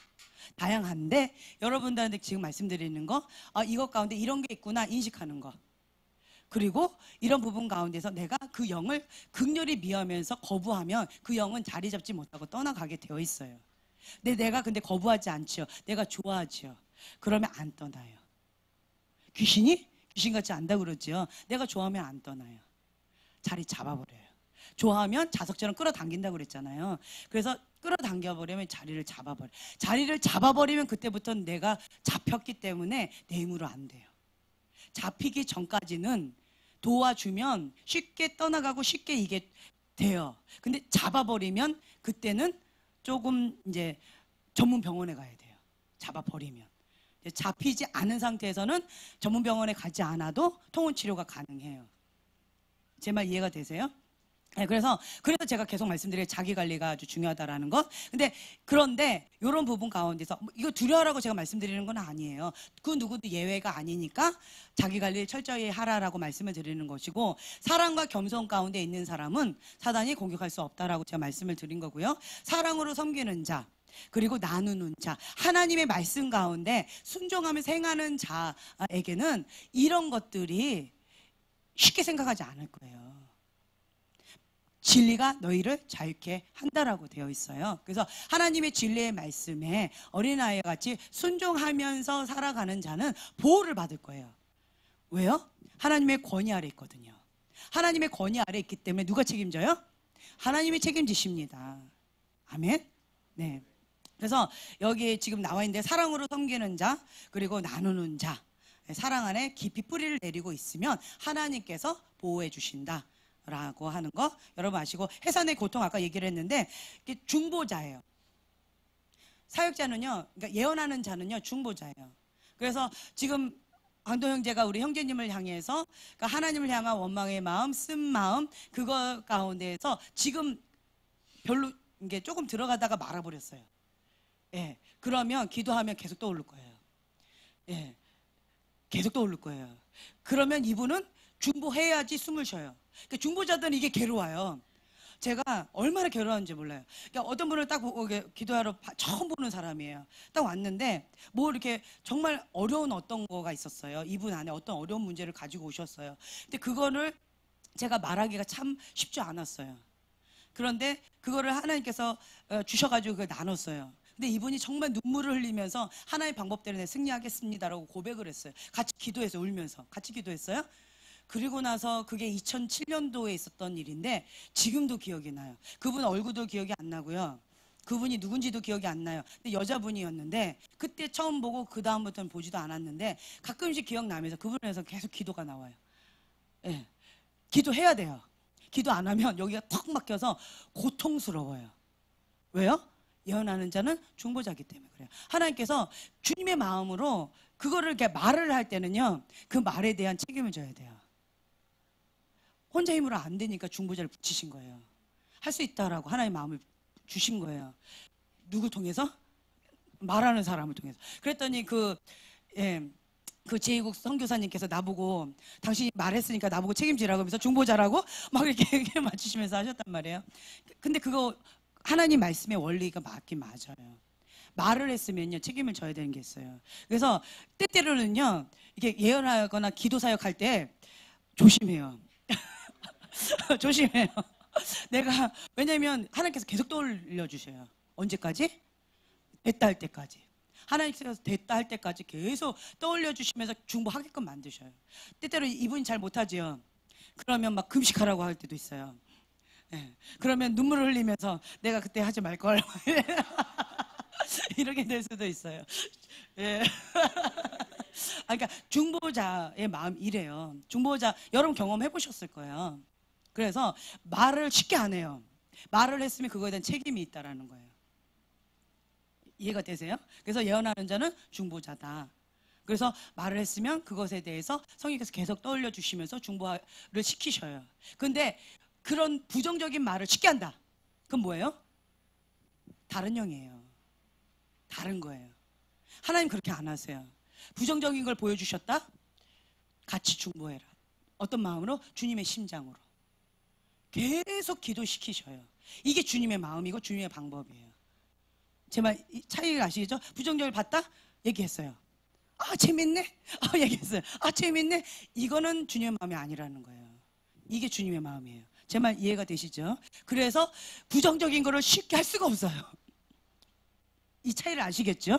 다양한데 여러분들한테 지금 말씀드리는 거, 이것 가운데 이런 게 있구나 인식하는 거. 그리고 이런 부분 가운데서 내가 그 영을 극렬히 미워하면서 거부하면 그 영은 자리 잡지 못하고 떠나가게 되어 있어요. 내가 근데 거부하지 않죠. 내가 좋아하죠. 그러면 안 떠나요. 귀신이 귀신같이 안다고 그러죠. 내가 좋아하면 안 떠나요. 자리 잡아버려요. 좋아하면 자석처럼 끌어당긴다고 그랬잖아요. 그래서 끌어당겨버리면 자리를 잡아버려요. 자리를 잡아버리면 그때부터는 내가 잡혔기 때문에 내 힘으로 안 돼요. 잡히기 전까지는 도와주면 쉽게 떠나가고 쉽게 이게 돼요. 근데 잡아버리면 그때는 조금 이제 전문 병원에 가야 돼요. 잡아버리면. 잡히지 않은 상태에서는 전문 병원에 가지 않아도 통원 치료가 가능해요. 제 말 이해가 되세요? 네, 그래서 제가 계속 말씀드려요. 자기 관리가 아주 중요하다라는 것. 그런데 이런 부분 가운데서 이거 두려워라고 제가 말씀드리는 건 아니에요. 그 누구도 예외가 아니니까 자기 관리를 철저히 하라라고 말씀을 드리는 것이고, 사랑과 겸손 가운데 있는 사람은 사단이 공격할 수 없다라고 제가 말씀을 드린 거고요. 사랑으로 섬기는 자, 그리고 나누는 자, 하나님의 말씀 가운데 순종하면서 행하는 자에게는 이런 것들이 쉽게 생각하지 않을 거예요. 진리가 너희를 자유케 한다라고 되어 있어요. 그래서 하나님의 진리의 말씀에 어린아이 같이 순종하면서 살아가는 자는 보호를 받을 거예요. 왜요? 하나님의 권위 아래 있거든요. 하나님의 권위 아래 있기 때문에 누가 책임져요? 하나님이 책임지십니다. 아멘? 네. 그래서 여기 지금 나와 있는데 사랑으로 섬기는 자, 그리고 나누는 자, 사랑 안에 깊이 뿌리를 내리고 있으면 하나님께서 보호해 주신다 라고 하는 거 여러분 아시고, 해산의 고통 아까 얘기를 했는데 이게 중보자예요. 사역자는요, 그러니까 예언하는 자는요 중보자예요. 그래서 지금 강도 형제가 우리 형제님을 향해서 그러니까 하나님을 향한 원망의 마음, 쓴 마음 그거 가운데에서 지금 별로 이게 조금 들어가다가 말아버렸어요. 예, 그러면 기도하면 계속 떠오를 거예요. 예, 계속 떠오를 거예요. 그러면 이분은 중보해야지 숨을 쉬어요. 그러니까 중보자들은 이게 괴로워요. 제가 얼마나 괴로웠는지 몰라요. 그러니까 어떤 분을 딱 보고 기도하러 처음 보는 사람이에요. 딱 왔는데 뭐 이렇게 정말 어려운 어떤 거가 있었어요. 이분 안에 어떤 어려운 문제를 가지고 오셨어요. 근데 그거를 제가 말하기가 참 쉽지 않았어요. 그런데 그거를 하나님께서 주셔가지고 그걸 나눴어요. 근데 이분이 정말 눈물을 흘리면서 하나님의 방법대로 내 승리하겠습니다라고 고백을 했어요. 같이 기도해서 울면서 같이 기도했어요. 그리고 나서 그게 2007년도에 있었던 일인데 지금도 기억이 나요. 그분 얼굴도 기억이 안 나고요. 그분이 누군지도 기억이 안 나요. 근데 여자분이었는데 그때 처음 보고 그 다음부터는 보지도 않았는데 가끔씩 기억나면서 그분에서 계속 기도가 나와요. 예, 기도해야 돼요. 기도 안 하면 여기가 턱 막혀서 고통스러워요. 왜요? 예언하는 자는 중보자이기 때문에 그래요. 하나님께서 주님의 마음으로 그거를 이렇게 말을 할 때는요, 그 말에 대한 책임을 져야 돼요. 혼자 힘으로 안 되니까 중보자를 붙이신 거예요. 할 수 있다라고 하나님의 마음을 주신 거예요. 누구 통해서? 말하는 사람을 통해서. 그랬더니 그 제2국 선교사님께서 나보고 당신이 말했으니까 나보고 책임지라고 하면서 중보자라고 막 이렇게 맞추시면서 하셨단 말이에요. 근데 그거 하나님 말씀의 원리가 맞긴 맞아요. 말을 했으면요 책임을 져야 되는 게 있어요. 그래서 때때로는요 이게 예언하거나 기도 사역할 때 조심해요. 조심해요. 내가 왜냐면 하나님께서 계속 떠올려 주셔요. 언제까지? 됐다 할 때까지. 하나님께서 됐다 할 때까지 계속 떠올려 주시면서 중보하게끔 만드셔요. 때때로 이분이 잘 못하지요. 그러면 막 금식하라고 할 때도 있어요. 네. 그러면 눈물을 흘리면서 내가 그때 하지 말걸 이렇게 될 수도 있어요. 예. 그러니까 중보자의 마음 이래요. 중보자 여러분 경험해 보셨을 거예요. 그래서 말을 쉽게 안 해요. 말을 했으면 그거에 대한 책임이 있다라는 거예요. 이해가 되세요? 그래서 예언하는 자는 중보자다. 그래서 말을 했으면 그것에 대해서 성령께서 계속 떠올려 주시면서 중보를 시키셔요. 근데 그런 부정적인 말을 쉽게 한다. 그건 뭐예요? 다른 영이에요. 다른 거예요. 하나님 그렇게 안 하세요. 부정적인 걸 보여주셨다? 같이 중보해라. 어떤 마음으로? 주님의 심장으로. 계속 기도시키셔요. 이게 주님의 마음이고 주님의 방법이에요. 제 말 차이가 아시겠죠? 부정적을 봤다? 얘기했어요. 아 재밌네? 얘기했어요. 아 재밌네? 이거는 주님의 마음이 아니라는 거예요. 이게 주님의 마음이에요. 제 말 이해가 되시죠? 그래서 부정적인 거를 쉽게 할 수가 없어요. 이 차이를 아시겠죠?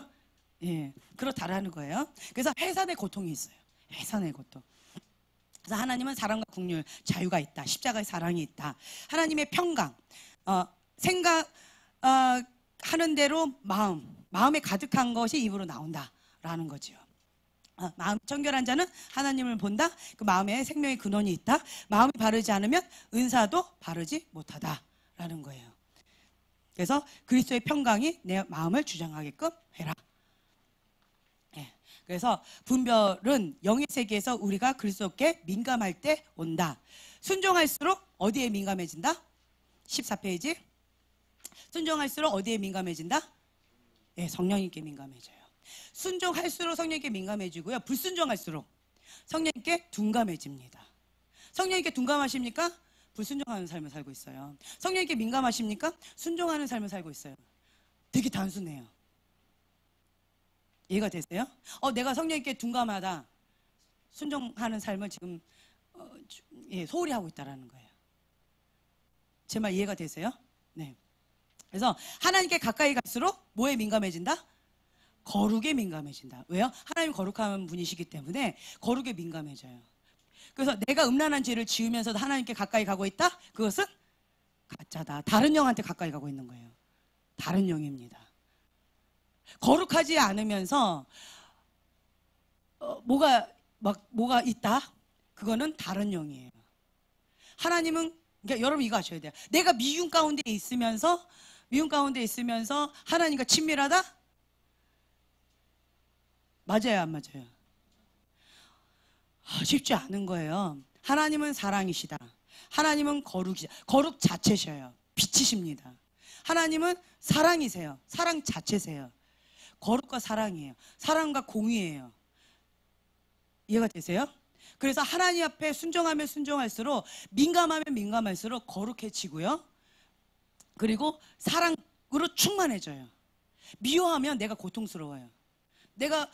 예, 그렇다라는 거예요. 그래서 해산의 고통이 있어요. 해산의 고통. 그래서 하나님은 사랑과 긍휼, 자유가 있다. 십자가의 사랑이 있다. 하나님의 평강, 생각하는 대로 마음에 가득한 것이 입으로 나온다라는 거죠. 마음 청결한 자는 하나님을 본다. 그 마음에 생명의 근원이 있다. 마음이 바르지 않으면 은사도 바르지 못하다라는 거예요. 그래서 그리스도의 평강이 내 마음을 주장하게끔 해라. 네. 그래서 분별은 영의 세계에서 우리가 그리스도께 민감할 때 온다. 순종할수록 어디에 민감해진다? 14페이지. 순종할수록 어디에 민감해진다? 네, 성령님께 민감해져요. 순종할수록 성령님께 민감해지고요. 불순종할수록 성령님께 둔감해집니다. 성령님께 둔감하십니까? 불순종하는 삶을 살고 있어요. 성령님께 민감하십니까? 순종하는 삶을 살고 있어요. 되게 단순해요. 이해가 되세요? 내가 성령님께 둔감하다. 순종하는 삶을 지금 소홀히 하고 있다는 거예요. 제 말 이해가 되세요? 네. 그래서 하나님께 가까이 갈수록 뭐에 민감해진다? 거룩에 민감해진다. 왜요? 하나님 거룩한 분이시기 때문에 거룩에 민감해져요. 그래서 내가 음란한 죄를 지으면서도 하나님께 가까이 가고 있다? 그것은 가짜다. 다른 영한테 가까이 가고 있는 거예요. 다른 영입니다. 거룩하지 않으면서 뭐가 있다? 그거는 다른 영이에요. 하나님은 그러니까 여러분 이거 아셔야 돼요. 내가 미움 가운데 있으면서 하나님과 친밀하다? 맞아요, 안 맞아요? 쉽지 않은 거예요. 하나님은 사랑이시다. 하나님은 거룩이시다. 거룩 자체셔요. 빛이십니다. 하나님은 사랑이세요. 사랑 자체세요. 거룩과 사랑이에요. 사랑과 공의예요. 이해가 되세요? 그래서 하나님 앞에 순종하면 순종할수록, 민감하면 민감할수록 거룩해지고요. 그리고 사랑으로 충만해져요. 미워하면 내가 고통스러워요. 내가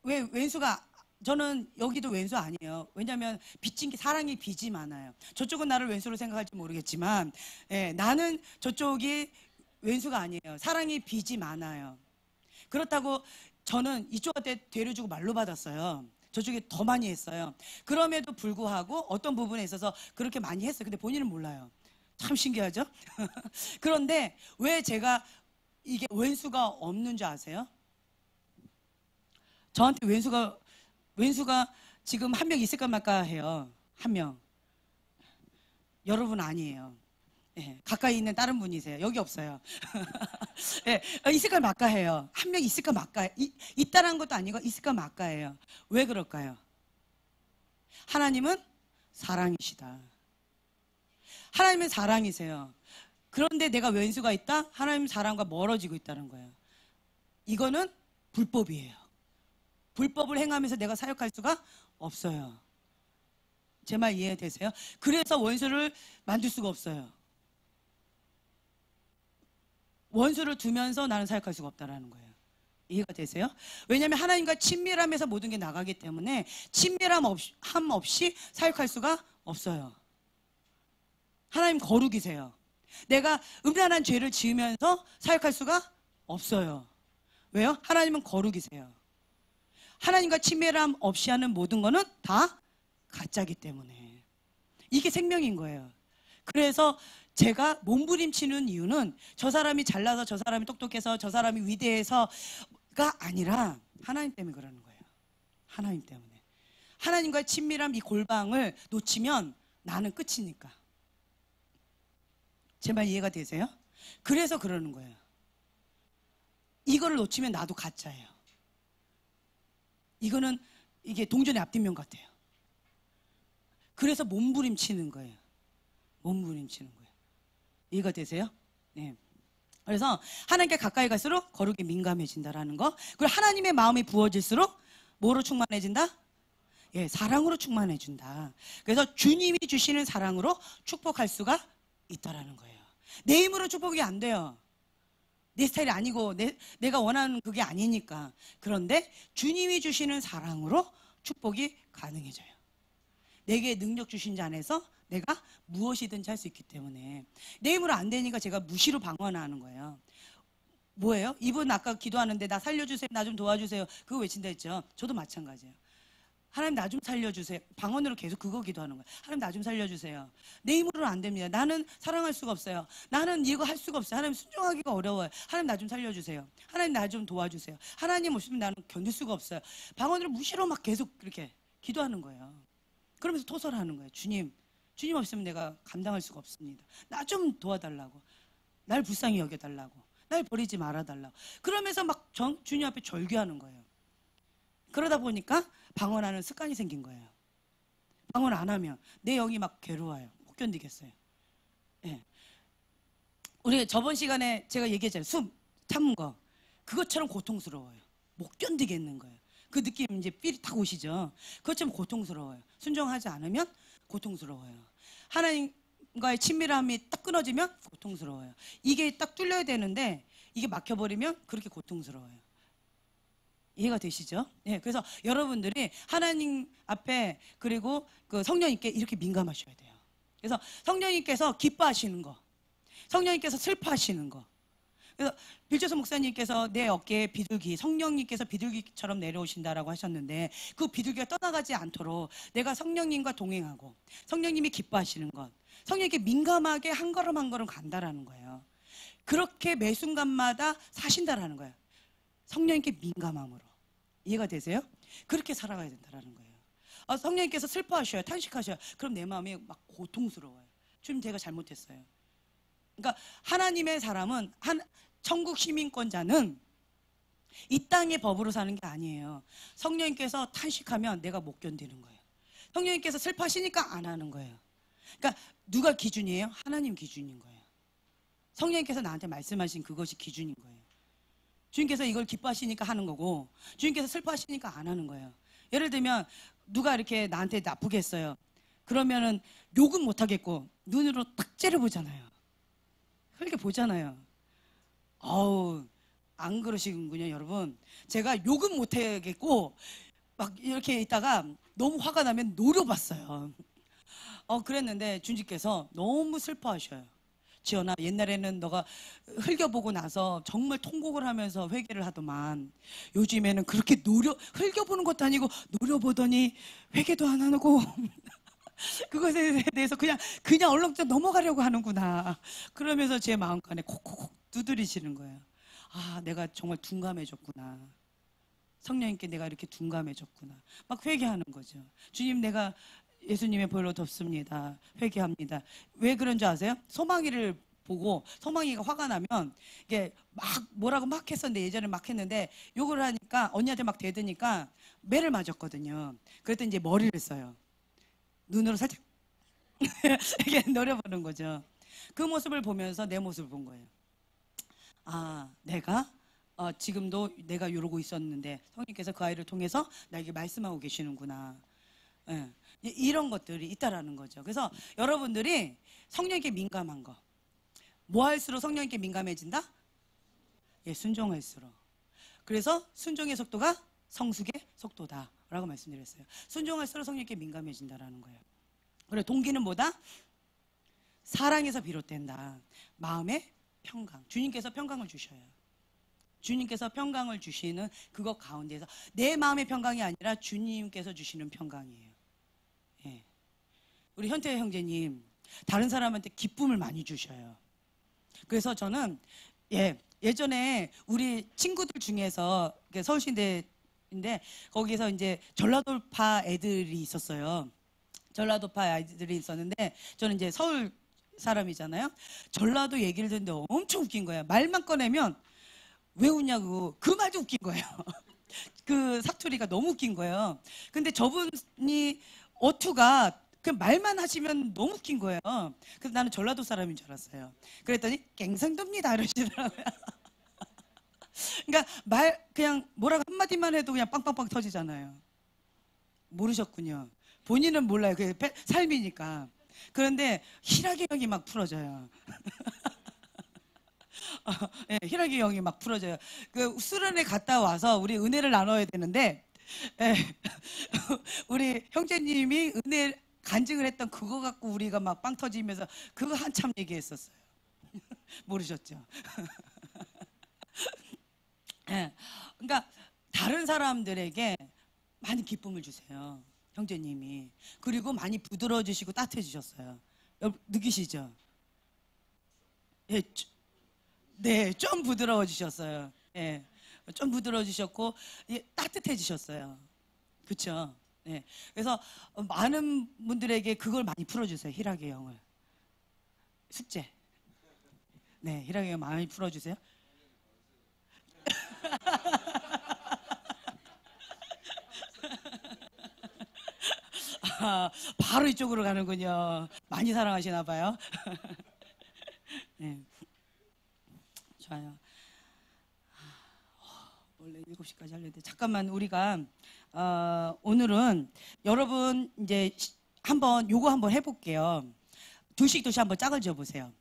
왜 왼수가, 저는 여기도 왼수 아니에요. 왜냐하면 빚진 게, 사랑이 빚이 많아요. 저쪽은 나를 왼수로 생각할지 모르겠지만, 나는 저쪽이 왼수가 아니에요. 사랑이 빚이 많아요. 그렇다고 저는 이쪽한테 되를 주고 말로 받았어요. 저쪽이 더 많이 했어요. 그럼에도 불구하고 어떤 부분에 있어서 그렇게 많이 했어요. 근데 본인은 몰라요. 참 신기하죠? 그런데 왜 제가 이게 왼수가 없는 줄 아세요? 저한테 왼수가 지금 한 명 있을까 말까 해요. 한 명. 여러분 아니에요. 가까이 있는 다른 분이세요. 여기 없어요. 있을까 말까 해요. 한 명 있을까 말까. 있다는 것도 아니고 있을까 말까 해요. 왜 그럴까요? 하나님은 사랑이시다. 하나님은 사랑이세요. 그런데 내가 왼수가 있다? 하나님 사랑과 멀어지고 있다는 거예요. 이거는 불법이에요. 불법을 행하면서 내가 사역할 수가 없어요. 제 말 이해되세요? 그래서 원수를 만들 수가 없어요. 원수를 두면서 나는 사역할 수가 없다는 거예요. 이해가 되세요? 왜냐하면 하나님과 친밀함에서 모든 게 나가기 때문에 친밀함 없이 사역할 수가 없어요. 하나님 거룩이세요. 내가 음란한 죄를 지으면서 사역할 수가 없어요. 왜요? 하나님은 거룩이세요. 하나님과 친밀함 없이 하는 모든 거는 다 가짜기 때문에. 이게 생명인 거예요. 그래서 제가 몸부림치는 이유는 저 사람이 잘나서, 저 사람이 똑똑해서, 저 사람이 위대해서가 아니라 하나님 때문에 그러는 거예요. 하나님 때문에. 하나님과의 친밀함, 이 골방을 놓치면 나는 끝이니까. 제 말 이해가 되세요? 그래서 그러는 거예요. 이거를 놓치면 나도 가짜예요. 이게 동전의 앞뒷면 같아요. 그래서 몸부림치는 거예요. 몸부림치는 거예요. 이해가 되세요? 네. 그래서 하나님께 가까이 갈수록 거룩에 민감해진다라는 거. 그리고 하나님의 마음이 부어질수록 뭐로 충만해진다? 사랑으로 충만해진다. 그래서 주님이 주시는 사랑으로 축복할 수가 있다라는 거예요. 내 힘으로 축복이 안 돼요. 내 스타일이 아니고 내가 원하는 그게 아니니까. 그런데 주님이 주시는 사랑으로 축복이 가능해져요. 내게 능력 주신 자 안에서 내가 무엇이든지 할 수 있기 때문에. 내 힘으로 안 되니까 제가 무시로 방언하는 거예요. 뭐예요? 이분 아까 기도하는데 나 살려주세요, 나 좀 도와주세요, 그거 외친다 했죠. 저도 마찬가지예요. 하나님 나 좀 살려주세요. 방언으로 계속 그거 기도하는 거예요. 하나님 나 좀 살려주세요. 내 힘으로는 안 됩니다. 나는 사랑할 수가 없어요. 나는 이거 할 수가 없어요. 하나님 순종하기가 어려워요. 하나님 나 좀 살려주세요. 하나님 나 좀 도와주세요. 하나님 없으면 나는 견딜 수가 없어요. 방언으로 무시로 막 계속 그렇게 기도하는 거예요. 그러면서 토설하는 거예요. 주님 없으면 내가 감당할 수가 없습니다. 나 좀 도와달라고. 날 불쌍히 여겨달라고. 날 버리지 말아달라고. 그러면서 막 주님 앞에 절규하는 거예요. 그러다 보니까 방언하는 습관이 생긴 거예요. 방언 안 하면 내 영이 막 괴로워요. 못 견디겠어요. 우리 저번 시간에 제가 얘기했잖아요. 숨 참은 거. 그것처럼 고통스러워요. 못 견디겠는 거예요. 그 느낌 이제 삘이 탁 오시죠. 그것처럼 고통스러워요. 순종하지 않으면 고통스러워요. 하나님과의 친밀함이 딱 끊어지면 고통스러워요. 이게 딱 뚫려야 되는데 이게 막혀버리면 그렇게 고통스러워요. 이해가 되시죠? 그래서 여러분들이 하나님 앞에 그리고 그 성령님께 이렇게 민감하셔야 돼요. 그래서 성령님께서 기뻐하시는 거, 성령님께서 슬퍼하시는 거. 그래서 빌조선 목사님께서 내 어깨에 비둘기, 성령님께서 비둘기처럼 내려오신다라고 하셨는데 그 비둘기가 떠나가지 않도록 내가 성령님과 동행하고 성령님이 기뻐하시는 것, 성령님께 민감하게 한 걸음 한 걸음 간다라는 거예요. 그렇게 매 순간마다 사신다라는 거예요. 성령님께 민감함으로. 이해가 되세요? 그렇게 살아가야 된다는 거예요. 성령님께서 슬퍼하셔요. 탄식하셔요. 그럼 내 마음이 막 고통스러워요. 주님 제가 잘못했어요. 그러니까 하나님의 사람은 천국 시민권자는 이 땅의 법으로 사는 게 아니에요. 성령님께서 탄식하면 내가 못 견디는 거예요. 성령님께서 슬퍼하시니까 안 하는 거예요. 그러니까 누가 기준이에요? 하나님 기준인 거예요. 성령님께서 나한테 말씀하신 그것이 기준인 거예요. 주님께서 이걸 기뻐하시니까 하는 거고, 주님께서 슬퍼하시니까 안 하는 거예요. 예를 들면 누가 이렇게 나한테 나쁘게 했어요. 그러면은 욕은 못 하겠고 눈으로 딱 째려보잖아요. 그렇게 보잖아요. 어우, 안 그러시군요, 여러분. 제가 욕은 못 하겠고 막 이렇게 있다가 너무 화가 나면 노려봤어요. 그랬는데 주님께서 너무 슬퍼하셔요. 지연아, 옛날에는 너가 흘겨보고 나서 정말 통곡을 하면서 회개를 하더만 요즘에는 그렇게 흘겨보는 것도 아니고 노려보더니 회개도 안 하고 그것에 대해서 그냥 얼렁뚱 넘어가려고 하는구나. 그러면서 제 마음간에 콕콕콕 두드리시는 거예요. 아, 내가 정말 둔감해졌구나. 성령님께 내가 이렇게 둔감해졌구나. 막 회개하는 거죠. 주님, 내가 예수님의 보혈로 덮습니다. 회개합니다. 왜 그런 줄 아세요? 소망이를 보고 소망이가 화가 나면 이게 막 뭐라고 막 했었는데, 예전에 막 했는데 욕을 하니까 언니한테 막 대드니까 매를 맞았거든요. 그랬더니 이제 머리를 써요. 눈으로 살짝 이렇게 노려보는 거죠. 그 모습을 보면서 내 모습을 본 거예요. 아, 내가 지금도 내가 이러고 있었는데 성령님께서 그 아이를 통해서 나에게 말씀하고 계시는구나. 예. 이런 것들이 있다라는 거죠. 그래서 여러분들이 성령님께 민감한 거, 뭐 할수록 성령님께 민감해진다? 예, 순종할수록. 그래서 순종의 속도가 성숙의 속도다라고 말씀드렸어요. 순종할수록 성령님께 민감해진다라는 거예요. 그래, 동기는 뭐다? 사랑에서 비롯된다. 마음의 평강. 주님께서 평강을 주셔요. 주님께서 평강을 주시는 그것 가운데서 내 마음의 평강이 아니라 주님께서 주시는 평강이에요. 예. 우리 현태 형제님, 다른 사람한테 기쁨을 많이 주셔요. 그래서 저는 예전에 우리 친구들 중에서 서울시인데 거기서 이제 전라도파 애들이 있었어요. 전라도파 아이들이 있었는데 저는 이제 서울 사람이잖아요. 전라도 얘기를 듣는데 엄청 웃긴 거예요. 말만 꺼내면 왜 웃냐고, 그 말도 웃긴 거예요. 그 사투리가 너무 웃긴 거예요. 근데 저분이 어투가 그 말만 하시면 너무 웃긴 거예요. 그래서 나는 전라도 사람인 줄 알았어요. 그랬더니 갱상도입니다 이러시더라고요. 그러니까 그냥 뭐라고 한마디만 해도 그냥 빵빵빵 터지잖아요. 모르셨군요. 본인은 몰라요. 그게 삶이니까. 그런데 희락의 형이 막 풀어져요. 예, 희락의 형이 막 풀어져요. 그 수련회 갔다 와서 우리 은혜를 나눠야 되는데, 예, 우리 형제님이 은혜 간증을 했던 그거 갖고 우리가 막 빵 터지면서 그거 한참 얘기했었어요. 모르셨죠? 예, 그러니까 다른 사람들에게 많이 기쁨을 주세요. 형제님이. 그리고 많이 부드러워지시고 따뜻해지셨어요. 여러분 느끼시죠? 예, 네, 좀 부드러워지셨어요. 예, 좀 부드러워지셨고 따뜻해지셨어요. 그렇죠? 예, 그래서 많은 분들에게 그걸 많이 풀어주세요. 희락의 영을. 숙제. 네, 희락의 영 많이 풀어주세요. 바로 이쪽으로 가는군요. 많이 사랑하시나 봐요. 네. 좋아요. 원래 7시까지 하려는데 잠깐만, 우리가 오늘은 여러분 이제 한번 요거 한번 해볼게요. 둘씩 한번 짝을 지어 보세요.